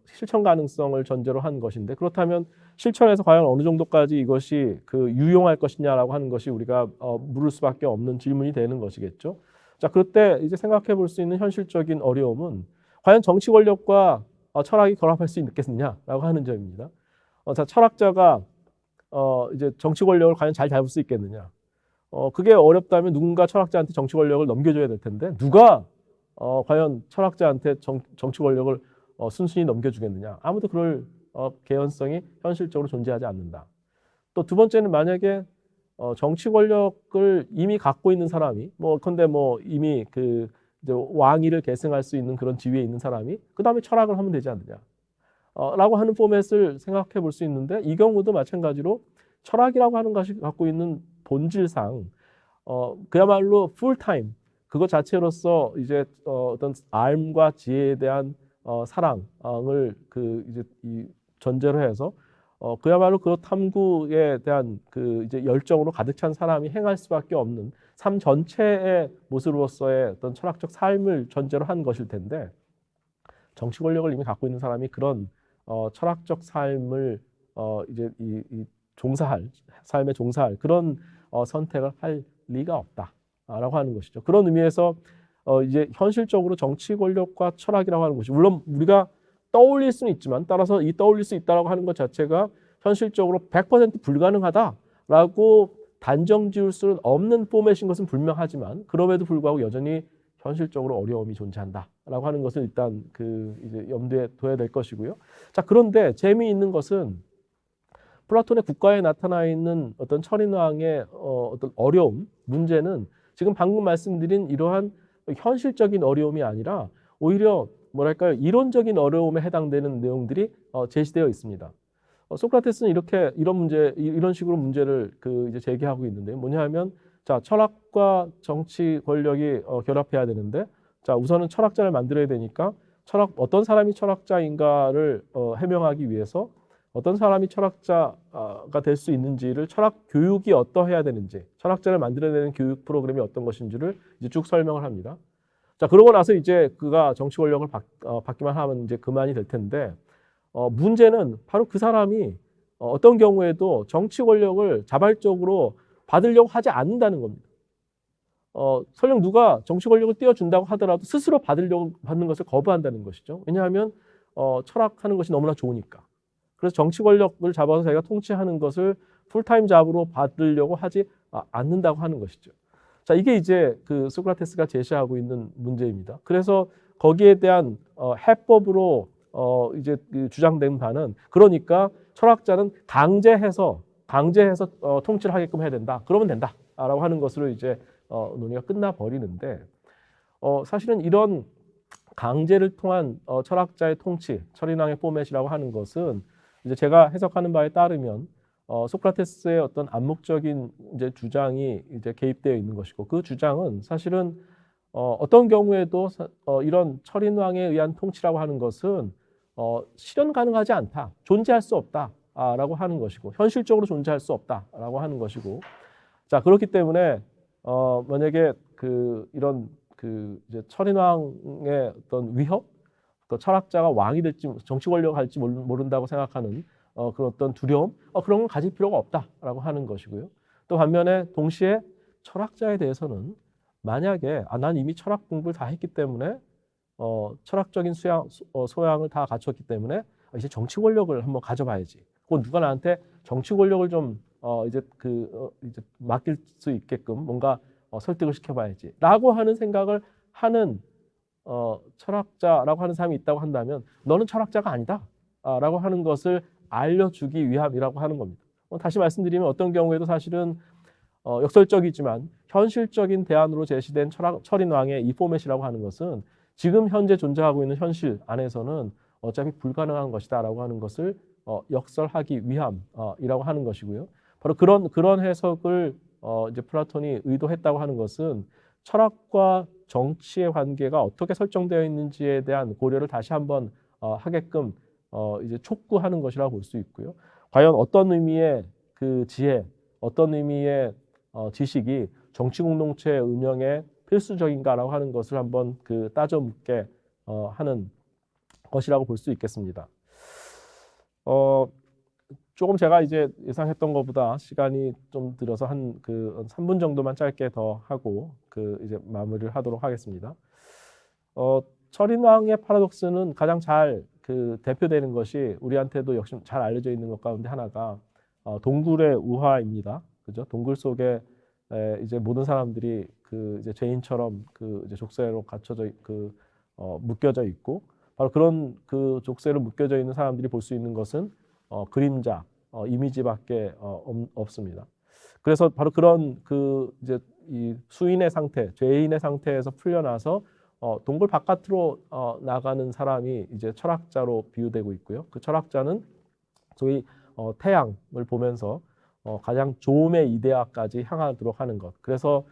실천 가능성을 전제로 한 것인데 그렇다면 실천에서 과연 어느 정도까지 이것이 유용할 것이냐라고 하는 것이 우리가 물을 수밖에 없는 질문이 되는 것이겠죠. 자, 그때 이제 생각해 볼 수 있는 현실적인 어려움은 과연 정치 권력과 철학이 결합할 수 있겠느냐라고 하는 점입니다. 자, 철학자가 이제 정치 권력을 과연 잘 잡을 수 있겠느냐? 그게 어렵다면 누군가 철학자한테 정치 권력을 넘겨줘야 될 텐데 누가 과연 철학자한테 정치 권력을 순순히 넘겨주겠느냐? 아무도 그럴 개연성이 현실적으로 존재하지 않는다. 또 두 번째는 만약에 정치 권력을 이미 갖고 있는 사람이 근데 이미 이제 왕위를 계승할 수 있는 그런 지위에 있는 사람이 그 다음에 철학을 하면 되지 않느냐? 라고 하는 포맷을 생각해 볼 수 있는데 이 경우도 마찬가지로 철학이라고 하는 것이 갖고 있는 본질상 그야말로 풀타임 그것 자체로서 이제 어떤 알과 지혜에 대한 사랑을 이제 이 전제로 해서 그야말로 그 탐구에 대한 이제 열정으로 가득 찬 사람이 행할 수밖에 없는 삶 전체의 모습으로서의 어떤 철학적 삶을 전제로 한 것일 텐데 정치 권력을 이미 갖고 있는 사람이 그런 철학적 삶을 이제 이 삶에 종사할 그런 선택을 할 리가 없다라고 하는 것이죠. 그런 의미에서 이제 현실적으로 정치 권력과 철학이라고 하는 것이 물론 우리가 떠올릴 수는 있지만 따라서 이 떠올릴 수 있다라고 하는 것 자체가 현실적으로 100% 불가능하다라고 단정 지을 수는 없는 포맷인 것은 분명하지만 그럼에도 불구하고 여전히 현실적으로 어려움이 존재한다라고 하는 것을 일단 이제 염두에 둬야 될 것이고요. 자, 그런데 재미있는 것은 플라톤의 국가에 나타나 있는 어떤 철인왕의 어떤 어려움, 문제는 지금 방금 말씀드린 이러한 현실적인 어려움이 아니라 오히려 뭐랄까요, 이론적인 어려움에 해당되는 내용들이 제시되어 있습니다. 소크라테스는 이런 식으로 문제를 이제 제기하고 있는데 뭐냐 하면 자, 철학과 정치 권력이 결합해야 되는데 자, 우선은 철학자를 만들어야 되니까 어떤 사람이 철학자인가를 해명하기 위해서 어떤 사람이 철학자가 될 수 있는지를 철학 교육이 어떠해야 되는지 철학자를 만들어내는 교육 프로그램이 어떤 것인지를 이제 쭉 설명을 합니다. 자, 그러고 나서 이제 그가 정치 권력을 받기만 하면 이제 그만이 될 텐데 문제는 바로 그 사람이 어떤 경우에도 정치 권력을 자발적으로 받으려고 하지 않는다는 겁니다. 설령 누가 정치 권력을 띄워준다고 하더라도 스스로 받는 것을 거부한다는 것이죠. 왜냐하면 철학하는 것이 너무나 좋으니까. 그래서 정치 권력을 잡아서 자기가 통치하는 것을 풀타임 잡으로 받으려고 하지 않는다고 하는 것이죠. 자, 이게 이제 그 소크라테스가 제시하고 있는 문제입니다. 그래서 거기에 대한 해법으로 이제 그 주장된 바는, 그러니까 철학자는 강제해서 통치를 하게끔 해야 된다. 그러면 된다라고 하는 것으로 이제 논의가 끝나 버리는데, 사실은 이런 강제를 통한 철학자의 통치, 철인왕의 포맷이라고 하는 것은 이제 제가 해석하는 바에 따르면 소크라테스의 어떤 암묵적인 이제 주장이 이제 개입되어 있는 것이고, 그 주장은 사실은 어떤 경우에도 이런 철인왕에 의한 통치라고 하는 것은 실현 가능하지 않다, 존재할 수 없다라고 하는 것이고, 현실적으로 존재할 수 없다라고 하는 것이고, 자, 그렇기 때문에 만약에 이런 이제 철인왕의 어떤 위협, 또 철학자가 왕이 될지 정치 권력을 할지 모른다고 생각하는 그런 어떤 두려움, 그런 건 가질 필요가 없다라고 하는 것이고요. 또 반면에 동시에 철학자에 대해서는 만약에 난 이미 철학 공부를 다 했기 때문에 철학적인 소양을 다 갖췄기 때문에 이제 정치 권력을 한번 가져봐야지. 그건 누가 나한테 정치 권력을 좀 이제 이제 맡길 수 있게끔 뭔가 설득을 시켜봐야지라고 하는 생각을 하는 철학자라고 하는 사람이 있다고 한다면, 너는 철학자가 아니다라고 하는 것을 알려주기 위함이라고 하는 겁니다. 다시 말씀드리면 어떤 경우에도 사실은 역설적이지만 현실적인 대안으로 제시된 철인왕의 이 포맷이라고 하는 것은 지금 현재 존재하고 있는 현실 안에서는 어차피 불가능한 것이다라고 하는 것을 역설하기 위함이라고 하는 것이고요. 바로 그런 해석을 이제 플라톤이 의도했다고 하는 것은 철학과 정치의 관계가 어떻게 설정되어 있는지에 대한 고려를 다시 한번 하게끔 이제 촉구하는 것이라고 볼 수 있고요. 과연 어떤 의미의 그 지혜, 어떤 의미의 지식이 정치 공동체 운영에 필수적인가라고 하는 것을 한번 따져 묻게 하는 것이라고 볼 수 있겠습니다. 조금 제가 이제 예상했던 것보다 시간이 좀 들어서 한 3분 정도만 짧게 더 하고 이제 마무리를 하도록 하겠습니다. 철인왕의 파라독스는 가장 잘 대표되는 것이 우리한테도 역시 잘 알려져 있는 것 가운데 하나가 동굴의 우화입니다. 그죠? 동굴 속에 이제 모든 사람들이 이제 죄인처럼 이제 족쇄로 갇혀져 묶여져 있고, 바로 그런 족쇄로 묶여져 있는 사람들이 볼 수 있는 것은 그림자, 이미지밖에 없습니다. 그래서 바로 그런 이제 이 수인의 상태, 죄인의 상태에서 풀려나서 동굴 바깥으로 나가는 사람이 이제 철학자로 비유되고 있고요. 그 철학자는 소위 태양을 보면서 가장 좋음의 이데아까지 향하도록 하는 것. 그래서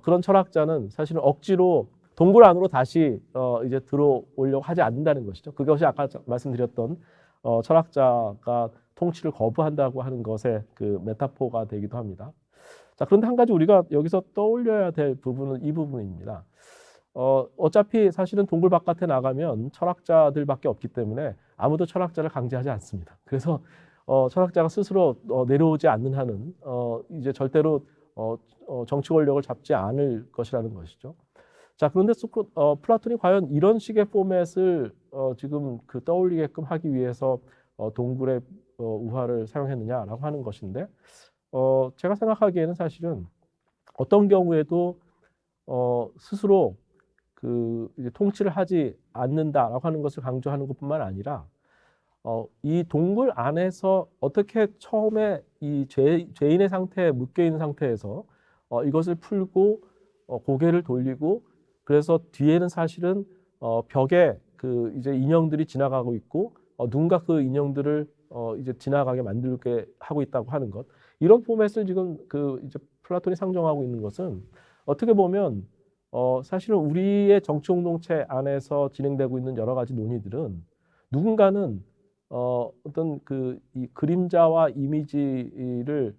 그런 철학자는 사실은 억지로 동굴 안으로 다시 이제 들어오려고 하지 않는다는 것이죠. 그것이 아까 말씀드렸던 철학자가 통치를 거부한다고 하는 것의 메타포가 되기도 합니다. 자, 그런데 한 가지 우리가 여기서 떠올려야 될 부분은 이 부분입니다. 어차피 사실은 동굴 바깥에 나가면 철학자들밖에 없기 때문에 아무도 철학자를 강제하지 않습니다. 그래서 철학자가 스스로 내려오지 않는 한은 이제 절대로 정치 권력을 잡지 않을 것이라는 것이죠. 자, 그런데 플라톤이 과연 이런 식의 포맷을 지금 떠올리게끔 하기 위해서 동굴의 우화를 사용했느냐라고 하는 것인데, 제가 생각하기에는 사실은 어떤 경우에도 스스로 이제 통치를 하지 않는다라고 하는 것을 강조하는 것뿐만 아니라 이 동굴 안에서 어떻게 처음에 이 죄인의 상태에 묶여 있는 상태에서 이것을 풀고 고개를 돌리고, 그래서 뒤에는 사실은 벽에 이제 인형들이 지나가고 있고 누군가 그 인형들을 이제 지나가게 만들게 하고 있다고 하는 것, 이런 포맷을 지금 이제 플라톤이 상정하고 있는 것은 어떻게 보면 사실은 우리의 정치 공동체 안에서 진행되고 있는 여러 가지 논의들은 누군가는 어떤 이 그림자와 이미지를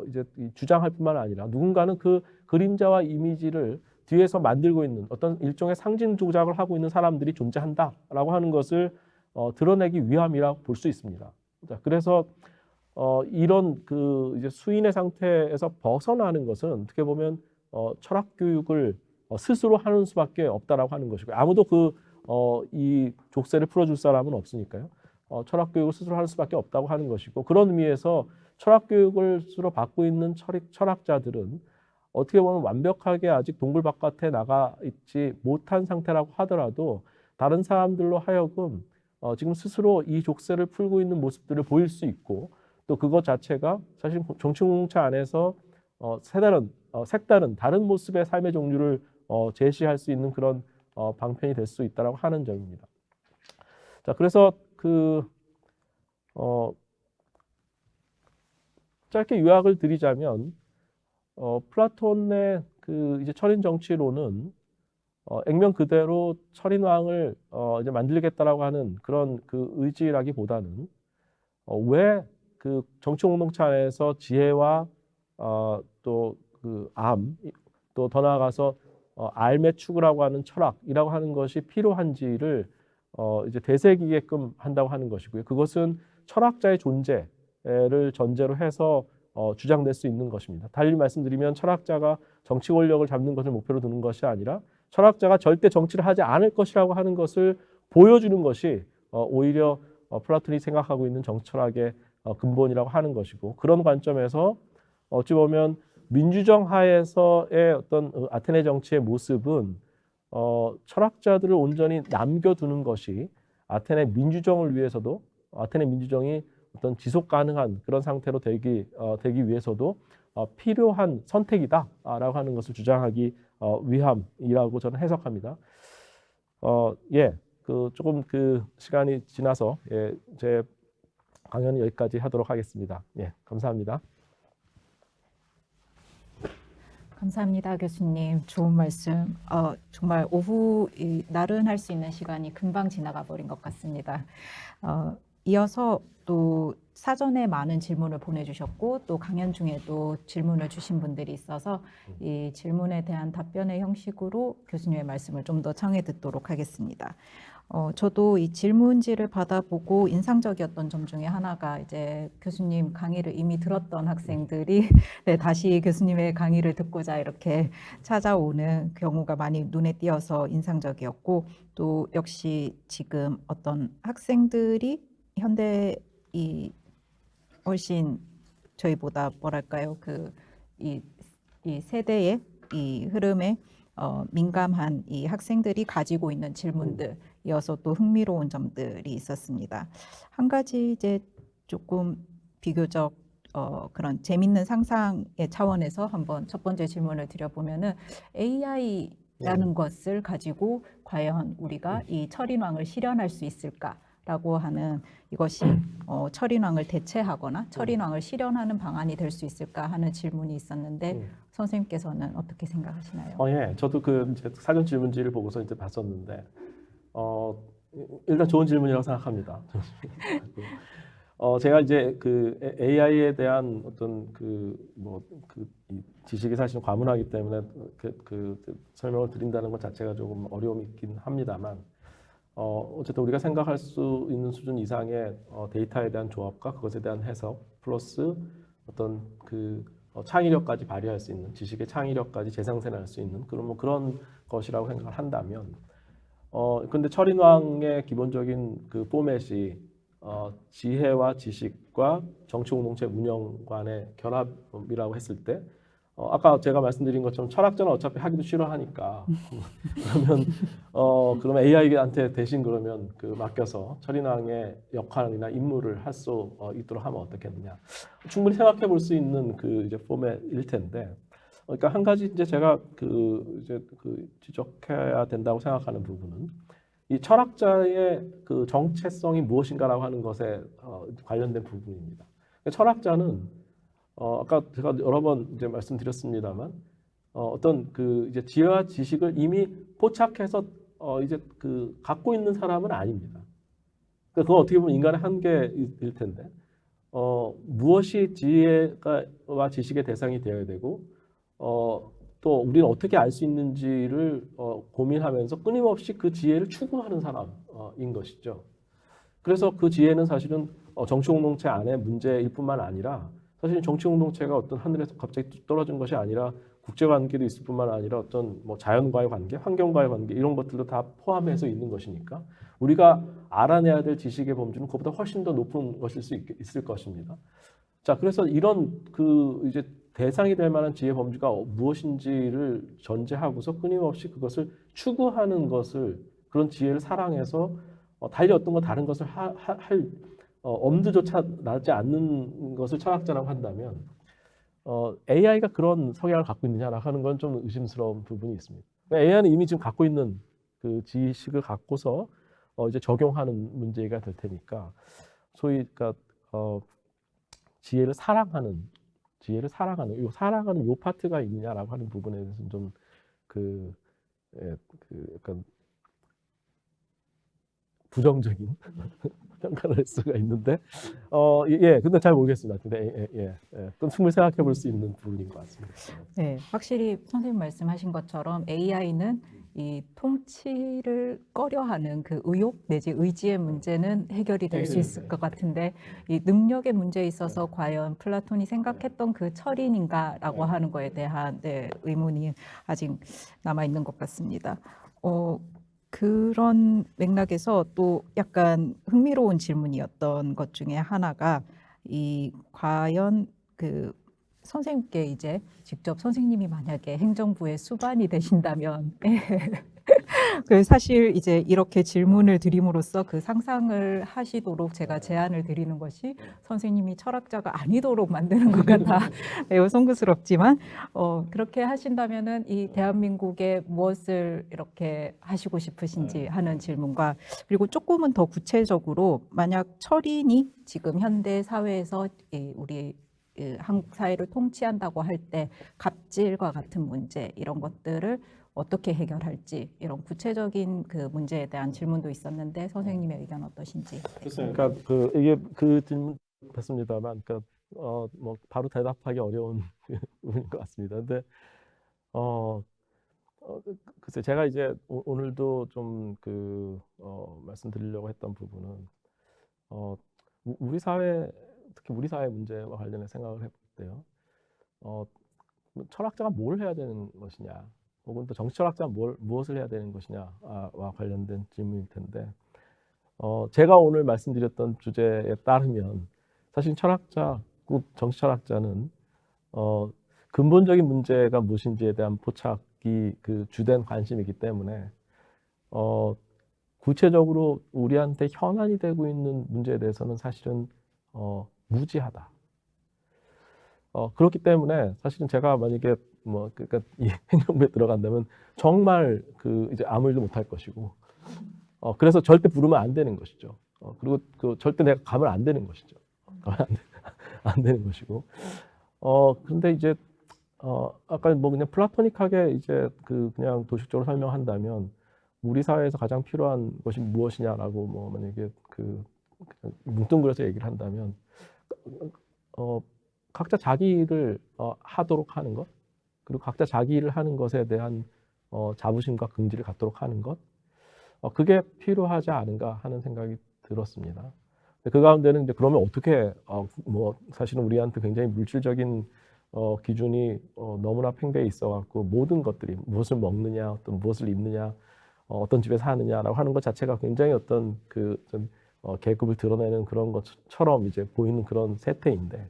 이제 주장할 뿐만 아니라 누군가는 그 그림자와 이미지를 뒤에서 만들고 있는 어떤 일종의 상징 조작을 하고 있는 사람들이 존재한다라고 하는 것을 드러내기 위함이라고 볼 수 있습니다. 자, 그래서 이런 이제 수인의 상태에서 벗어나는 것은 어떻게 보면 철학 교육을 스스로 하는 수밖에 없다라고 하는 것이고, 아무도 이 족쇄를 풀어줄 사람은 없으니까요. 철학 교육을 스스로 할 수밖에 없다고 하는 것이고, 그런 의미에서 철학 교육을 스스로 받고 있는 철학자들은 어떻게 보면 완벽하게 아직 동굴 바깥에 나가 있지 못한 상태라고 하더라도 다른 사람들로 하여금 지금 스스로 이 족쇄를 풀고 있는 모습들을 보일 수 있고, 또 그것 자체가 사실 정치 공동체 안에서 색다른 다른 모습의 삶의 종류를 제시할 수 있는 그런 방편이 될 수 있다라고 하는 점입니다. 자, 그래서 짧게 요약을 드리자면 플라톤의 이제 철인 정치론은 액면 그대로 철인 왕을 이제 만들겠다라고 하는 그런 의지라기보다는 왜 정치 공동체 안에서 지혜와 또 또 더 나아가서 알매 추구라고 하는 철학이라고 하는 것이 필요한지를 이제 되새기게끔 한다고 하는 것이고요. 그것은 철학자의 존재를 전제로 해서 주장될 수 있는 것입니다. 달리 말씀드리면 철학자가 정치 권력을 잡는 것을 목표로 두는 것이 아니라 철학자가 절대 정치를 하지 않을 것이라고 하는 것을 보여주는 것이 오히려 플라톤이 생각하고 있는 정치철학의 근본이라고 하는 것이고, 그런 관점에서 어찌 보면 민주정 하에서의 어떤 아테네 정치의 모습은 철학자들을 온전히 남겨두는 것이 아테네 민주정을 위해서도, 아테네 민주정이 어떤 지속 가능한 그런 상태로 되기 위해서도 필요한 선택이다라고 하는 것을 주장하기 위함이라고 저는 해석합니다. 조금 시간이 지나서 제 강연은 여기까지 하도록 하겠습니다. 감사합니다. 감사합니다, 교수님. 좋은 말씀. 정말 오후 나른할 수 있는 시간이 금방 지나가 버린 것 같습니다. 이어서 또 사전에 많은 질문을 보내주셨고, 또 강연 중에도 질문을 주신 분들이 있어서 이 질문에 대한 답변의 형식으로 교수님의 말씀을 좀 더 청해 듣도록 하겠습니다. 저도 이 질문지를 받아보고 인상적이었던 점 중에 하나가 이제 교수님 강의를 이미 들었던 학생들이 네, 다시 교수님의 강의를 듣고자 이렇게 찾아오는 경우가 많이 눈에 띄어서 인상적이었고, 또 역시 지금 어떤 학생들이 현대 훨씬 저희보다 뭐랄까요, 이 세대의 이 흐름에 민감한 이 학생들이 가지고 있는 질문들이어서 또 흥미로운 점들이 있었습니다. 한 가지 이제 조금 비교적 그런 재밌는 상상의 차원에서 한번 첫 번째 질문을 드려보면은 AI라는 것을 가지고 과연 우리가 이 철인왕을 실현할 수 있을까라고 하는, 이것이 철인왕을 대체하거나 철인왕을 실현하는 방안이 될 수 있을까 하는 질문이 있었는데 선생님께서는 어떻게 생각하시나요? 저도 이제 사전 질문지를 보고서 이제 봤었는데 일단 좋은 질문이라고 생각합니다. 제가 이제 AI에 대한 어떤 이 지식이 사실 과문하기 때문에 설명을 드린다는 것 자체가 조금 어려움이 있긴 합니다만, 어쨌든 우리가 생각할 수 있는 수준 이상의 데이터에 대한 조합과 그것에 대한 해석 플러스 어떤 창의력까지 발휘할 수 있는, 지식의 창의력까지 재생산할 수 있는 그런 것이라고 생각을 한다면, 근데 철인왕의 기본적인 포맷이 지혜와 지식과 정치 공동체 운영관의 결합이라고 했을 때, 아까 제가 말씀드린 것처럼 철학자는 어차피 하기도 싫어하니까 그러면 AI한테 대신 그러면 맡겨서 철인왕의 역할이나 임무를 할 수 있도록 하면 어떻겠느냐, 충분히 생각해 볼 수 있는 이제 포맷일 텐데, 그러니까 한 가지 이제 제가 지적해야 된다고 생각하는 부분은 이 철학자의 정체성이 무엇인가라고 하는 것에 관련된 부분입니다. 철학자는 아까 제가 여러 번 이제 말씀드렸습니다만, 어떤 이제 지혜와 지식을 이미 포착해서 이제 갖고 있는 사람은 아닙니다. 그건 어떻게 보면 인간의 한계일 텐데, 무엇이 지혜와 지식의 대상이 되어야 되고, 또 우리는 어떻게 알 수 있는지를 고민하면서 끊임없이 그 지혜를 추구하는 사람인 것이죠. 그래서 그 지혜는 사실은 정치 공동체 안의 문제일 뿐만 아니라, 사실 정치 공동체가 어떤 하늘에서 갑자기 뚝 떨어진 것이 아니라 국제 관계도 있을 뿐만 아니라 어떤 뭐 자연과의 관계, 환경과의 관계 이런 것들도 다 포함해서 있는 것이니까 우리가 알아내야 될 지식의 범주는 그보다 훨씬 더 높은 것일 수 있을 것입니다. 자, 그래서 이런 그 이제 대상이 될 만한 지혜 범주가 무엇인지를 전제하고서 끊임없이 그것을 추구하는 것을 그런 지혜를 사랑해서 달리 어떤 거 다른 것을 할 엄두조차 나지 않는 것을 철학자라고 한다면 AI가 그런 성향을 갖고 있느냐라고 하는 건 좀 의심스러운 부분이 있습니다. AI는 이미 지금 갖고 있는 그 지식을 갖고서 이제 적용하는 문제가 될 테니까 소위 그러니까 지혜를 사랑하는 요 파트가 있느냐라고 하는 부분에 대해서는 좀 그 약간 부정적인 평가를 할 수가 있는데 근데 잘 모르겠습니다. 근데 또 충분히 생각해 볼 수 있는 부분인 것 같습니다. 네, 확실히 선생님 말씀하신 것처럼 AI는 이 통치를 꺼려하는 그 의욕 내지 의지의 문제는 해결이 될 수 있을 것 같은데 이 능력의 문제에 있어서 과연 플라톤이 생각했던 그 철인인가라고 하는 거에 대한 의문이 아직 남아 있는 것 같습니다. 그런 맥락에서 또 약간 흥미로운 질문이었던 것 중에 하나가 이 과연 그 선생님께 이제 직접 선생님이 만약에 행정부의 수반이 되신다면 그 사실 이제 이렇게 질문을 드림으로써 그 상상을 하시도록 제가 제안을 드리는 것이 선생님이 철학자가 아니도록 만드는 것 같아 매우 송구스럽지만 그렇게 하신다면은 이 대한민국에 무엇을 이렇게 하시고 싶으신지 하는 질문과 그리고 조금은 더 구체적으로 만약 철인이 지금 현대 사회에서 우리 한국 사회를 통치한다고 할 때 갑질과 같은 문제 이런 것들을 어떻게 해결할지 이런 구체적인 그 문제에 대한 질문도 있었는데 선생님의 의견 어떠신지? 그러니까 이게 그 질문 됐습니다만, 그러니까 뭐 바로 대답하기 어려운 부분인 것 같습니다. 근데 글쎄 제가 이제 오늘도 좀 말씀드리려고 했던 부분은 우리 사회 특히 우리 사회 문제와 관련해 생각을 해볼 때요. 철학자가 뭘 해야 되는 것이냐, 혹은 또 정치 철학자가 무엇을 해야 되는 것이냐와 관련된 질문일 텐데, 제가 오늘 말씀드렸던 주제에 따르면 사실 철학자, 정치 철학자는 근본적인 문제가 무엇인지에 대한 포착이 그 주된 관심이기 때문에 구체적으로 우리한테 현안이 되고 있는 문제에 대해서는 사실은 무지하다. 그렇기 때문에 사실은 제가 만약에 그러니까 이 행정부에 들어간다면 정말 이제 아무 일도 못할 것이고, 그래서 절대 부르면 안 되는 것이죠. 그리고 절대 내가 가면 안 되는 것이죠. 가면 안 되는 것이고, 근데 이제 아까 뭐 그냥 플라토닉하게 이제 그냥 도식적으로 설명한다면 우리 사회에서 가장 필요한 것이 무엇이냐라고 뭐 만약에 그냥 뭉뚱그려서 얘기를 한다면 각자 자기 일을 하도록 하는 것, 그리고 각자 자기 일을 하는 것에 대한 자부심과 긍지를 갖도록 하는 것, 그게 필요하지 않은가 하는 생각이 들었습니다. 그 가운데는 이제 그러면 어떻게 뭐 사실은 우리한테 굉장히 물질적인 기준이 너무나 팽배해 있어갖고 모든 것들이 무엇을 먹느냐, 어떤 무엇을 입느냐, 어떤 집에 사느냐라고 하는 것 자체가 굉장히 어떤 계급을 드러내는 그런 것처럼 이제 보이는 그런 세태인데,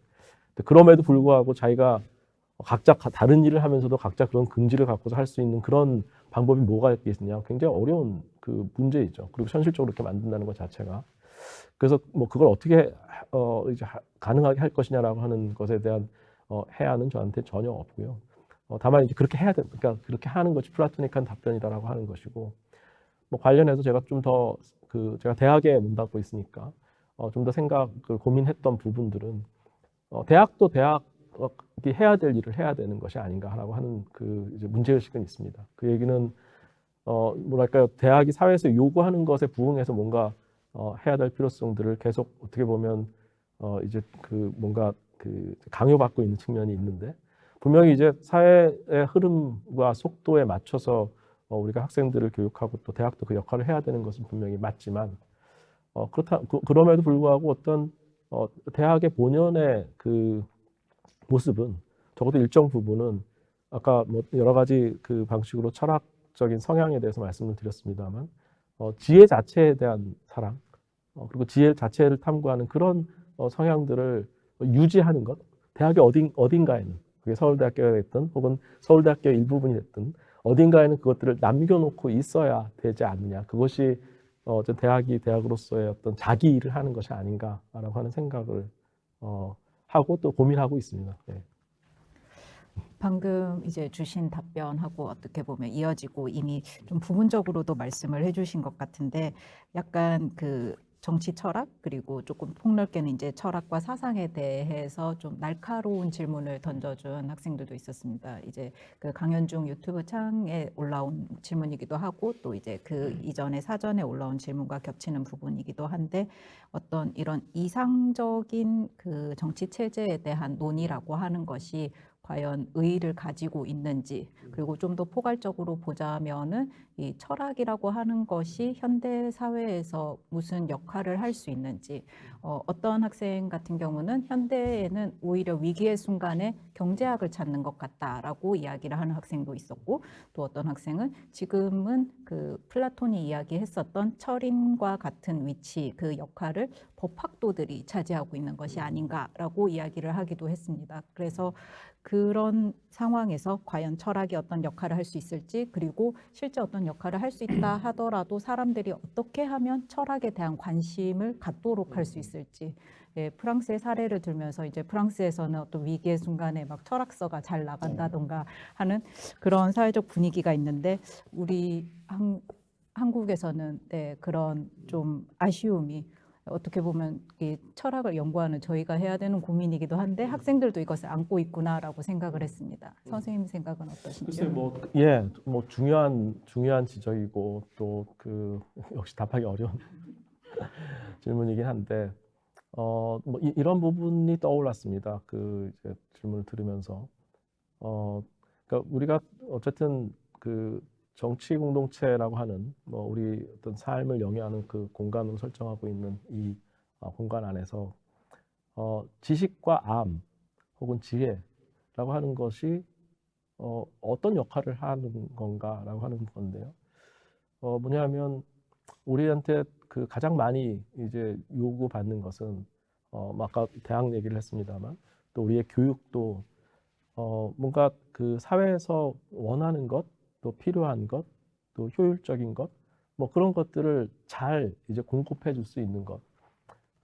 그럼에도 불구하고 자기가 각자 다른 일을 하면서도 각자 그런 긍지를 갖고서 할 수 있는 그런 방법이 뭐가 있겠느냐, 굉장히 어려운 그 문제이죠. 그리고 현실적으로 이렇게 만든다는 것 자체가. 그래서 뭐 그걸 어떻게 이제 가능하게 할 것이냐라고 하는 것에 대한 해안은 저한테 전혀 없고요. 다만 이제 그렇게 해야 된다. 그러니까 그렇게 하는 것이 플라토닉한 답변이다라고 하는 것이고, 뭐 관련해서 제가 좀 더 제가 대학에 문닫고 있으니까 좀 더 생각을 고민했던 부분들은 대학도 대학이 해야 될 일을 해야 되는 것이 아닌가라고 하는 이제 문제의식은 있습니다. 그 얘기는 뭐랄까요, 대학이 사회에서 요구하는 것에 부응해서 뭔가 해야 될 필요성들을 계속 어떻게 보면 이제 뭔가 강요받고 있는 측면이 있는데, 분명히 이제 사회의 흐름과 속도에 맞춰서 우리가 학생들을 교육하고 또 대학도 그 역할을 해야 되는 것은 분명히 맞지만, 그럼에도 불구하고 어떤 대학의 본연의 그 모습은 적어도 일정 부분은 아까 뭐 여러 가지 그 방식으로 철학적인 성향에 대해서 말씀을 드렸습니다만, 지혜 자체에 대한 사랑, 그리고 지혜 자체를 탐구하는 그런 성향들을 유지하는 것, 대학의 어딘가에는, 그게 서울대학교가 됐든 혹은 서울대학교 일부분이 됐든 어딘가에는 그것들을 남겨놓고 있어야 되지 않느냐. 그것이 대학이 대학으로서의 어떤 자기 일을 하는 것이 아닌가라고 하는 생각을 하고 또 고민하고 있습니다. 네. 방금 이제 주신 답변하고 어떻게 보면 이어지고 이미 좀 부분적으로도 말씀을 해주신 것 같은데 약간 그 정치 철학 그리고 조금 폭넓게는 이제 철학과 사상에 대해서 좀 날카로운 질문을 던져준 학생들도 있었습니다. 이제 그 강연중 유튜브 창에 올라온 질문이기도 하고 또 이제 그 이전에 사전에 올라온 질문과 겹치는 부분이기도 한데 어떤 이런 이상적인 그 정치 체제에 대한 논의라고 하는 것이 과연 의의를 가지고 있는지 그리고 좀 더 포괄적으로 보자면은 이 철학이라고 하는 것이 현대 사회에서 무슨 역할을 할 수 있는지 어떤 학생 같은 경우는 현대에는 오히려 위기의 순간에 경제학을 찾는 것 같다라고 이야기를 하는 학생도 있었고 또 어떤 학생은 지금은 그 플라톤이 이야기했었던 철인과 같은 위치 그 역할을 법학도들이 차지하고 있는 것이 아닌가라고 이야기를 하기도 했습니다. 그래서 그런 상황에서 과연 철학이 어떤 역할을 할 수 있을지 그리고 실제 어떤 역할을 할 수 있다 하더라도 사람들이 어떻게 하면 철학에 대한 관심을 갖도록 할 수 있을지 예, 프랑스의 사례를 들면서 이제 프랑스에서는 어떤 위기의 순간에 막 철학서가 잘 나간다던가 하는 그런 사회적 분위기가 있는데 우리 한국에서는 네, 그런 좀 아쉬움이 어떻게 보면 이 철학을 연구하는 저희가 해야 되는 고민이기도 한데 학생들도 이것을 안고 있구나라고 생각을 했습니다. 선생님 생각은 글쎄 어떠신지요? 뭐 중요한 지적이고 또 그 역시 답하기 어려운 질문이긴 한데 뭐 이런 부분이 떠올랐습니다. 그 이제 질문을 들으면서 그러니까 우리가 어쨌든 그 정치 공동체라고 하는 뭐 우리 어떤 삶을 영위하는 그 공간으로 설정하고 있는 이 공간 안에서 지식과 암 혹은 지혜라고 하는 것이 어떤 역할을 하는 건가라고 하는 건데요. 뭐냐면 우리한테 그 가장 많이 이제 요구받는 것은 뭐 아까 대학 얘기를 했습니다만 또 우리의 교육도 뭔가 그 사회에서 원하는 것, 또 필요한 것, 또 효율적인 것, 뭐 그런 것들을 잘 이제 공급해 줄 수 있는 것.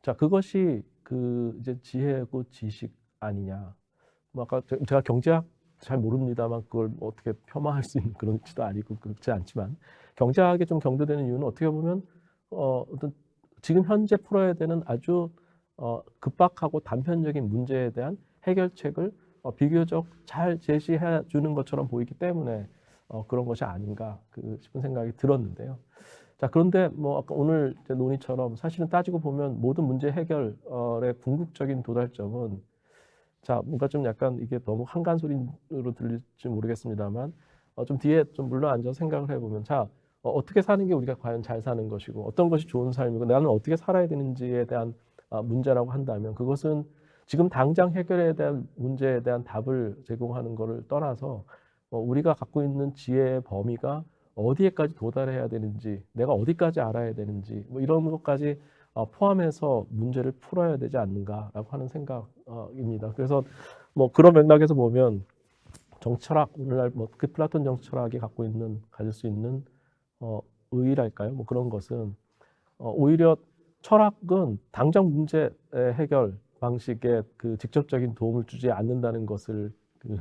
자, 그것이 그 이제 지혜고 지식 아니냐. 뭐 아까 제가 경제학 잘 모릅니다만 그걸 뭐 어떻게 폄하할 수 있는 그런지도 아니고 그렇지 않지만 경제학에 좀 경도되는 이유는 어떻게 보면 어떤 지금 현재 풀어야 되는 아주 급박하고 단편적인 문제에 대한 해결책을 비교적 잘 제시해 주는 것처럼 보이기 때문에 그런 것이 아닌가 싶은 생각이 들었는데요. 자, 그런데 뭐 아까 오늘 논의처럼 사실은 따지고 보면 모든 문제 해결의 궁극적인 도달점은 자, 뭔가 좀 약간 이게 너무 한간 소리로 들릴지 모르겠습니다만 좀 뒤에 좀 물러 앉아서 생각을 해보면 자, 어떻게 사는 게 우리가 과연 잘 사는 것이고 어떤 것이 좋은 삶이고 나는 어떻게 살아야 되는지에 대한 문제라고 한다면 그것은 지금 당장 해결해야 될 문제에 대한 답을 제공하는 것을 떠나서 우리가 갖고 있는 지혜의 범위가 어디에까지 도달해야 되는지 내가 어디까지 알아야 되는지 뭐 이런 것까지 포함해서 문제를 풀어야 되지 않는가라고 하는 생각입니다. 그래서 뭐 그런 맥락에서 보면 정철학 오늘날 뭐 그 플라톤 정철학이 갖고 있는 가질 수 있는 의의랄까요? 뭐 그런 것은 오히려 철학은 당장 문제 해결 방식에 그 직접적인 도움을 주지 않는다는 것을 그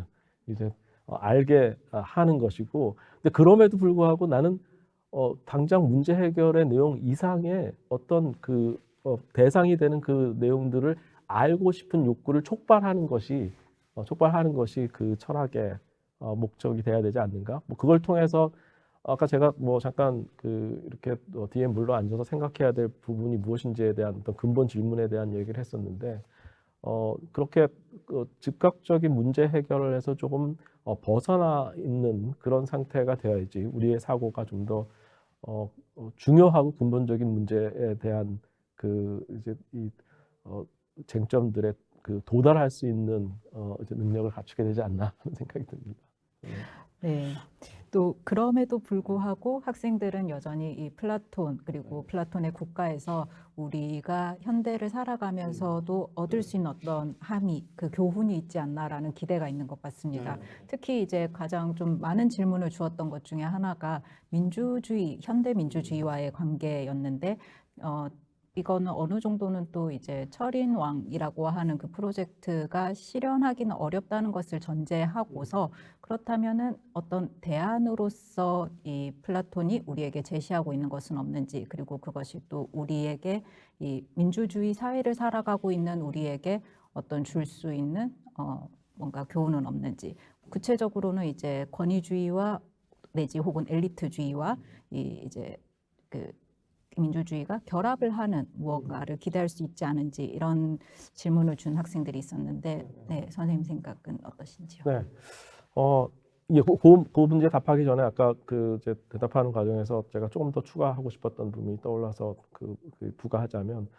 이제 알게 하는 것이고, 근데 그럼에도 불구하고 나는 당장 문제 해결의 내용 이상의 어떤 그 대상이 되는 그 내용들을 알고 싶은 욕구를 촉발하는 것이 그 철학의 목적이 돼야 되지 않는가? 뭐 그걸 통해서 아까 제가 뭐 잠깐 그 이렇게 뒤에 물러 앉아서 생각해야 될 부분이 무엇인지에 대한 어떤 근본 질문에 대한 얘기를 했었는데 그렇게 즉각적인 문제 해결을 해서 조금 벗어나 있는 그런 상태가 되어야지 우리의 사고가 좀 더 중요하고 근본적인 문제에 대한 그 이제 이 쟁점들에 그 도달할 수 있는 이제 능력을 갖추게 되지 않나 하는 생각이 듭니다. 네. 또 그럼에도 불구하고 학생들은 여전히 이 플라톤 그리고 플라톤의 국가에서 우리가 현대를 살아가면서도 얻을 수 있는 어떤 함의, 그 교훈이 있지 않나라는 기대가 있는 것 같습니다. 특히 이제 가장 좀 많은 질문을 주었던 것 중에 하나가 민주주의, 현대 민주주의와의 관계였는데 이거는 어느 정도는 또 이제 철인왕이라고 하는 그 프로젝트가 실현하기는 어렵다는 것을 전제하고서 그렇다면은 어떤 대안으로서 이 플라톤이 우리에게 제시하고 있는 것은 없는지, 그리고 그것이 또 우리에게 이 민주주의 사회를 살아가고 있는 우리에게 어떤 줄 수 있는 뭔가 교훈은 없는지, 구체적으로는 이제 권위주의와 내지 혹은 엘리트주의와 이 이제 그 민주주의가 결합을 하는 무언가를 기대할 수 있지 않은지, 이런 질문을 준 학생들이 있었는데, 네, 선생님 생각은 어떠신지요? 네. 예, 그 문제 답하기 전에 아까 그 이제 대답하는 과정에서 제가 조금 더 추가하고 싶었던 부분이 떠올라서 그 부가하자면,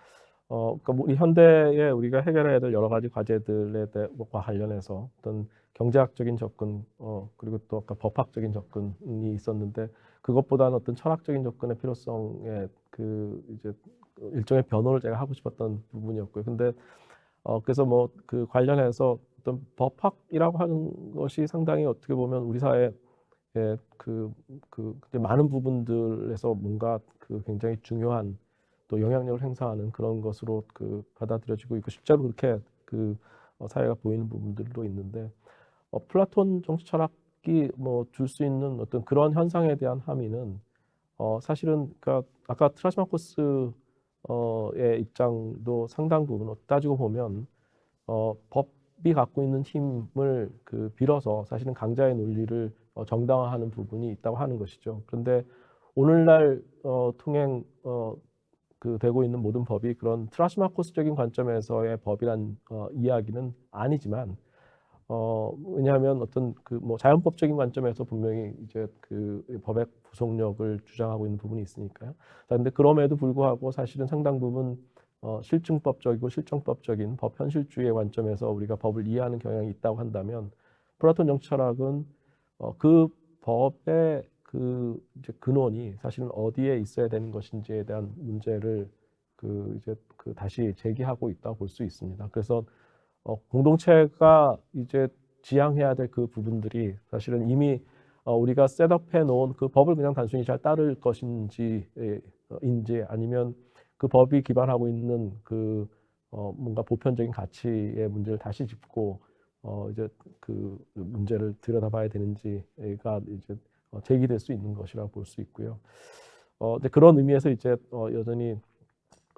그러니까 우리 현대에 우리가 해결해야 될 여러 가지 과제들에 대과 관련해서 어떤 경제학적인 접근, 그리고 또 아까 법학적인 접근이 있었는데, 그것보다는 어떤 철학적인 접근의 필요성에 그 이제 일종의 변호를 제가 하고 싶었던 부분이었고요. 근데 그래서 뭐 그 관련해서 어떤 법학이라고 하는 것이 상당히 어떻게 보면 우리 사회에 많은 부분들에서 뭔가 그 굉장히 중요한 또 영향력을 행사하는 그런 것으로 그 받아들여지고 있고, 실제로 그렇게 그 사회가 보이는 부분들도 있는데, 플라톤 정치 철학이 뭐 줄 수 있는 어떤 그런 현상에 대한 함의는 사실은 그러니까 아까 트라시마코스의 입장도 상당 부분 따지고 보면 법이 갖고 있는 힘을 그 빌어서 사실은 강자의 논리를 정당화하는 부분이 있다고 하는 것이죠. 그런데 오늘날 통행 그 되고 있는 모든 법이 그런 트라시마코스적인 관점에서의 법이란 이야기는 아니지만, 왜냐하면 어떤 그 뭐 자연법적인 관점에서 분명히 이제 그 법의 구속력을 주장하고 있는 부분이 있으니까요. 그런데 그럼에도 불구하고 사실은 상당 부분 실증법적이고 실정법적인 법 현실주의의 관점에서 우리가 법을 이해하는 경향이 있다고 한다면, 플라톤 정치 철학은 그 법의 그 이제 근원이 사실은 어디에 있어야 되는 것인지에 대한 문제를 그 이제 그 다시 제기하고 있다고 볼 수 있습니다. 그래서 공동체가 이제 지향해야 될 그 부분들이 사실은 이미 우리가 셋업해 놓은 그 법을 그냥 단순히 잘 따를 것인지 인지, 아니면 그 법이 기반하고 있는 그 뭔가 보편적인 가치의 문제를 다시 짚고 이제 그 문제를 들여다봐야 되는지가 이제 제기될 수 있는 것이라고 볼 수 있고요. 근데 그런 의미에서 이제 여전히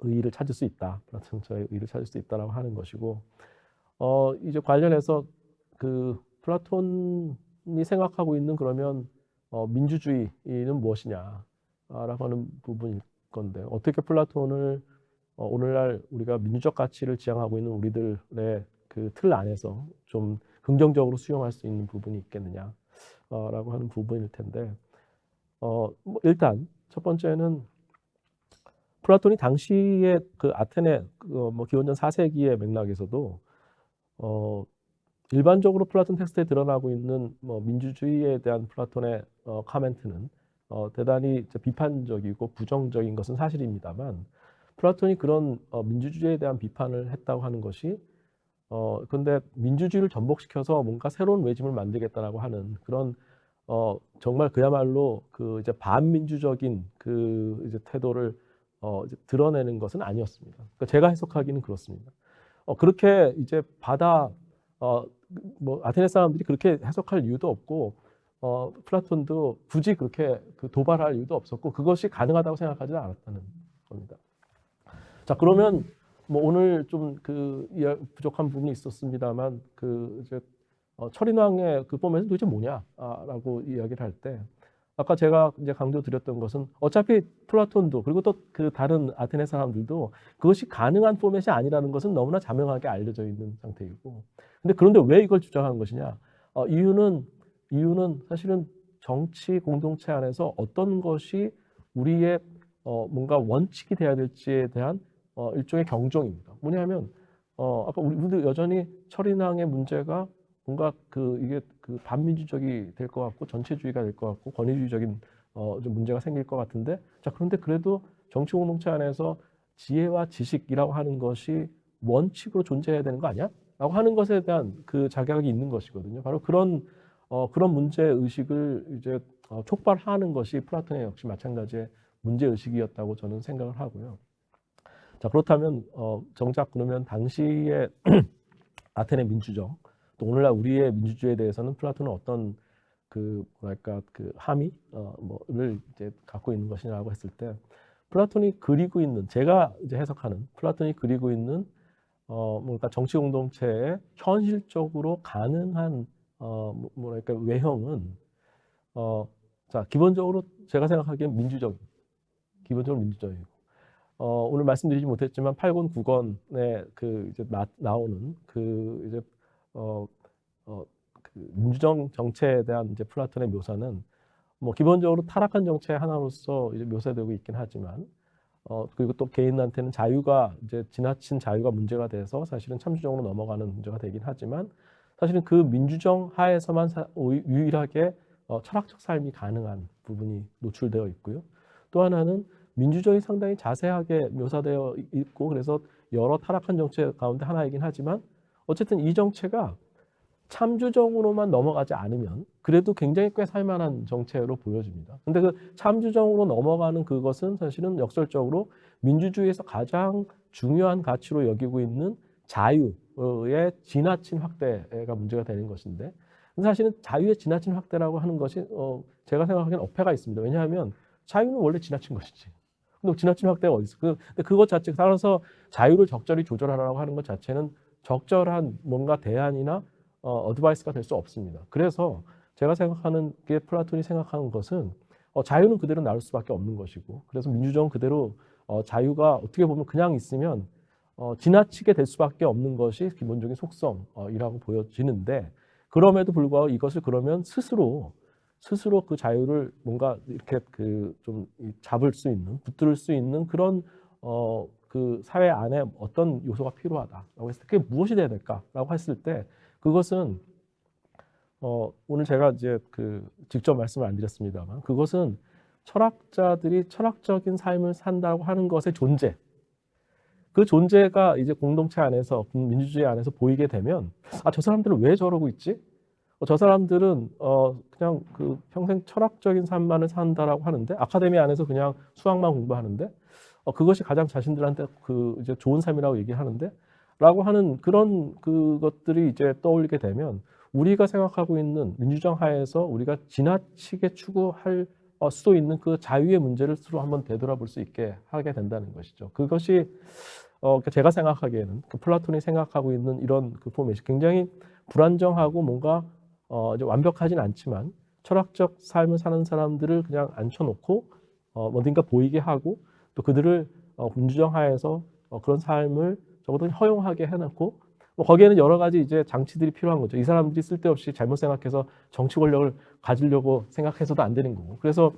의의를 찾을 수 있다, 플라톤의 의의를 찾을 수 있다라고 하는 것이고, 이제 관련해서 그 플라톤이 생각하고 있는 그러면 민주주의는 무엇이냐라고 하는 부분일 건데, 어떻게 플라톤을 오늘날 우리가 민주적 가치를 지향하고 있는 우리들의 그 틀 안에서 좀 긍정적으로 수용할 수 있는 부분이 있겠느냐라고 하는 부분일 텐데, 뭐 일단 첫 번째는 플라톤이 당시에 그 아테네 뭐 기원전 4세기의 맥락에서도 일반적으로 플라톤 텍스트에 드러나고 있는 뭐 민주주의에 대한 플라톤의 카멘트는 대단히 비판적이고 부정적인 것은 사실입니다만, 플라톤이 그런 민주주의에 대한 비판을 했다고 하는 것이 근데 민주주의를 전복시켜서 뭔가 새로운 레짐을 만들겠다라고 하는 그런 정말 그야말로 그 이제 반민주적인 그 이제 태도를 이제 드러내는 것은 아니었습니다. 그러니까 제가 해석하기는 그렇습니다. 그렇게 이제 뭐 아테네 사람들이 그렇게 해석할 이유도 없고, 플라톤도 굳이 그렇게 그 도발할 이유도 없었고, 그것이 가능하다고 생각하지 않았다는 겁니다. 자, 그러면 뭐 오늘 좀 그 부족한 부분이 있었습니다만, 그 이제 철인왕의 그 포맷은 도대체 뭐냐라고 이야기를 할 때, 아까 제가 이제 강조드렸던 것은 어차피 플라톤도 그리고 또 그 다른 아테네 사람들도 그것이 가능한 포맷이 아니라는 것은 너무나 자명하게 알려져 있는 상태이고, 근데 그런데 왜 이걸 주장한 것이냐? 이유는 사실은 정치 공동체 안에서 어떤 것이 우리의 뭔가 원칙이 돼야 될지에 대한 일종의 경종입니다. 뭐냐면 아까 우리도 여전히 철인왕의 문제가 뭔가 이게 그 반민주적이 될 것 같고 전체주의가 될 것 같고 권위주의적인 좀 문제가 생길 것 같은데 자 그런데 그래도 정치 공동체 안에서 지혜와 지식이라고 하는 것이 원칙으로 존재해야 되는 거 아니야? 라고 하는 것에 대한 그 자각이 있는 것이거든요. 바로 그런 그런 문제 의식을 이제 촉발하는 것이 플라톤의 역시 마찬가지의 문제 의식이었다고 저는 생각을 하고요. 자 그렇다면 정작 그러면 당시에 아테네 민주정 또 오늘날 우리의 민주주의에 대해서는 플라톤은 어떤 그 뭐랄까 그 함의 뭐를 이제 갖고 있는 것이냐고 했을 때 플라톤이 그리고 있는 제가 이제 해석하는 플라톤이 그리고 있는 뭔가 정치 공동체에 현실적으로 가능한 뭐랄까 외형은 자 기본적으로 제가 생각하기엔 기본적으로 민주적이고 오늘 말씀드리지 못했지만 8권 9권에 그 이제 나오는 그 이제 그 민주정 정체에 대한 이제 플라톤의 묘사는 뭐 기본적으로 타락한 정체의 하나로서 이제 묘사되고 있긴 하지만 그리고 또 개인한테는 자유가 이제 지나친 자유가 문제가 돼서 사실은 참주정으로 넘어가는 문제가 되긴 하지만 사실은 그 민주정 하에서만 유일하게 철학적 삶이 가능한 부분이 노출되어 있고요. 또 하나는 민주정이 상당히 자세하게 묘사되어 있고 그래서 여러 타락한 정체 가운데 하나이긴 하지만 어쨌든 이 정체가 참주정으로만 넘어가지 않으면 그래도 굉장히 꽤 살만한 정체로 보여집니다. 근데 그 참주정으로 넘어가는 그것은 사실은 역설적으로 민주주의에서 가장 중요한 가치로 여기고 있는 자유의 지나친 확대가 문제가 되는 것인데 사실은 자유의 지나친 확대라고 하는 것이 제가 생각하기엔 어폐가 있습니다. 왜냐하면 자유는 원래 지나친 것이지. 근데 지나친 확대가 어디 있어? 근데 그것 자체 따라서 자유를 적절히 조절하라고 하는 것 자체는 적절한 뭔가 대안이나 어드바이스가 될 수 없습니다. 그래서 제가 생각하는 게 플라톤이 생각하는 것은 자유는 그대로 나올 수밖에 없는 것이고 그래서 민주정은 그대로 자유가 어떻게 보면 그냥 있으면 지나치게 될 수밖에 없는 것이 기본적인 속성이라고 보여지는데 그럼에도 불구하고 이것을 그러면 스스로 그 자유를 뭔가 이렇게 그 좀 잡을 수 있는 붙들 수 있는 그런 그 사회 안에 어떤 요소가 필요하다라고 했을 때 그게 무엇이 돼야 될까라고 했을 때 그것은 오늘 제가 이제 그 직접 말씀을 안 드렸습니다만 그것은 철학자들이 철학적인 삶을 산다고 하는 것의 존재 그 존재가 이제 공동체 안에서 민주주의 안에서 보이게 되면 아, 저 사람들은 왜 저러고 있지? 저 사람들은 그냥 그 평생 철학적인 삶만을 산다라고 하는데 아카데미 안에서 그냥 수학만 공부하는데 그것이 가장 자신들한테 그 이제 좋은 삶이라고 얘기하는데 라고 하는 그런 그것들이 이제 떠올리게 되면 우리가 생각하고 있는 민주정 하에서 우리가 지나치게 추구할 수도 있는 그 자유의 문제를 스스로 한번 되돌아볼 수 있게 하게 된다는 것이죠. 그것이 제가 생각하기에는 그 플라톤이 생각하고 있는 이런 그 포맷이 굉장히 불안정하고 뭔가 이제 완벽하진 않지만 철학적 삶을 사는 사람들을 그냥 앉혀놓고 어딘가 보이게 하고 또 그들을 민주정 하에서 그런 삶을 적어도 허용하게 해놓고 뭐 거기에는 여러 가지 이제 장치들이 필요한 거죠. 이 사람들이 쓸데없이 잘못 생각해서 정치 권력을 가지려고 생각해서도 안 되는 거고. 그래서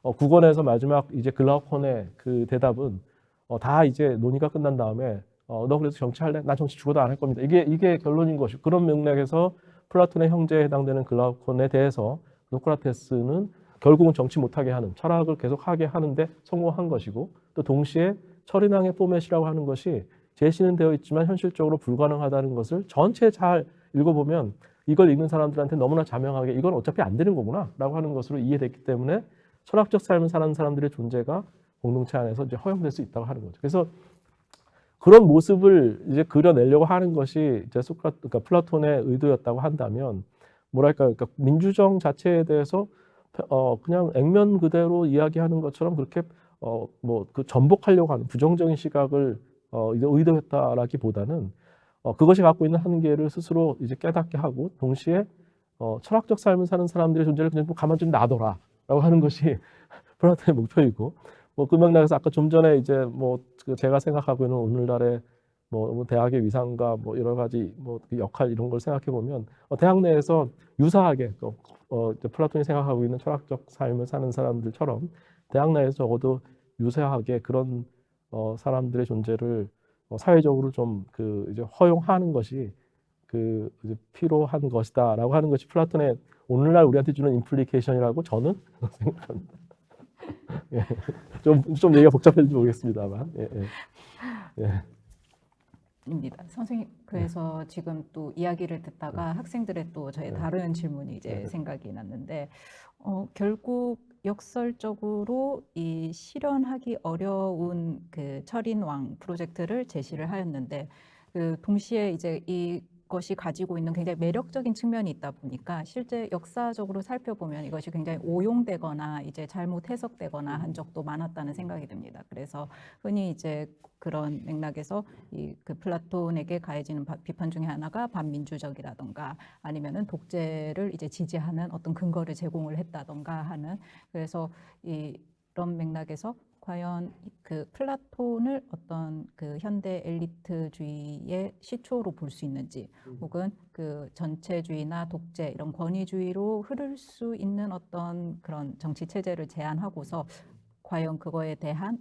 9권에서 마지막 이제 글라우콘의 그 대답은 다 이제 논의가 끝난 다음에 너 그래서 정치할래? 난 정치 죽어도 안 할 겁니다. 이게 결론인 것이고 그런 맥락에서 플라톤의 형제에 해당되는 글라우콘에 대해서 소크라테스는 결국은 정치 못하게 하는 철학을 계속하게 하는데 성공한 것이고 또 동시에 철인왕의 포맷이라고 하는 것이 제시는 되어 있지만 현실적으로 불가능하다는 것을 전체 잘 읽어보면 이걸 읽는 사람들한테 너무나 자명하게 이건 어차피 안 되는 거구나 라고 하는 것으로 이해됐기 때문에 철학적 삶을 사는 사람들의 존재가 공동체 안에서 이제 허용될 수 있다고 하는 거죠. 그래서 그런 모습을 이제 그려내려고 하는 것이 이제 그러니까 플라톤의 의도였다고 한다면 뭐랄까 그러니까 민주정 자체에 대해서 그냥 액면 그대로 이야기하는 것처럼 그렇게 뭐 그 전복하려고 하는 부정적인 시각을 이제 의도했다라기보다는 그것이 갖고 있는 한계를 스스로 이제 깨닫게 하고 동시에 철학적 삶을 사는 사람들의 존재를 그냥 가만 좀 놔둬라라고 하는 것이 플라톤의 목표이고 뭐 그 맥락에서 아까 좀 전에 이제 뭐 제가 생각하고 있는 오늘날의 뭐 대학의 위상과 뭐 여러 가지 뭐 역할 이런 걸 생각해 보면 대학 내에서 유사하게 이제 플라톤이 생각하고 있는 철학적 삶을 사는 사람들처럼 대학 내에서 적어도 유사하게 그런 사람들의 존재를 사회적으로 좀 그 이제 허용하는 것이 그 이제 필요한 것이다라고 하는 것이 플라톤의 오늘날 우리한테 주는 임플리케이션이라고 저는 생각합니다. 예. 좀 얘기가 복잡해질지 모르겠습니다만. 예, 예. 예. 입니다. 선생님, 그래서 지금 또 이야기를 듣다가 학생들의 또 저의 다른 질문이 이제 생각이 났는데, 결국 역설적으로 이 실현하기 어려운 그 철인왕 프로젝트를 제시를 하였는데, 그 동시에 이제 이것이 가지고 있는 굉장히 매력적인 측면이 있다 보니까 실제 역사적으로 살펴보면 이것이 굉장히 오용되거나 이제 잘못 해석되거나 한 적도 많았다는 생각이 듭니다. 그래서 흔히 이제 그런 맥락에서 이 그 플라톤에게 가해지는 비판 중에 하나가 반민주적이라던가 아니면은 독재를 이제 지지하는 어떤 근거를 제공을 했다던가 하는, 그래서 이런 맥락에서 과연 그 플라톤을 어떤 그 현대 엘리트주의의 시초로 볼 수 있는지, 혹은 그 전체주의나 독재 이런 권위주의로 흐를 수 있는 어떤 그런 정치 체제를 제안하고서 과연 그거에 대한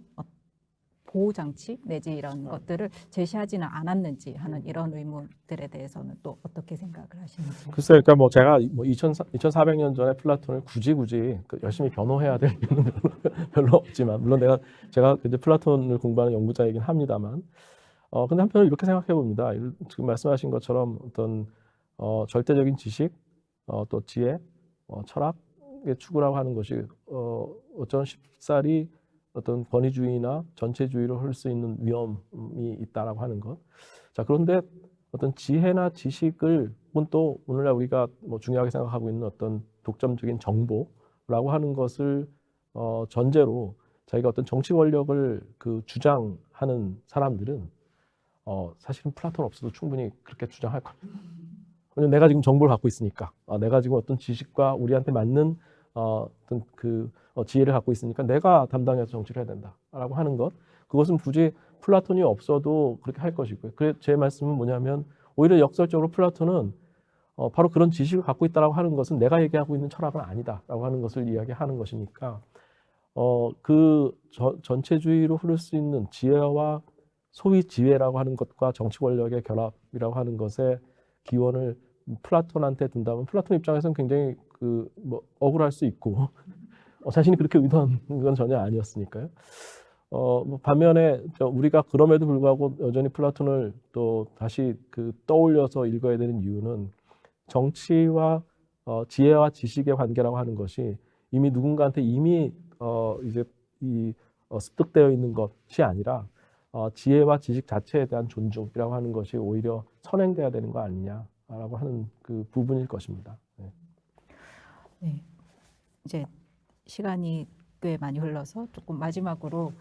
보호 장치 내지 이런 것들을 제시하지는 않았는지 하는 이런 의문들에 대해서는 또 어떻게 생각을 하시는지. 글쎄, 그러니까 뭐 제가 뭐 2,400년 전에 플라톤을 굳이 그 열심히 변호해야 될 이유는 별로 없지만, 물론 제가 이제 플라톤을 공부하는 연구자이긴 합니다만, 근데 한편으로 이렇게 생각해 봅니다. 지금 말씀하신 것처럼 어떤 절대적인 지식, 또 지혜, 철학의 추구라고 하는 것이 어쩌면 쉽사리 어떤 권위주의나 전체주의로 흐를 수 있는 위험이 있다라고 하는 것. 자, 그런데 어떤 지혜나 지식을, 혹은 또 오늘날 우리가 뭐 중요하게 생각하고 있는 어떤 독점적인 정보라고 하는 것을 전제로 자기가 어떤 정치 권력을 그 주장하는 사람들은 사실은 플라톤 없어도 충분히 그렇게 주장할 겁니다. 왜냐면 내가 지금 정보를 갖고 있으니까, 내가 지금 어떤 지식과 우리한테 맞는 어떤 그 지혜를 갖고 있으니까 내가 담당해서 정치를 해야 된다라고 하는 것, 그것은 굳이 플라톤이 없어도 그렇게 할 것이고요. 그래 제 말씀은 뭐냐면, 오히려 역설적으로 플라톤은 바로 그런 지식을 갖고 있다라고 하는 것은 내가 얘기하고 있는 철학은 아니다라고 하는 것을 이야기하는 것이니까, 전체주의로 흐를 수 있는 지혜와 소위 지혜라고 하는 것과 정치 권력의 결합이라고 하는 것의 기원을 플라톤한테 둔다면, 플라톤 입장에서는 굉장히 뭐 억울할 수 있고 자신이 그렇게 의도한 건 전혀 아니었으니까요. 뭐 반면에 우리가 그럼에도 불구하고 여전히 플라톤을 또 다시 떠올려서 읽어야 되는 이유는, 정치와 지혜와 지식의 관계라고 하는 것이 이미 누군가한테 이미 이제 습득되어 있는 것이 아니라 지혜와 지식 자체에 대한 존중이라고 하는 것이 오히려 선행돼야 되는 거 아니냐라고 하는 그 부분일 것입니다. 네. 네, 이제 시간이 꽤 많이 흘러서 조금 마지막으로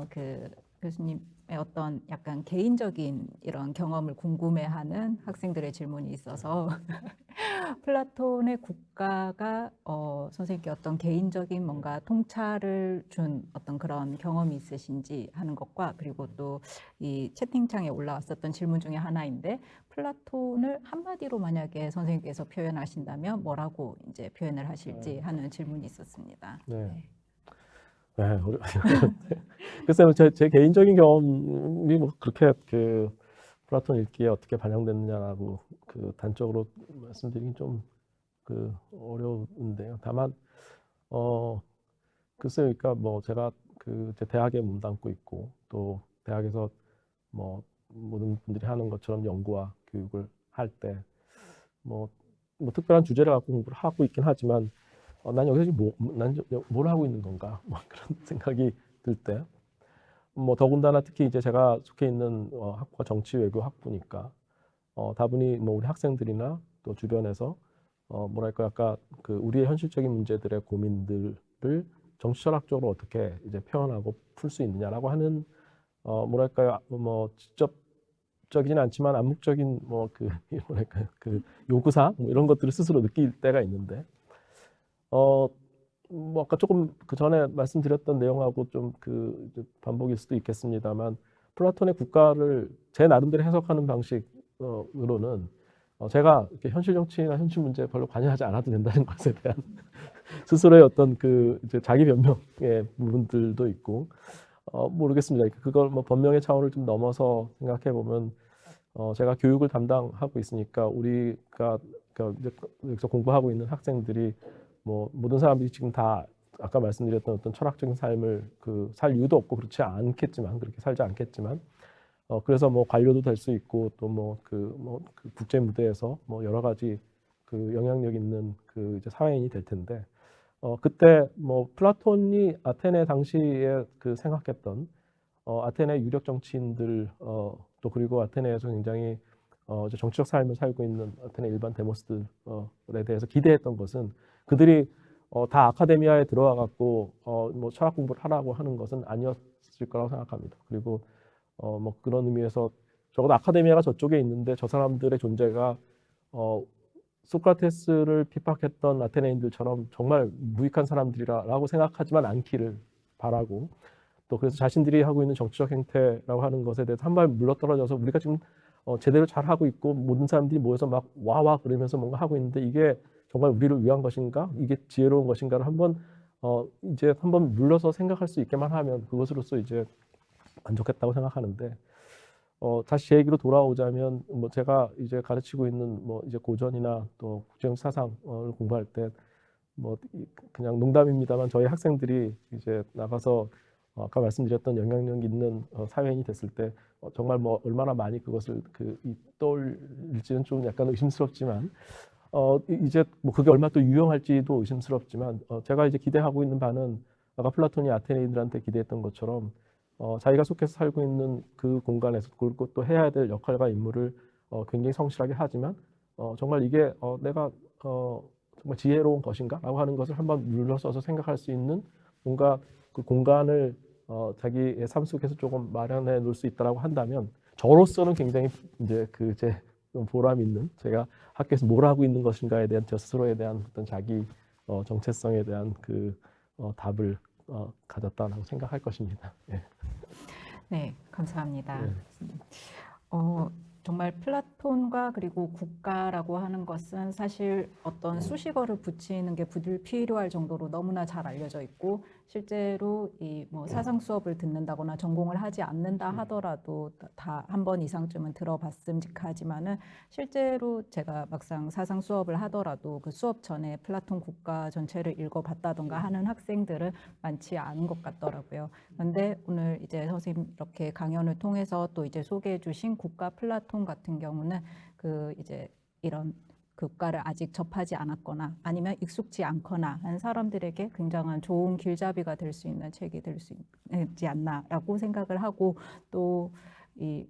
그 교수님의 어떤 약간 개인적인 이런 경험을 궁금해하는 학생들의 질문이 있어서 플라톤의 국가가 선생님께 어떤 개인적인 뭔가 통찰을 준 어떤 그런 경험이 있으신지 하는 것과, 그리고 또 이 채팅창에 올라왔었던 질문 중에 하나인데, 플라톤을 한마디로 만약에 선생님께서 표현하신다면 뭐라고 이제 표현을 하실지 하는 질문이 있었습니다. 네. 네. 글쎄요, 제 개인적인 경험이 뭐 그렇게 플라톤 읽기에 어떻게 반영됐느냐라고 단적으로 말씀드리긴 좀 어려운데요. 다만 글쎄요, 그러니까 뭐 제가 제 대학에 몸담고 있고, 또 대학에서 뭐 모든 분들이 하는 것처럼 연구와 교육을 할 때 뭐 특별한 주제를 갖고 공부를 하고 있긴 하지만, 난 여기서 지금 뭘 하고 있는 건가, 뭐 그런 생각이 들 때, 뭐 더군다나 특히 이제 제가 속해 있는 학과 정치 외교 학부니까 다분히 뭐 우리 학생들이나 또 주변에서 뭐랄까 약간 우리의 현실적인 문제들의 고민들을 정치 철학적으로 어떻게 이제 표현하고 풀 수 있느냐라고 하는 뭐랄까요, 뭐 직접적이진 않지만 암묵적인 뭐랄까요, 요구사항 뭐 이런 것들을 스스로 느낄 때가 있는데, 뭐 아까 조금 전에 말씀드렸던 내용하고 좀 반복일 수도 있겠습니다만, 플라톤의 국가를 제 나름대로 해석하는 방식으로는 제가 이렇게 현실 정치나 현실 문제에 별로 관여하지 않아도 된다는 것에 대한 스스로의 어떤 이제 자기 변명의 부분들도 있고, 모르겠습니다. 그걸 뭐 변명의 차원을 좀 넘어서 생각해 보면, 제가 교육을 담당하고 있으니까 우리가 이제 여기서 공부하고 있는 학생들이 뭐 모든 사람들이 지금 다 아까 말씀드렸던 어떤 철학적인 삶을 살 이유도 없고 그렇지 않겠지만 그렇게 살지 않겠지만 그래서 뭐 관료도 될 수 있고 또 그 국제 무대에서 뭐 여러 가지 그 영향력 있는 이제 사회인이 될 텐데 그때 뭐 플라톤이 아테네 당시에 생각했던 아테네 유력 정치인들 또 그리고 아테네에서 굉장히 이제 정치적 삶을 살고 있는 아테네 일반 데모스들에 대해서 기대했던 것은 그들이 다 아카데미아에 들어와 갖고 뭐 철학 공부를 하라고 하는 것은 아니었을 거라고 생각합니다. 그리고 뭐 그런 의미에서 적어도 아카데미아가 저쪽에 있는데 저 사람들의 존재가 소크라테스를 핍박했던 아테네인들처럼 정말 무익한 사람들이라고 생각하지만 않기를 바라고 또 그래서 자신들이 하고 있는 정치적 행태라고 하는 것에 대해서 한 발 물러떨어져서 우리가 지금 제대로 잘 하고 있고 모든 사람들이 모여서 막 와와 그러면서 뭔가 하고 있는데 이게 정말 우리를 위한 것인가? 이게 지혜로운 것인가를 한번 이제 한번 물러서 생각할 수 있게만 하면 그것으로서 이제 만족했다고 생각하는데 다시 제 얘기로 돌아오자면 뭐 제가 이제 가르치고 있는 뭐 이제 고전이나 또 국제적 사상을 공부할 때 뭐 그냥 농담입니다만 저희 학생들이 이제 나가서 아까 말씀드렸던 영향력 있는 사회인이 됐을 때 정말 뭐 얼마나 많이 그것을 떠올릴지는 좀 약간 의심스럽지만 이제 뭐 그게 얼마나 또 유용할지도 의심스럽지만 제가 이제 기대하고 있는 바는 아까 플라톤이 아테네인들한테 기대했던 것처럼 자기가 속해서 살고 있는 그 공간에서 그리고 또 해야 될 역할과 임무를 굉장히 성실하게 하지만 정말 이게 내가 정말 지혜로운 것인가라고 하는 것을 한번 물러서서 생각할 수 있는 뭔가 그 공간을 자기의 삶 속에서 조금 마련해 놓을 수 있다라고 한다면 저로서는 굉장히 이제 제 보람 있는 제가 학교에서 뭘 하고 있는 것인가에 대한 저 스스로에 대한 어떤 자기 정체성에 대한 답을 가졌다라고 생각할 것입니다. 예. 네, 감사합니다. 예. 정말 플라톤과 그리고 국가라고 하는 것은 사실 어떤 수식어를 붙이는 게 불필요할 정도로 너무나 잘 알려져 있고 실제로 이 뭐 사상 수업을 듣는다거나 전공을 하지 않는다 하더라도 다 한 번 이상쯤은 들어봤음직하지만은 실제로 제가 막상 사상 수업을 하더라도 그 수업 전에 플라톤 국가 전체를 읽어봤다던가 하는 학생들은 많지 않은 것 같더라고요. 그런데 오늘 이제 선생님 이렇게 강연을 통해서 또 이제 소개해 주신 국가 플라톤 같은 경우는 이제 이런 국가를 아직 접하지 않았거나 아니면 익숙지 않거나 한 사람들에게 굉장한 좋은 길잡이가 될 수 있는 책이 될 수 있지 않나라고 생각을 하고 또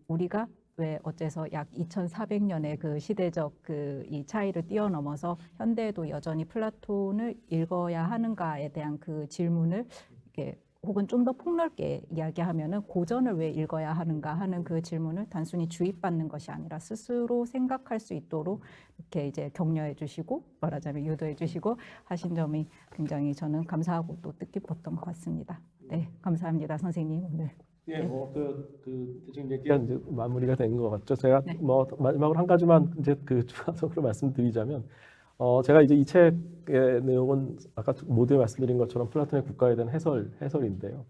우리가 왜 어째서 약 2400년의 그 시대적 이 차이를 뛰어넘어서 현대에도 여전히 플라톤을 읽어야 하는가에 대한 그 질문을 이렇게 혹은 좀 더 폭넓게 이야기하면은 고전을 왜 읽어야 하는가 하는 그 질문을 단순히 주입받는 것이 아니라 스스로 생각할 수 있도록 이렇게 이제 격려해 주시고 말하자면 유도해 주시고 하신 점이 굉장히 저는 감사하고 또 뜻깊었던 것 같습니다. 네, 감사합니다, 선생님 오늘. 예, 뭐 대충 얘기가 이제 마무리가 된 것 같죠. 제가 네. 뭐 마지막으로 한 가지만 이제 추가적으로 말씀드리자면, 제가 이제 이 책의 내용은 아까 모두에 말씀드린 것처럼 플라톤의 국가에 대한 해설인데요.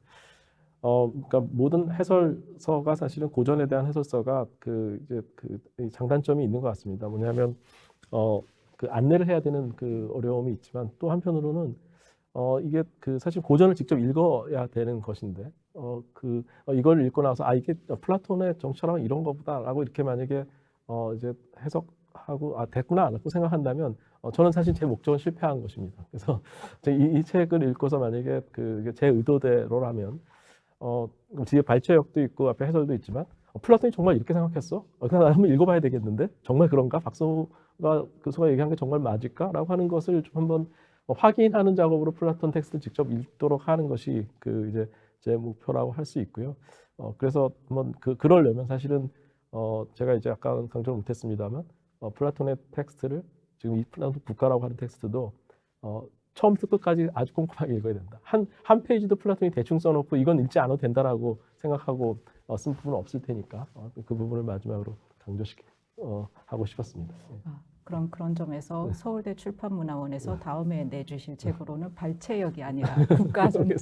그러니까 모든 해설서가 사실은 고전에 대한 해설서가 이 장단점이 있는 것 같습니다. 뭐냐면 그 안내를 해야 되는 그 어려움이 있지만 또 한편으로는 이게 사실 고전을 직접 읽어야 되는 것인데 이걸 읽고 나서 이게 플라톤의 정치라면 이런 거보다라고 이렇게 만약에 이제 해석하고 됐구나 안 했고 생각한다면 저는 사실 제 목적은 실패한 것입니다. 그래서 이 책을 읽고서 만약에 제 의도대로라면 뒤에 발췌역도 있고 앞에 해설도 있지만 플라톤이 정말 이렇게 생각했어? 그냥 한번 읽어봐야 되겠는데 정말 그런가? 박소가 교수가 얘기한 게 정말 맞을까?라고 하는 것을 좀 한번 확인하는 작업으로 플라톤 텍스트를 직접 읽도록 하는 것이 이제 제 목표라고 할 수 있고요. 그래서 한번 그러려면 사실은 제가 이제 아까 강조를 못했습니다만 플라톤의 텍스트를 지금 이 플라톤 국가라고 하는 텍스트도 처음부터 끝까지 아주 꼼꼼하게 읽어야 된다. 한 페이지도 플라톤이 대충 써놓고 이건 읽지 않아도 된다라고 생각하고 쓴 부분은 없을 테니까 그 부분을 마지막으로 강조하고 싶었습니다. 네. 그럼 그런 점에서 네. 서울대 출판문화원에서 다음에 내주실 책으로는 발췌역이 아니라 국가전역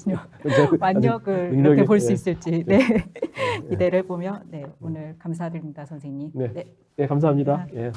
완역을 능력이- 이렇게 볼 수 예. 있을지 네. 예. 기대를 해보며 네, 오늘 감사드립니다, 선생님. 네. 네. 예, 감사합니다. 예.